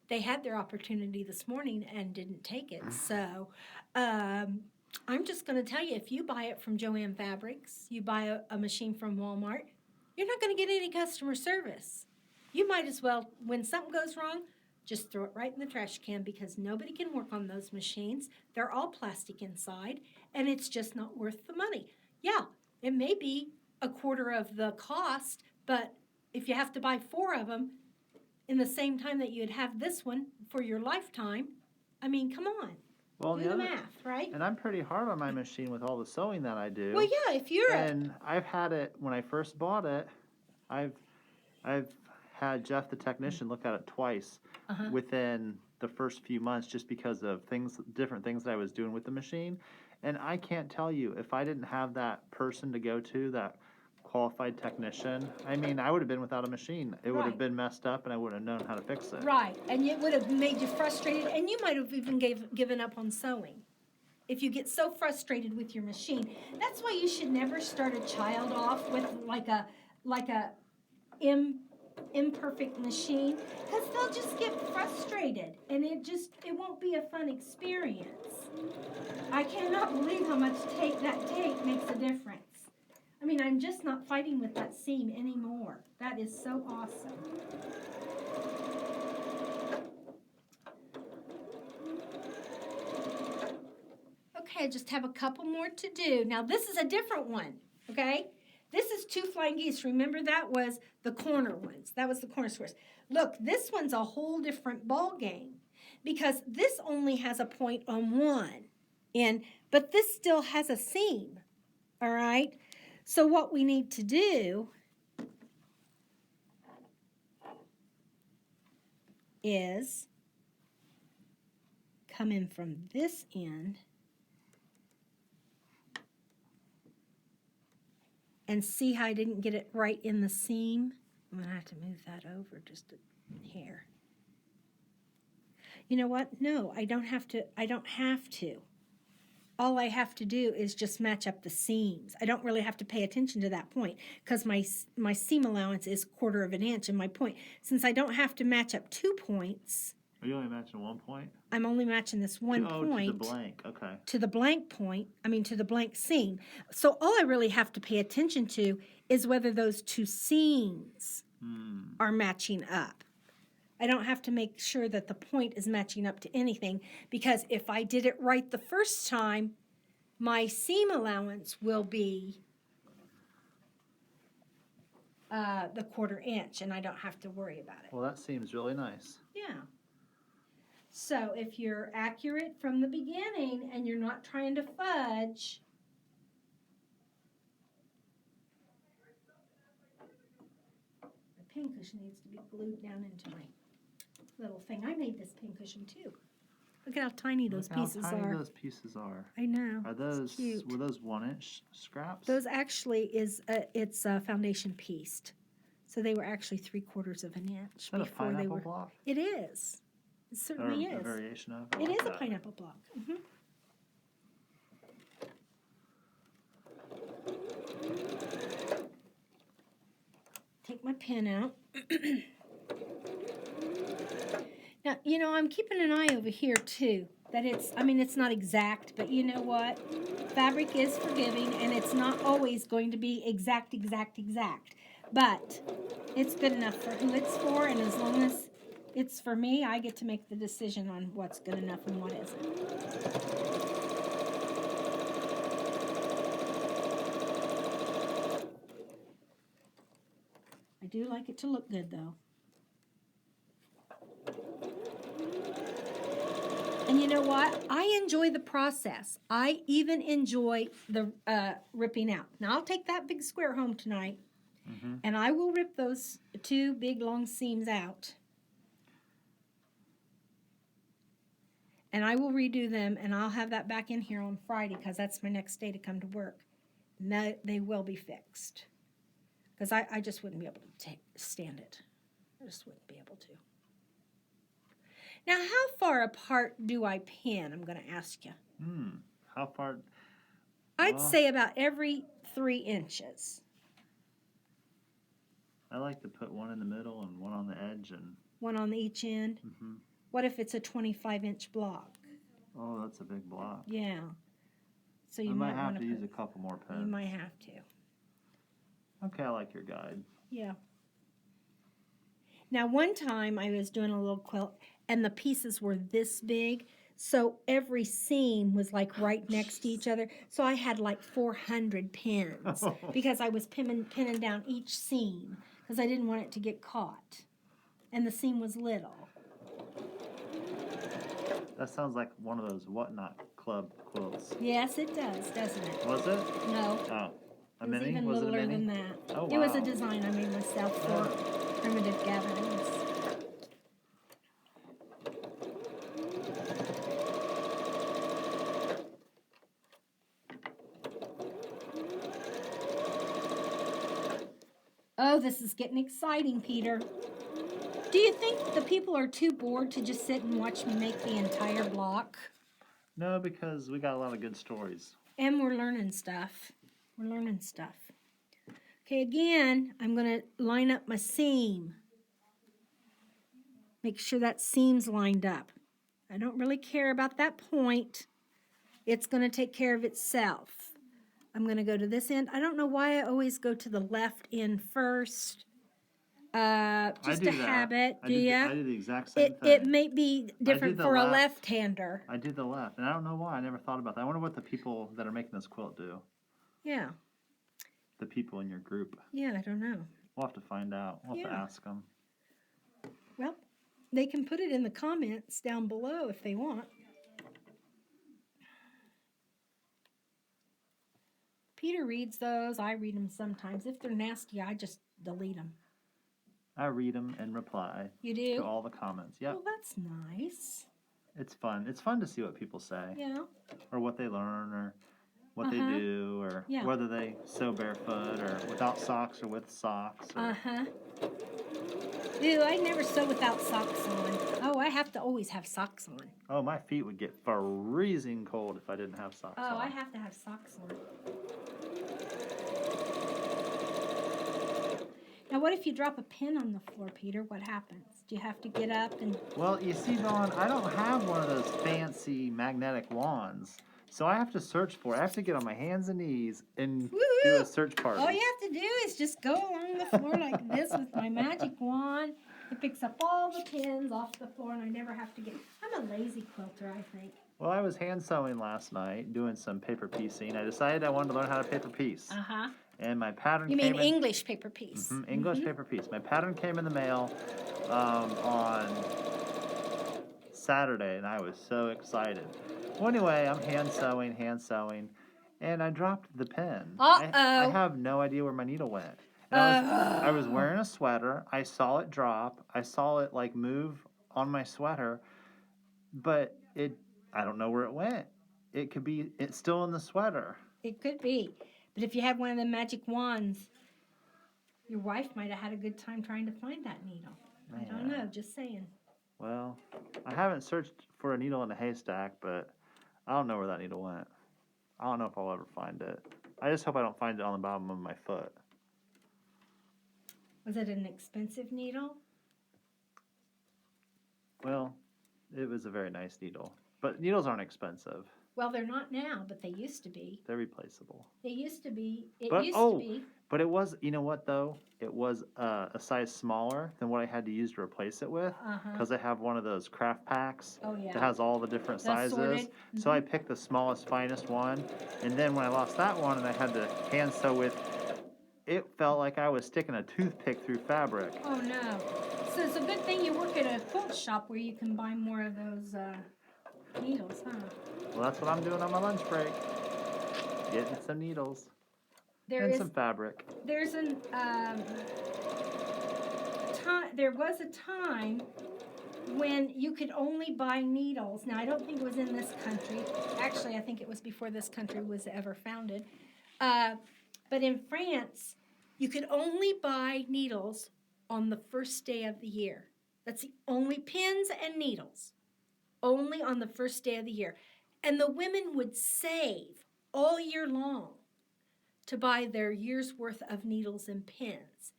Speaker 1: they had their opportunity this morning and didn't take it. So I'm just going to tell you, if you buy it from Joann Fabrics, you buy a machine from Walmart, you're not going to get any customer service. You might as well, when something goes wrong, just throw it right in the trash can because nobody can work on those machines. They're all plastic inside, and it's just not worth the money. Yeah, it may be a quarter of the cost, but if you have to buy 4 of them in the same time that you'd have this one for your lifetime, I mean, come on.
Speaker 2: Well,
Speaker 1: do the math, right?
Speaker 2: And I'm pretty hard on my machine with all the sewing that I do.
Speaker 1: Well, yeah, if you're
Speaker 2: and I've had it when I first bought it. I've had Jeff the technician look at it twice within the first few months, just because of different things that I was doing with the machine. And I can't tell you, if I didn't have that person to go to, that qualified technician, I mean, I would have been without a machine. It would have been messed up, and I wouldn't have known how to fix it.
Speaker 1: Right, and it would have made you frustrated, and you might have even given up on sewing. If you get so frustrated with your machine, that's why you should never start a child off with like a imperfect machine, because they'll just get frustrated, and it won't be a fun experience. I cannot believe how much that tape makes a difference. I mean, I'm just not fighting with that seam anymore. That is so awesome. Okay, I just have a couple more to do. Now, this is a different one, okay? This is 2 flying geese. Remember, that was the corner ones. That was the corner squares. Look, this one's a whole different ball game because this only has a point on one, but this still has a seam, all right? So what we need to do is come in from this end and see how I didn't get it right in the seam. I'm going to have to move that over just a hair. You know what? No, I don't have to. All I have to do is just match up the seams. I don't really have to pay attention to that point because my seam allowance is 1/4 of an inch, and my point, since I don't have to match up 2 points.
Speaker 2: Are you only matching 1 point?
Speaker 1: I'm only matching this one point.
Speaker 2: To the blank, okay.
Speaker 1: To the blank point, to the blank seam. So all I really have to pay attention to is whether those 2 seams are matching up. I don't have to make sure that the point is matching up to anything, because if I did it right the first time, my seam allowance will be the 1/4 inch, and I don't have to worry about it.
Speaker 2: Well, that seems really nice.
Speaker 1: Yeah. So if you're accurate from the beginning and you're not trying to fudge, the pincushion needs to be glued down into my little thing. I made this pincushion too. Look at how tiny those pieces are.
Speaker 2: How tiny those pieces are.
Speaker 1: I know.
Speaker 2: Are those
Speaker 1: cute.
Speaker 2: Were those 1-inch scraps?
Speaker 1: Those actually it's foundation pieced. So they were actually 3/4 of an inch.
Speaker 2: Is that a pineapple block?
Speaker 1: It is. It certainly is.
Speaker 2: A variation of it.
Speaker 1: It is a pineapple block. Mm-hmm. Take my pen out. Now, I'm keeping an eye over here too. That it's not exact, but you know what? Fabric is forgiving, and it's not always going to be exact. But it's good enough for who it's for, and as long as it's for me, I get to make the decision on what's good enough and what isn't. I do like it to look good, though. And you know what? I enjoy the process. I even enjoy the ripping out. Now, I'll take that big square home tonight, and I will rip those 2 big long seams out. And I will redo them, and I'll have that back in here on Friday because that's my next day to come to work. And they will be fixed. Because I just wouldn't be able to stand it. I just wouldn't be able to. Now, how far apart do I pin? I'm going to ask you.
Speaker 2: How far?
Speaker 1: I'd say about every 3 inches.
Speaker 2: I like to put one in the middle and one on the edge. And
Speaker 1: one on each end? What if it's a 25-inch block?
Speaker 2: Oh, that's a big block.
Speaker 1: Yeah. So you
Speaker 2: I might have
Speaker 1: want
Speaker 2: to use a couple more pins.
Speaker 1: You might have to.
Speaker 2: Okay, I like your guide.
Speaker 1: Yeah. Now, one time I was doing a little quilt, and the pieces were this big, so every seam was like right next to each other. So I had like 400 pins because I was pinning down each seam because I didn't want it to get caught. And the seam was little.
Speaker 2: That sounds like one of those Whatnot Club quilts.
Speaker 1: Yes, it does, doesn't it?
Speaker 2: Was it?
Speaker 1: No.
Speaker 2: Oh. A
Speaker 1: it was
Speaker 2: mini?
Speaker 1: even
Speaker 2: Was it a
Speaker 1: littler
Speaker 2: mini?
Speaker 1: than that.
Speaker 2: Oh, wow.
Speaker 1: It was a design I made myself for primitive gatherings. Oh, this is getting exciting, Peter. Do you think the people are too bored to just sit and watch me make the entire block?
Speaker 2: No, because we got a lot of good stories.
Speaker 1: And we're learning stuff. We're learning stuff. Okay, again, I'm going to line up my seam. Make sure that seam's lined up. I don't really care about that point. It's going to take care of itself. I'm going to go to this end. I don't know why I always go to the left end first. Just a habit. Do you?
Speaker 2: I do the exact same thing.
Speaker 1: It may be different for a left-hander.
Speaker 2: I do the left, and I don't know why. I never thought about that. I wonder what the people that are making this quilt do.
Speaker 1: Yeah.
Speaker 2: The people in your group.
Speaker 1: Yeah, I don't know.
Speaker 2: We'll have to find out. We'll have to ask them.
Speaker 1: Well, they can put it in the comments down below if they want. Peter reads those. I read them sometimes. If they're nasty, I just delete them.
Speaker 2: I read them and reply.
Speaker 1: You do?
Speaker 2: To all the comments. Yep.
Speaker 1: Well, that's nice.
Speaker 2: It's fun. It's fun to see what people say.
Speaker 1: Yeah.
Speaker 2: Or what they learn, or what they do, or whether they sew barefoot, or without socks, or with socks. Or...
Speaker 1: Ew, I never sew without socks on. Oh, I have to always have socks on.
Speaker 2: Oh, my feet would get freezing cold if I didn't have socks on.
Speaker 1: Oh, I have to have socks on. Now, what if you drop a pin on the floor, Peter? What happens? Do you have to get up and...
Speaker 2: Well, you see, Dawn, I don't have one of those fancy magnetic wands. So I have to search for it. I have to get on my hands and knees and do a search party.
Speaker 1: All you have to do is just go along the floor like this with my magic wand. It picks up all the pins off the floor, and I never have to get... I'm a lazy quilter, I think.
Speaker 2: Well, I was hand sewing last night, doing some paper piecing. I decided I wanted to learn how to paper piece. And my pattern came in...
Speaker 1: You mean English paper piece.
Speaker 2: English paper piece. My pattern came in the mail on Saturday, and I was so excited. Well, anyway, I'm hand sewing, and I dropped the pen. I have no idea where my needle went. I was wearing a sweater. I saw it drop. I saw it, like, move on my sweater, but I don't know where it went. It's still in the sweater.
Speaker 1: It could be. But if you had one of the magic wands, your wife might have had a good time trying to find that needle. I don't know, just saying.
Speaker 2: Well, I haven't searched for a needle in a haystack, but I don't know where that needle went. I don't know if I'll ever find it. I just hope I don't find it on the bottom of my foot.
Speaker 1: Was it an expensive needle?
Speaker 2: Well, it was a very nice needle. But needles aren't expensive.
Speaker 1: Well, they're not now, but they used to be.
Speaker 2: They're replaceable.
Speaker 1: They used to be. It used to be.
Speaker 2: But it was, you know what, though? It was a size smaller than what I had to use to replace it with. Because I have one of those craft packs that has all the different sizes. So I picked the smallest, finest one. And then when I lost that one and I had to hand sew with, it felt like I was sticking a toothpick through fabric.
Speaker 1: Oh, no. So it's a good thing you work at a quilt shop where you can buy more of those Needles, huh?
Speaker 2: Well, that's what I'm doing on my lunch break. Getting some needles. And some fabric.
Speaker 1: There's an there was a time when you could only buy needles. Now, I don't think it was in this country. Actually, I think it was before this country was ever founded. But in France, you could only buy needles on the first day of the year. That's the only pins and needles. Only on the first day of the year. And the women would save all year long to buy their year's worth of needles and pins.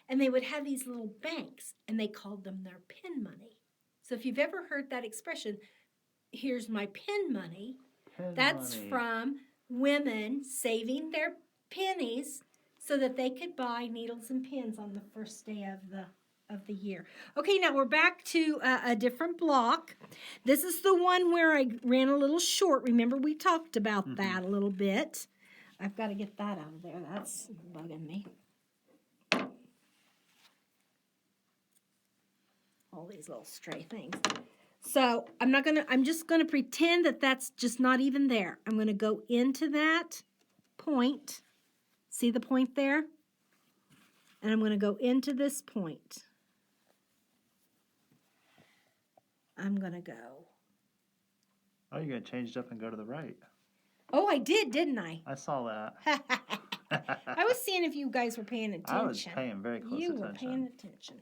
Speaker 1: And they would have these little banks, and they called them their pin money. So if you've ever heard that expression, here's my pin money, that's from women saving their pennies so that they could buy needles and pins on the first day of the year. Okay, now we're back to a different block. This is the one where I ran a little short. Remember, we talked about that a little bit. I've got to get that out of there. That's bugging me. All these little stray things. So I'm just gonna pretend that that's just not even there. I'm gonna go into that point. See the point there? And I'm gonna go into this point. I'm gonna go.
Speaker 2: Oh, you're gonna change it up and go to the right.
Speaker 1: Oh, I did, didn't I?
Speaker 2: I saw that.
Speaker 1: I was seeing if you guys were paying attention.
Speaker 2: I was paying very close attention.
Speaker 1: You were paying attention.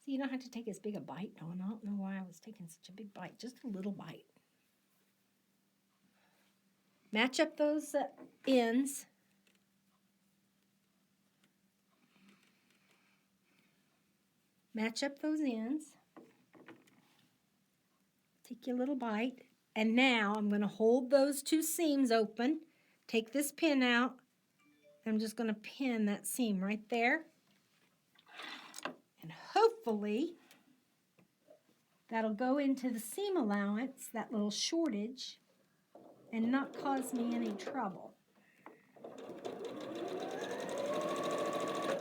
Speaker 1: See, you don't have to take as big a bite, Dawn. I don't know why I was taking such a big bite. Just a little bite. Match up those ends. Match up those ends. Take your little bite. And now I'm going to hold those two seams open. Take this pin out. I'm just going to pin that seam right there. And hopefully that'll go into the seam allowance, that little shortage, and not cause me any trouble.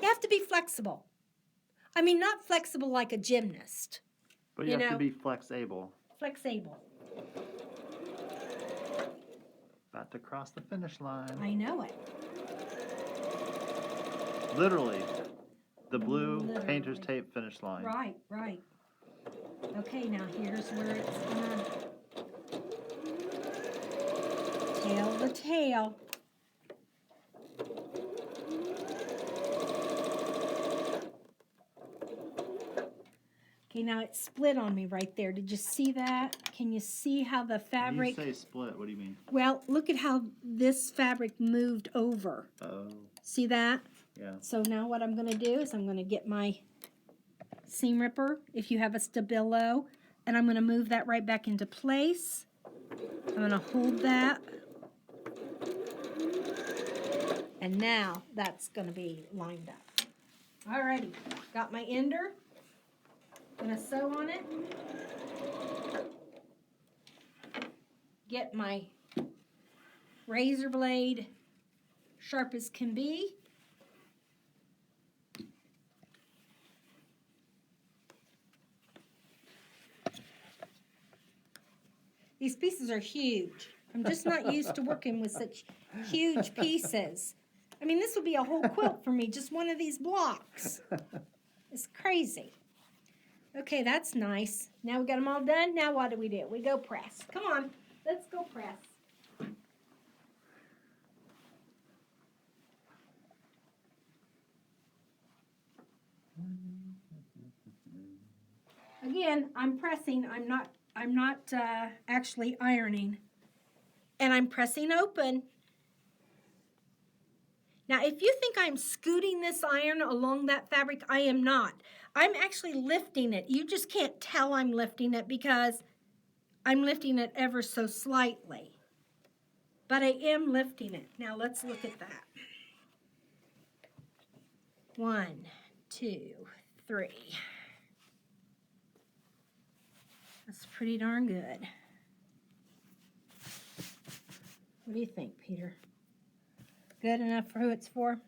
Speaker 1: You have to be flexible. I mean, not flexible like a gymnast.
Speaker 2: But you have to be flex-able.
Speaker 1: Flex-able.
Speaker 2: About to cross the finish line.
Speaker 1: I know it.
Speaker 2: Literally. The blue painter's tape finish line.
Speaker 1: Right, right. Okay, now here's where it's gonna tail the tail. Okay, now it's split on me right there. Did you see that? Can you see how the fabric...
Speaker 2: When you say split, what do you mean?
Speaker 1: Well, look at how this fabric moved over.
Speaker 2: Oh.
Speaker 1: See that?
Speaker 2: Yeah.
Speaker 1: So now what I'm going to do is I'm going to get my seam ripper, if you have a Stabilo, and I'm going to move that right back into place. I'm going to hold that. And now that's going to be lined up. Alrighty, got my ender. Going to sew on it. Get my razor blade sharp as can be. These pieces are huge. I'm just not used to working with such huge pieces. I mean, this would be a whole quilt for me, just one of these blocks. It's crazy. Okay, that's nice. Now we got them all done. Now what do? We go press. Come on, let's go press. Again, I'm pressing. I'm not actually ironing. And I'm pressing open. Now, if you think I'm scooting this iron along that fabric, I am not. I'm actually lifting it. You just can't tell I'm lifting it because I'm lifting it ever so slightly. But I am lifting it. Now, let's look at that. 1, 2, 3. That's pretty darn good. What do you think, Peter? Good enough for who it's for?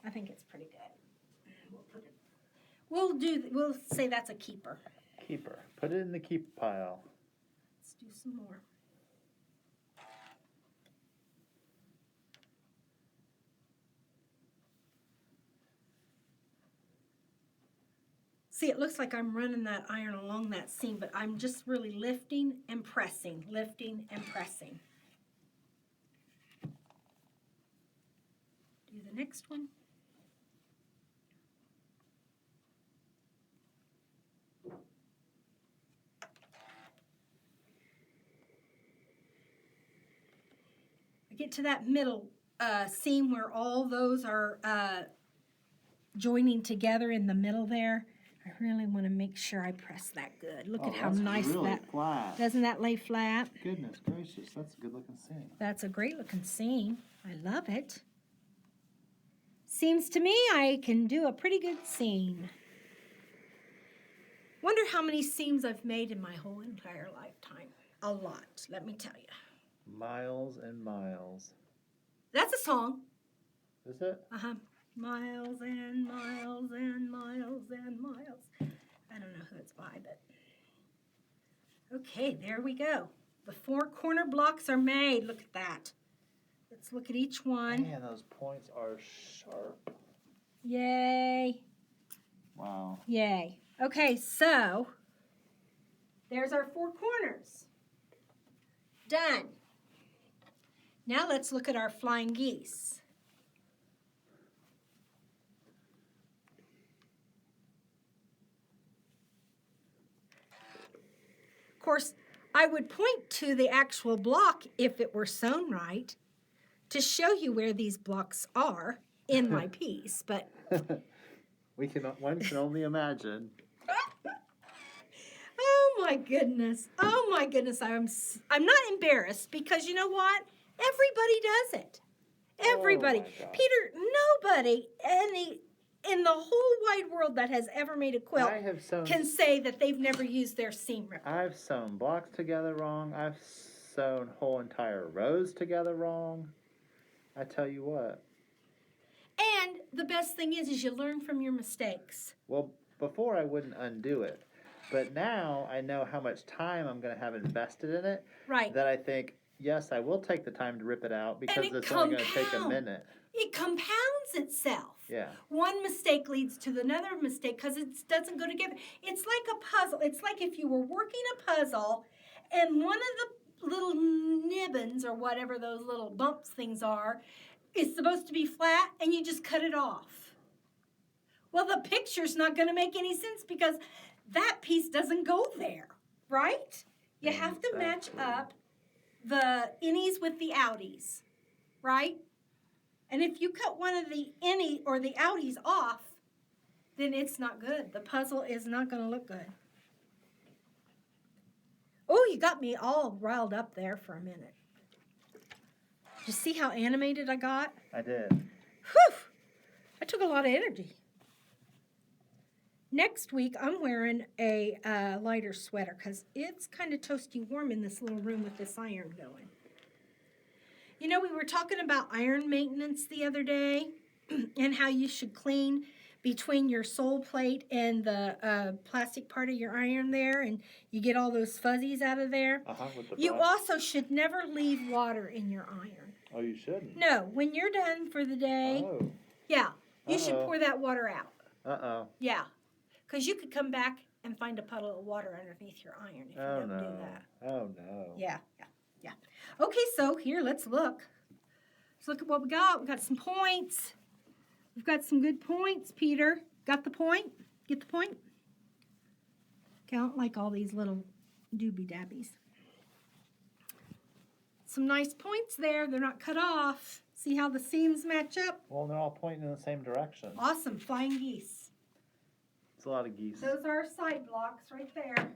Speaker 1: I think it's pretty good. We'll say that's a keeper.
Speaker 2: keeper. Put it in the keep pile.
Speaker 1: Let's do some more. See, it looks like I'm running that iron along that seam, but I'm just really lifting and pressing, lifting and pressing. Do the next one. I get to that middle seam where all those are joining together in the middle there. I really want to make sure I press that good. Look at how nice
Speaker 2: really
Speaker 1: that
Speaker 2: flat.
Speaker 1: Doesn't that lay flat?
Speaker 2: Goodness gracious, that's a good looking seam.
Speaker 1: That's a great looking seam. I love it. Seems to me I can do a pretty good seam. Wonder how many seams I've made in my whole entire lifetime. A lot, let me tell you.
Speaker 2: Miles and miles.
Speaker 1: That's a song.
Speaker 2: Is it?
Speaker 1: Uh-huh. Miles and miles and miles and miles. I don't know who it's by, but... Okay, there we go. The 4 corner blocks are made. Look at that. Let's look at each one.
Speaker 2: Man, those points are sharp.
Speaker 1: Yay.
Speaker 2: Wow.
Speaker 1: Yay. Okay, so there's our 4 corners. Done. Now let's look at our flying geese. Of course, I would point to the actual block if it were sewn right to show you where these blocks are in my piece, but
Speaker 2: One can only imagine.
Speaker 1: oh my goodness. Oh my goodness. I'm not embarrassed because you know what? Everybody does it. Everybody.
Speaker 2: Oh my gosh.
Speaker 1: Peter, nobody in the whole wide world that has ever made a quilt can say that they've never used their seam ripper.
Speaker 2: I've sewn blocks together wrong. I've sewn whole entire rows together wrong. I tell you what.
Speaker 1: And the best thing is you learn from your mistakes.
Speaker 2: Well, before I wouldn't undo it. But now I know how much time I'm going to have invested in it.
Speaker 1: Right.
Speaker 2: That I think, yes, I will take the time to rip it out because it's only going to take a minute.
Speaker 1: It compounds itself.
Speaker 2: Yeah.
Speaker 1: One mistake leads to another mistake because it doesn't go together. It's like a puzzle. It's like if you were working a puzzle and one of the little nibbins or whatever those little bumps things are is supposed to be flat and you just cut it off. Well, the picture's not going to make any sense because that piece doesn't go there, right? You have to match up the innies with the outies, right? And if you cut one of the innie or the outies off, then it's not good. The puzzle is not going to look good. Oh, you got me all riled up there for a minute. Did you see how animated I got?
Speaker 2: I did.
Speaker 1: Whew! I took a lot of energy. Next week, I'm wearing a lighter sweater because it's kind of toasty warm in this little room with this iron going. You know, we were talking about iron maintenance the other day and how you should clean between your sole plate and the plastic part of your iron there, and you get all those fuzzies out of there. You also should never leave water in your iron.
Speaker 2: Oh, you shouldn't?
Speaker 1: No, when you're done for the day, yeah, you should pour that water out.
Speaker 2: Uh-oh.
Speaker 1: Yeah, because you could come back and find a puddle of water underneath your iron if you don't do that.
Speaker 2: Oh, no.
Speaker 1: Yeah. Okay, so here, let's look. Let's look at what we got. We got some points. We've got some good points, Peter. Got the point? Get the point? Okay, I don't like all these little doobie-dabbies. Some nice points there. They're not cut off. See how the seams match up?
Speaker 2: Well, they're all pointing in the same direction.
Speaker 1: Awesome. Flying geese.
Speaker 2: It's a lot of geese.
Speaker 1: Those are our side blocks right there.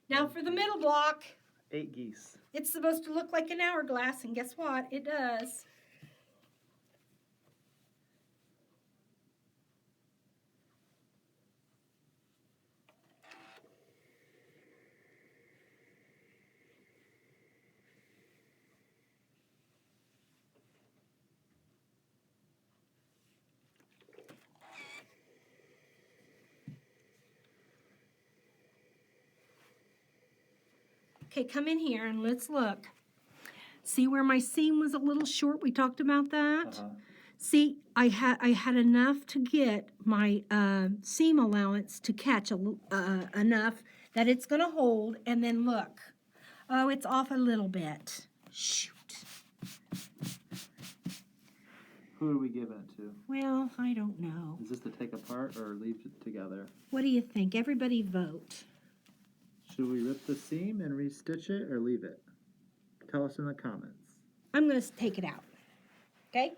Speaker 1: Now for the middle block.
Speaker 2: 8 geese.
Speaker 1: It's supposed to look like an hourglass, and guess what? It does. Okay, come in here and let's look. See where my seam was a little short? We talked about that. See, I had enough to get my seam allowance to catch enough that it's going to hold. And then look. Oh, it's off a little bit. Shoot.
Speaker 2: Who are we giving it to?
Speaker 1: Well, I don't know.
Speaker 2: Is this to take apart or leave it together?
Speaker 1: What do you think? Everybody vote.
Speaker 2: Should we rip the seam and restitch it or leave it? Tell us in the comments.
Speaker 1: I'm going to take it out. Okay?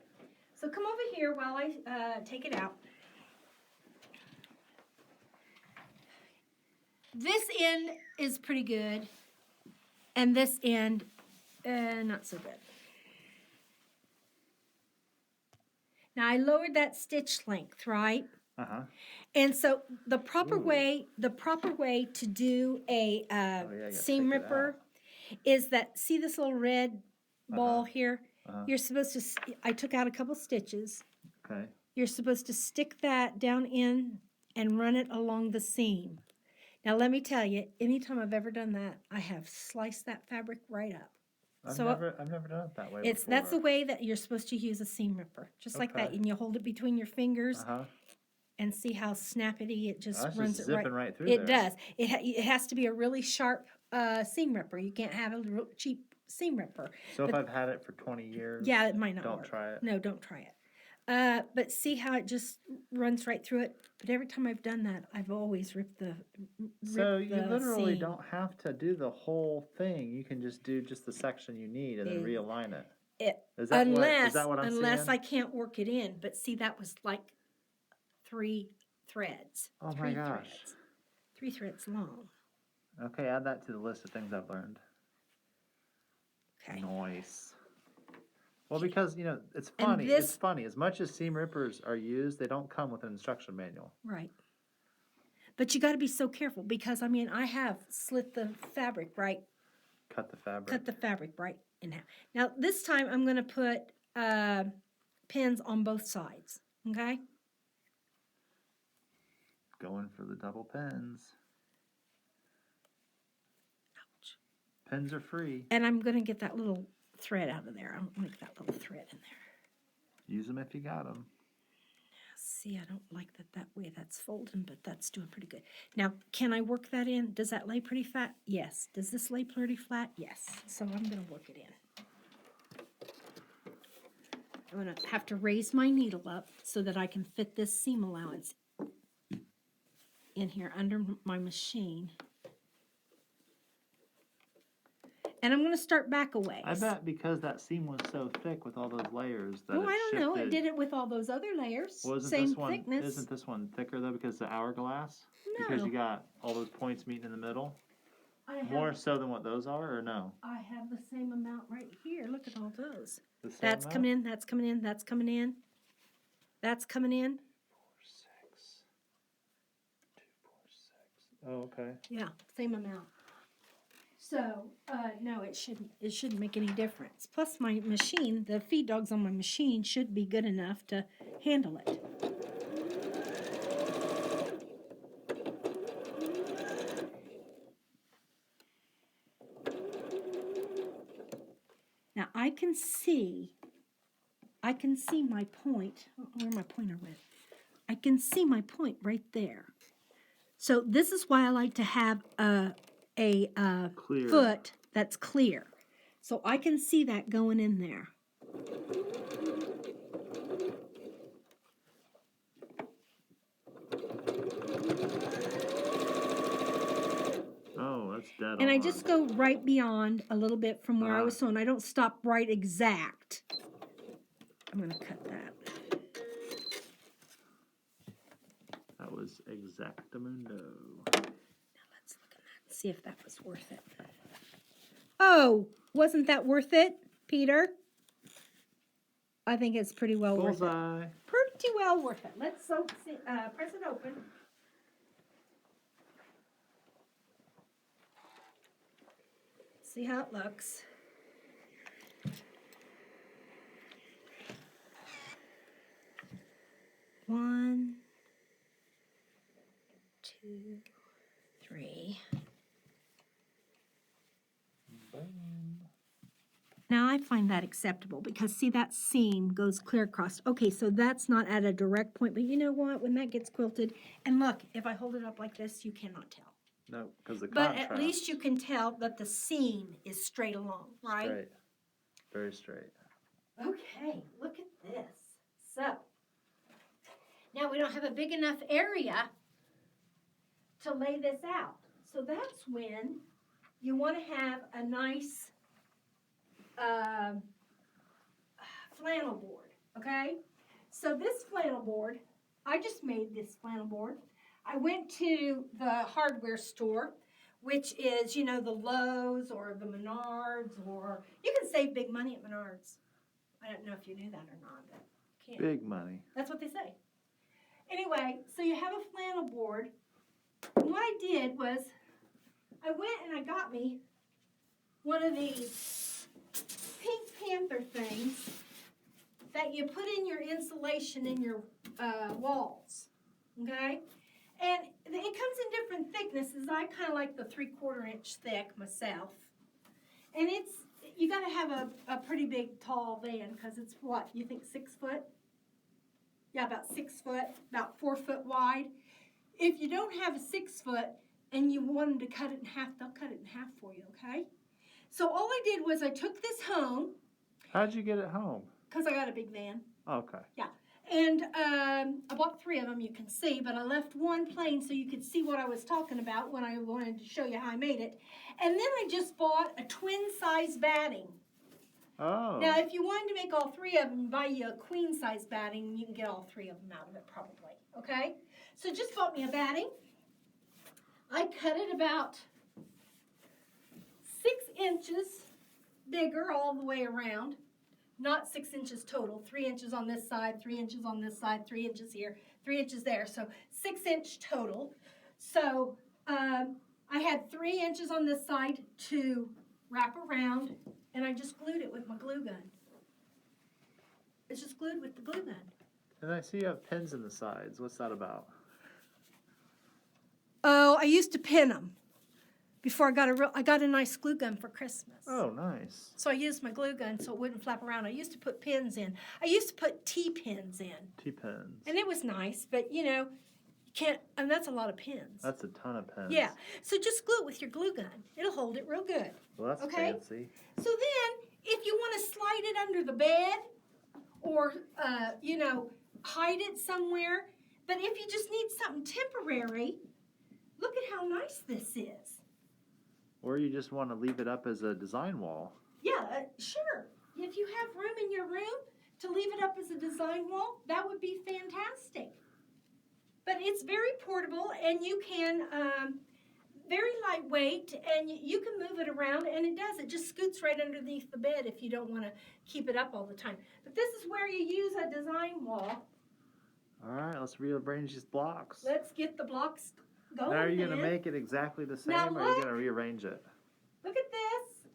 Speaker 1: So come over here while I take it out. This end is pretty good. And this end, not so good. Now, I lowered that stitch length, right? And so the proper way to do a seam ripper is that, see this little red ball here? You're supposed to, I took out a couple stitches.
Speaker 2: Okay.
Speaker 1: You're supposed to stick that down in and run it along the seam. Now, let me tell you, anytime I've ever done that, I have sliced that fabric right up.
Speaker 2: I've never done it that way before.
Speaker 1: That's the way that you're supposed to use a seam ripper, just like that. And you hold it between your fingers and see how snappity it just runs
Speaker 2: just
Speaker 1: it right.
Speaker 2: zipping right through
Speaker 1: It
Speaker 2: there.
Speaker 1: does. It has to be a really sharp seam ripper. You can't have a real cheap seam ripper.
Speaker 2: So if I've had it for 20 years,
Speaker 1: yeah, it might not
Speaker 2: don't
Speaker 1: work.
Speaker 2: try it.
Speaker 1: No, don't try it. But see how it just runs right through it? But every time I've done that, I've always ripped the
Speaker 2: So you literally
Speaker 1: seam.
Speaker 2: don't have to do the whole thing. You can just do just the section you need and then realign it. Is that what I'm
Speaker 1: unless
Speaker 2: seeing?
Speaker 1: I can't work it in. But see, that was like 3 threads.
Speaker 2: Oh my gosh.
Speaker 1: 3 threads long.
Speaker 2: Okay, add that to the list of things I've learned.
Speaker 1: Okay.
Speaker 2: Nice. Well, because, it's funny. It's funny. As much as seam rippers are used, they don't come with an instruction manual.
Speaker 1: Right. But you got to be so careful because, I have slit the fabric right.
Speaker 2: Cut the fabric.
Speaker 1: Cut the fabric right in half. Now, this time I'm going to put pins on both sides. Okay?
Speaker 2: Going for the double pins.
Speaker 1: Ouch.
Speaker 2: Pins are free.
Speaker 1: And I'm going to get that little thread out of there. I'm going to make that little thread in there.
Speaker 2: Use them if you got them.
Speaker 1: See, I don't like that way that's folding, but that's doing pretty good. Now, can I work that in? Does that lay pretty flat? Yes. Does this lay pretty flat? Yes. So I'm going to work it in. I'm going to have to raise my needle up so that I can fit this seam allowance in here under my machine. And I'm going to start back a ways.
Speaker 2: I bet because that seam was so thick with all those layers that
Speaker 1: I don't know. It did it with all those other layers.
Speaker 2: Well,
Speaker 1: Same thickness.
Speaker 2: Isn't this one thicker, though, because the hourglass?
Speaker 1: No.
Speaker 2: Because you got all those points meeting in the middle? More so than what those are, or no?
Speaker 1: I have the same amount right here. Look at all those.
Speaker 2: That's
Speaker 1: coming in. That's coming in. That's coming in. That's coming in.
Speaker 2: 4, 6. 2, 4, 6. Oh, okay.
Speaker 1: Yeah, same amount. So, no, it shouldn't make any difference. Plus, my machine, the feed dogs on my machine should be good enough to handle it. Now, I can see my point. Where my pointer went? I can see my point right there. So this is why I like to have a foot that's clear. So I can see that going in there.
Speaker 2: Oh, that's dead
Speaker 1: And
Speaker 2: on.
Speaker 1: I just go right beyond a little bit from where I was sewing. I don't stop right exact. I'm going to cut that.
Speaker 2: That was exactamundo.
Speaker 1: Now let's look at that and see if that was worth it. Oh, wasn't that worth it, Peter? I think it's pretty well worth it. Pretty well worth it. Let's press it open. See how it looks. One, 2, 3. I find that acceptable because, see, that seam goes clear across. Okay, so that's not at a direct point, but you know what? When that gets quilted, and look, if I hold it up like this, you cannot tell.
Speaker 2: No, because the
Speaker 1: But
Speaker 2: contrast.
Speaker 1: at least you can tell that the seam is straight along, right?
Speaker 2: Straight. Very straight.
Speaker 1: Okay, look at this. So, now we don't have a big enough area to lay this out. So that's when you want to have a nice flannel board, okay? So this flannel board, I just made this flannel board. I went to the hardware store, which is, you know, the Lowe's or the Menards, or you can save big money at Menards. I don't know if you knew that or not, but you can.
Speaker 2: Big money.
Speaker 1: That's what they say. Anyway, so you have a flannel board. And what I did was I went and I got me one of these Pink Panther things that you put in your insulation in your walls, okay? And it comes in different thicknesses. I kind of like the 3/4 inch thick myself. And you got to have a pretty big, tall van because it's what, you think 6 foot? Yeah, about 6 foot, about 4 foot wide. If you don't have a 6 foot and you want them to cut it in half, they'll cut it in half for you, okay? So all I did was I took this home.
Speaker 2: How'd you get it home?
Speaker 1: Because I got a big van.
Speaker 2: Okay.
Speaker 1: Yeah. And I bought 3 of them, you can see, but I left one plain so you could see what I was talking about when I wanted to show you how I made it. And then I just bought a twin-size batting.
Speaker 2: Oh.
Speaker 1: Now, if you wanted to make all 3 of them, buy you a queen-size batting, and you can get all 3 of them out of it probably, okay? So just bought me a batting. I cut it about 6 inches bigger all the way around. Not 6 inches total, 3 inches on this side, 3 inches on this side, 3 inches here, 3 inches there. So 6 inch total. So I had 3 inches on this side to wrap around, and I just glued it with my glue gun. It's just glued with the glue gun.
Speaker 2: And I see you have pins in the sides. What's that about?
Speaker 1: Oh, I used to pin them before I got a nice glue gun for Christmas.
Speaker 2: Oh, nice.
Speaker 1: So I used my glue gun so it wouldn't flap around. I used to put pins in. I used to put T-pins in.
Speaker 2: T-pins.
Speaker 1: And it was nice, but you know, you can't, and that's a lot of pins.
Speaker 2: That's a ton of pins.
Speaker 1: Yeah. So just glue it with your glue gun. It'll hold it real good.
Speaker 2: Well, that's
Speaker 1: okay?
Speaker 2: fancy.
Speaker 1: So then, if you want to slide it under the bed or, you know, hide it somewhere, but if you just need something temporary, look at how nice this is.
Speaker 2: Or you just want to leave it up as a design wall.
Speaker 1: Yeah, sure. If you have room in your room to leave it up as a design wall, that would be fantastic. But it's very portable, and you can, very lightweight, and you can move it around, and it does. It just scoots right underneath the bed if you don't want to keep it up all the time. But this is where you use a design wall.
Speaker 2: All right, let's rearrange these blocks.
Speaker 1: Let's get the blocks going.
Speaker 2: Now, are you going to
Speaker 1: then.
Speaker 2: make it exactly the same,
Speaker 1: Now
Speaker 2: or are you going to rearrange it?
Speaker 1: Look at this.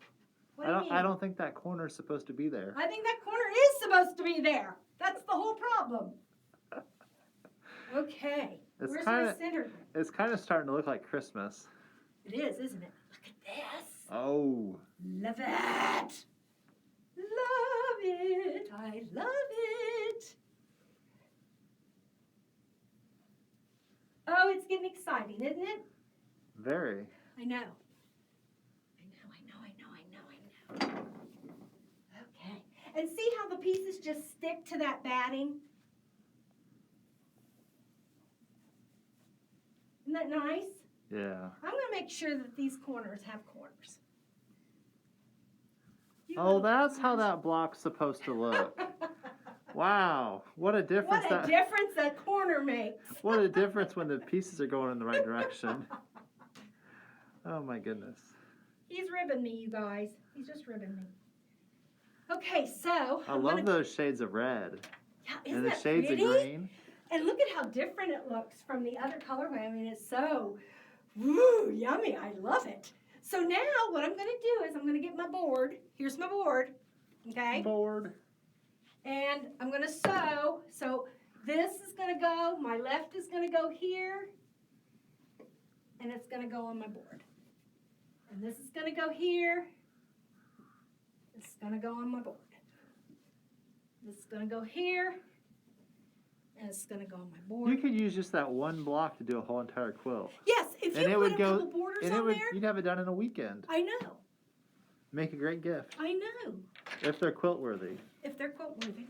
Speaker 1: What do you mean?
Speaker 2: I don't think that corner is supposed to be there.
Speaker 1: I think that corner is supposed to be there. That's the whole problem. Okay. Where's my center?
Speaker 2: It's kind of starting to look like Christmas.
Speaker 1: It is, isn't it? Look at this.
Speaker 2: Oh.
Speaker 1: Love it. Love it. I love it. Oh, it's getting exciting, isn't it?
Speaker 2: Very.
Speaker 1: I know. Okay. And see how the pieces just stick to that batting? Isn't that nice?
Speaker 2: Yeah.
Speaker 1: I'm going to make sure that these corners have corners.
Speaker 2: Oh, that's how that block's supposed to look. Wow. What a difference
Speaker 1: What a difference a corner makes.
Speaker 2: What a difference when the pieces are going in the right direction. Oh, my goodness.
Speaker 1: He's ribbing me, you guys. He's just ribbing me. Okay, so
Speaker 2: I love those shades of red.
Speaker 1: Yeah, isn't
Speaker 2: and the
Speaker 1: that
Speaker 2: shades
Speaker 1: pretty?
Speaker 2: of green.
Speaker 1: And look at how different it looks from the other colorway. I mean, it's so, woo, yummy. I love it. So now what I'm going to do is I'm going to get my board. Here's my board, okay?
Speaker 2: Board.
Speaker 1: And I'm going to sew. So this is going to go, my left is going to go here, and it's going to go on my board. And this is going to go here, It's going to go on my board. This is going to go here. And it's going to go on my board.
Speaker 2: You could use just that one block to do a whole entire quilt.
Speaker 1: Yes, if you put a couple borders on there.
Speaker 2: You'd have it done in a weekend.
Speaker 1: I know.
Speaker 2: Make a great gift.
Speaker 1: I know.
Speaker 2: If they're quilt worthy.
Speaker 1: If they're quilt worthy.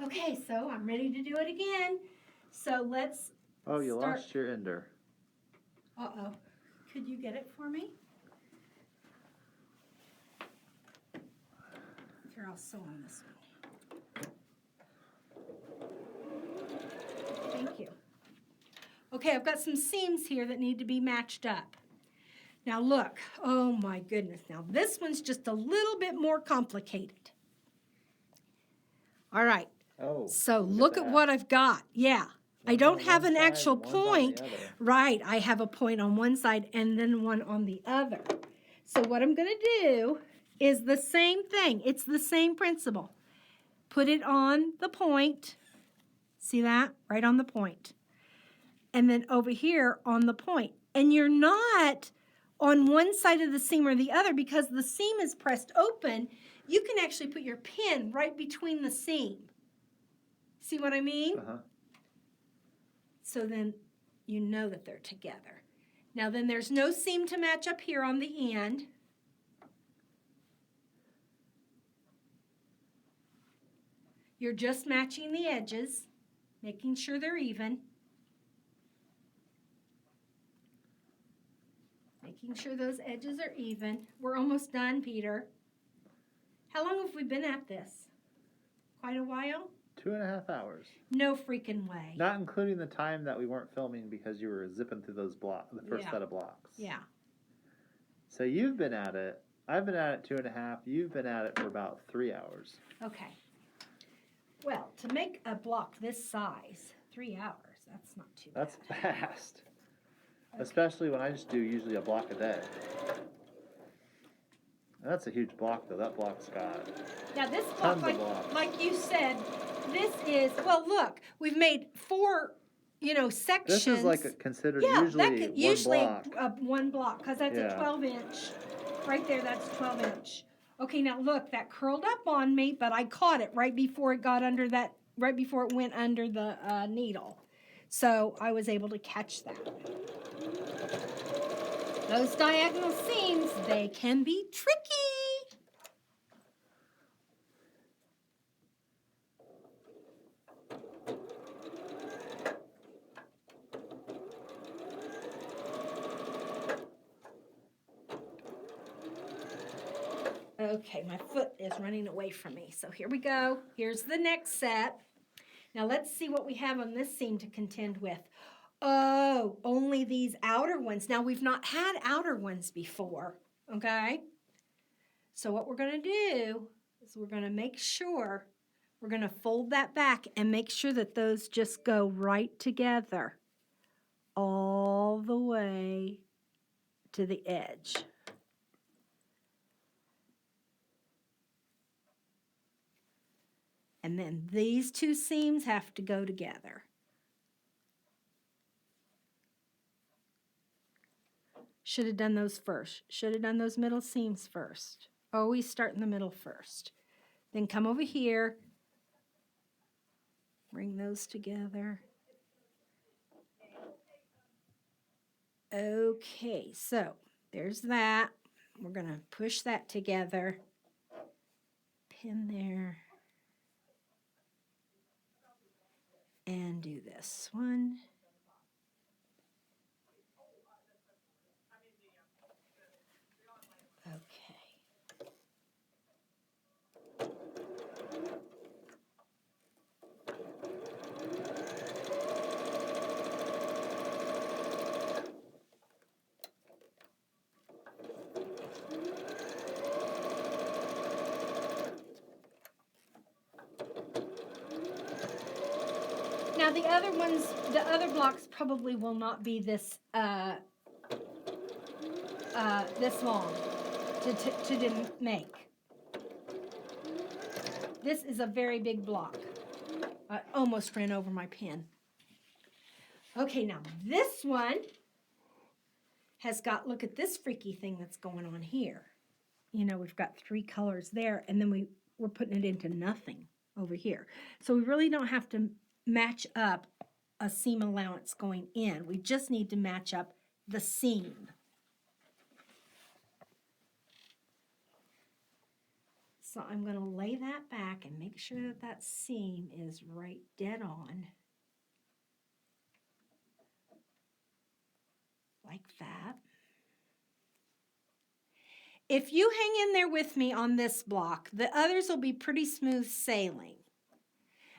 Speaker 1: Okay, so I'm ready to do it again. So let's
Speaker 2: Oh, you lost your ender.
Speaker 1: Uh-oh. Could you get it for me? Here, I'll sew on this one. Thank you. Okay, I've got some seams here that need to be matched up. Now look, oh my goodness. Now this one's just a little bit more complicated. All right.
Speaker 2: Oh.
Speaker 1: So look at what I've got. Yeah. I don't have an actual point. Right. I have a point on one side and then one on the other. So what I'm going to do is the same thing. It's the same principle. Put it on the point. See that? Right on the point. And then over here on the point. And you're not on one side of the seam or the other because the seam is pressed open. You can actually put your pin right between the seam. See what I mean?
Speaker 2: Uh-huh.
Speaker 1: So then you know that they're together. Now then there's no seam to match up here on the end. You're just matching the edges, making sure they're even. Making sure those edges are even. We're almost done, Peter. How long have we been at this? Quite a while?
Speaker 2: 2.5 hours.
Speaker 1: No freaking way.
Speaker 2: Not including the time that we weren't filming because you were zipping through those blocks, the first set of blocks.
Speaker 1: Yeah.
Speaker 2: So you've been at it. I've been at it 2.5. You've been at it for about 3 hours.
Speaker 1: Okay. Well, to make a block this size, 3 hours, that's not too bad.
Speaker 2: That's fast. Okay. Especially when I just do usually a block a day. And that's a huge block, though. That block's got
Speaker 1: now this block, like you said, this is, well, look, we've made 4, sections.
Speaker 2: This is like considered usually
Speaker 1: one block, because that's a 12-inch. Right there, that's 12-inch. Okay, now look, that curled up on me, but I caught it right before it got under that, right before it went under the needle. So I was able to catch that. Those diagonal seams, they can be tricky. Okay, my foot is running away from me. So here we go. Here's the next set. Now let's see what we have on this seam to contend with. Oh, only these outer ones. Now we've not had outer ones before, okay? So what we're going to do is we're going to make sure, we're going to fold that back and make sure that those just go right together all the way to the edge. And then these two seams have to go together. Should have done those first. Should have done those middle seams first. Always start in the middle first. Then come over here. Bring those together. Okay, so there's that. We're going to push that together. Pin there. And do this one. Okay. Now the other ones, the other blocks probably will not be this this long to make. This is a very big block. I almost ran over my pen. Okay, now this one has got, look at this freaky thing that's going on here. we've got 3 colors there, and then we're putting it into nothing over here. So we really don't have to match up a seam allowance going in. We just need to match up the seam. So I'm going to lay that back and make sure that that seam is right dead on. Like that. If you hang in there with me on this block, the others will be pretty smooth sailing.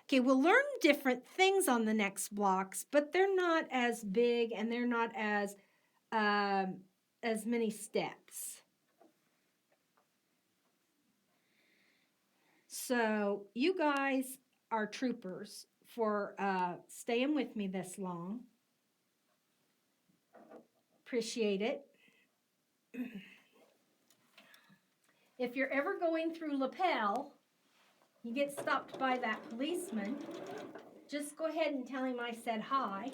Speaker 1: Okay, we'll learn different things on the next blocks, but they're not as big and they're not as many steps. So you guys are troopers for staying with me this long. Appreciate it. If you're ever going through Lapel, you get stopped by that policeman, just go ahead and tell him I said hi.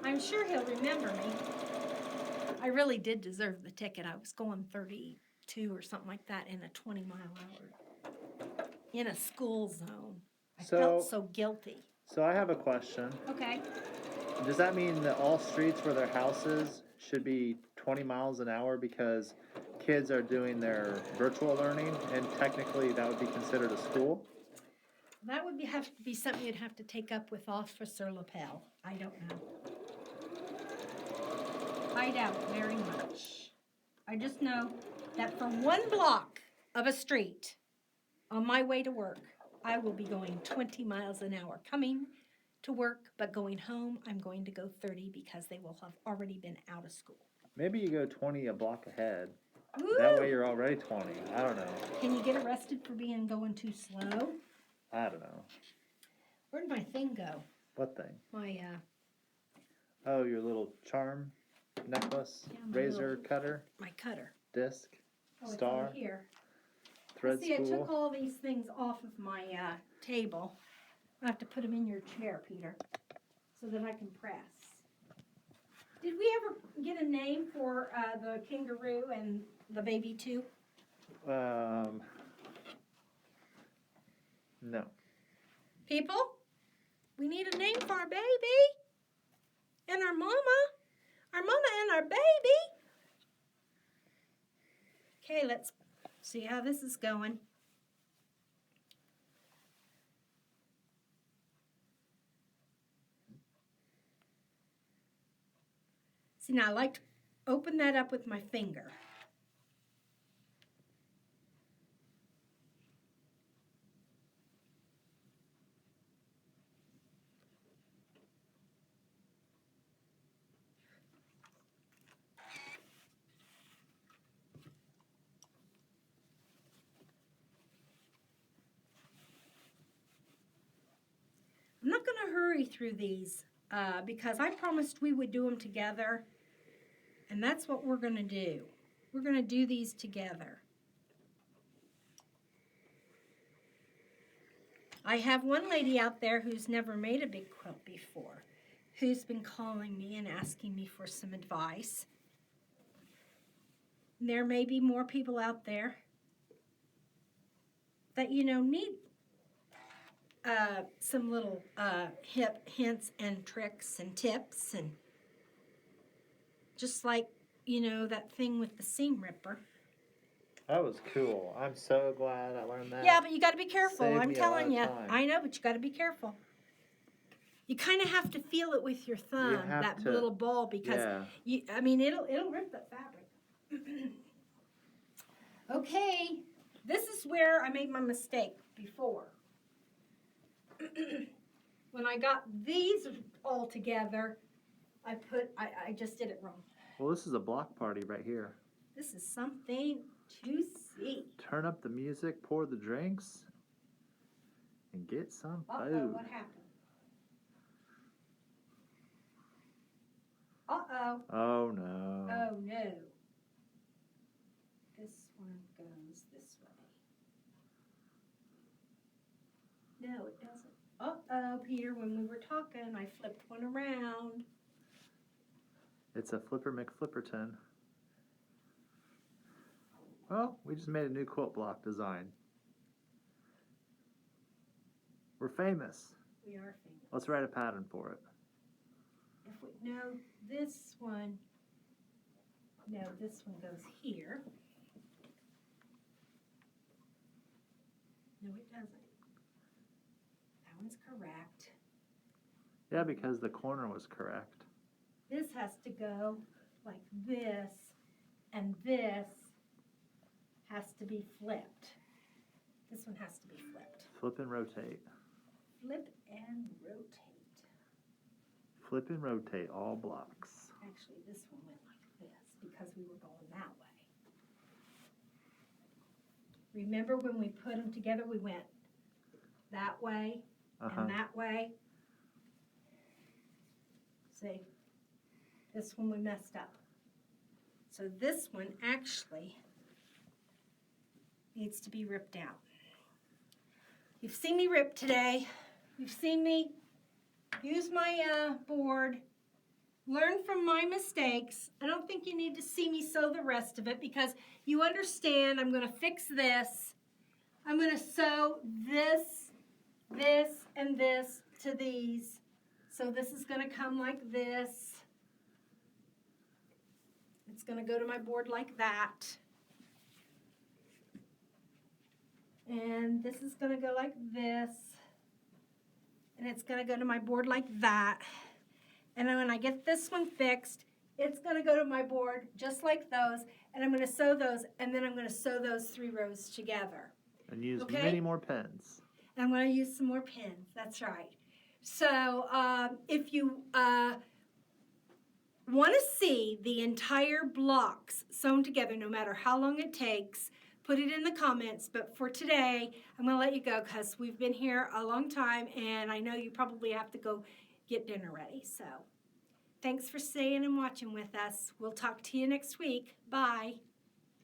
Speaker 1: I'm sure he'll remember me. I really did deserve the ticket. I was going 32 or something like that in a 20-mile-hour, in a school zone. I felt so guilty.
Speaker 2: So I have a question.
Speaker 1: Okay.
Speaker 2: Does that mean that all streets where their houses should be 20 miles an hour because kids are doing their virtual learning, and technically that would be considered a school?
Speaker 1: That would have to be something you'd have to take up with Officer Lapel. I don't know. I doubt it very much. I just know that for 1 block of a street on my way to work, I will be going 20 miles an hour coming to work, but going home, I'm going to go 30 because they will have already been out of school.
Speaker 2: Maybe you go 20 a block ahead.
Speaker 1: Woo!
Speaker 2: That way you're already 20. I don't know.
Speaker 1: Can you get arrested for going too slow?
Speaker 2: I don't know.
Speaker 1: Where'd my thing go?
Speaker 2: What thing?
Speaker 1: My,
Speaker 2: Oh, your little charm necklace, razor cutter,
Speaker 1: my cutter.
Speaker 2: disc,
Speaker 1: Oh,
Speaker 2: star,
Speaker 1: it's over here.
Speaker 2: thread
Speaker 1: See,
Speaker 2: spool.
Speaker 1: I took all these things off of my table. I have to put them in your chair, Peter, so that I can press. Did we ever get a name for the kangaroo and the baby too?
Speaker 2: No.
Speaker 1: People, we need a name for our baby and our mama and our baby. Okay, let's see how this is going. See, now I like to open that up with my finger. I'm not going to hurry through these because I promised we would do them together, and that's what we're going to do. We're going to do these together. I have one lady out there who's never made a big quilt before, who's been calling me and asking me for some advice. There may be more people out there that, need some little hints and tricks and tips, and just like, that thing with the seam ripper.
Speaker 2: That was cool. I'm so glad I learned that.
Speaker 1: Yeah, but you got to be careful.
Speaker 2: Saved
Speaker 1: I'm
Speaker 2: me a
Speaker 1: telling you.
Speaker 2: lot of time.
Speaker 1: I know, but you got to be careful. You kind of have to feel it with your thumb, that little ball, because it'll rip the fabric. Okay, this is where I made my mistake before. When I got these all together, I just did it wrong.
Speaker 2: Well, this is a block party right here.
Speaker 1: This is something to see.
Speaker 2: Turn up the music, pour the drinks, and get some food.
Speaker 1: Uh-oh, what happened? Uh-oh.
Speaker 2: Oh, no.
Speaker 1: Oh, no. This one goes this way. No, it doesn't. Uh-oh, Peter, when we were talking, I flipped one around.
Speaker 2: It's a Flipper McFlipperton. Well, we just made a new quilt block design. We're famous.
Speaker 1: We are famous.
Speaker 2: Let's write a pattern for it.
Speaker 1: If we, no, this one goes here. No, it doesn't. That one's correct.
Speaker 2: Yeah, because the corner was correct.
Speaker 1: This has to go like this, and this has to be flipped. This one has to be flipped.
Speaker 2: Flip and rotate.
Speaker 1: Flip and rotate.
Speaker 2: Flip and rotate all blocks.
Speaker 1: Actually, this one went like this because we were going that way. Remember when we put them together, we went that way and that way? See, this one we messed up. So this one actually needs to be ripped out. You've seen me rip today. You've seen me use my board, learn from my mistakes. I don't think you need to see me sew the rest of it because you understand I'm going to fix this. I'm going to sew this, this, and this to these. So this is going to come like this. It's going to go to my board like that. And this is going to go like this. And it's going to go to my board like that. And then when I get this one fixed, it's going to go to my board just like those. And I'm going to sew those, and then I'm going to sew those 3 rows together.
Speaker 2: And use many more pins.
Speaker 1: And I'm going to use some more pins. That's right. So if you want to see the entire blocks sewn together, no matter how long it takes, put it in the comments. But for today, I'm going to let you go because we've been here a long time, and I know you probably have to go get dinner ready. So thanks for staying and watching with us. We'll talk to you next week. Bye.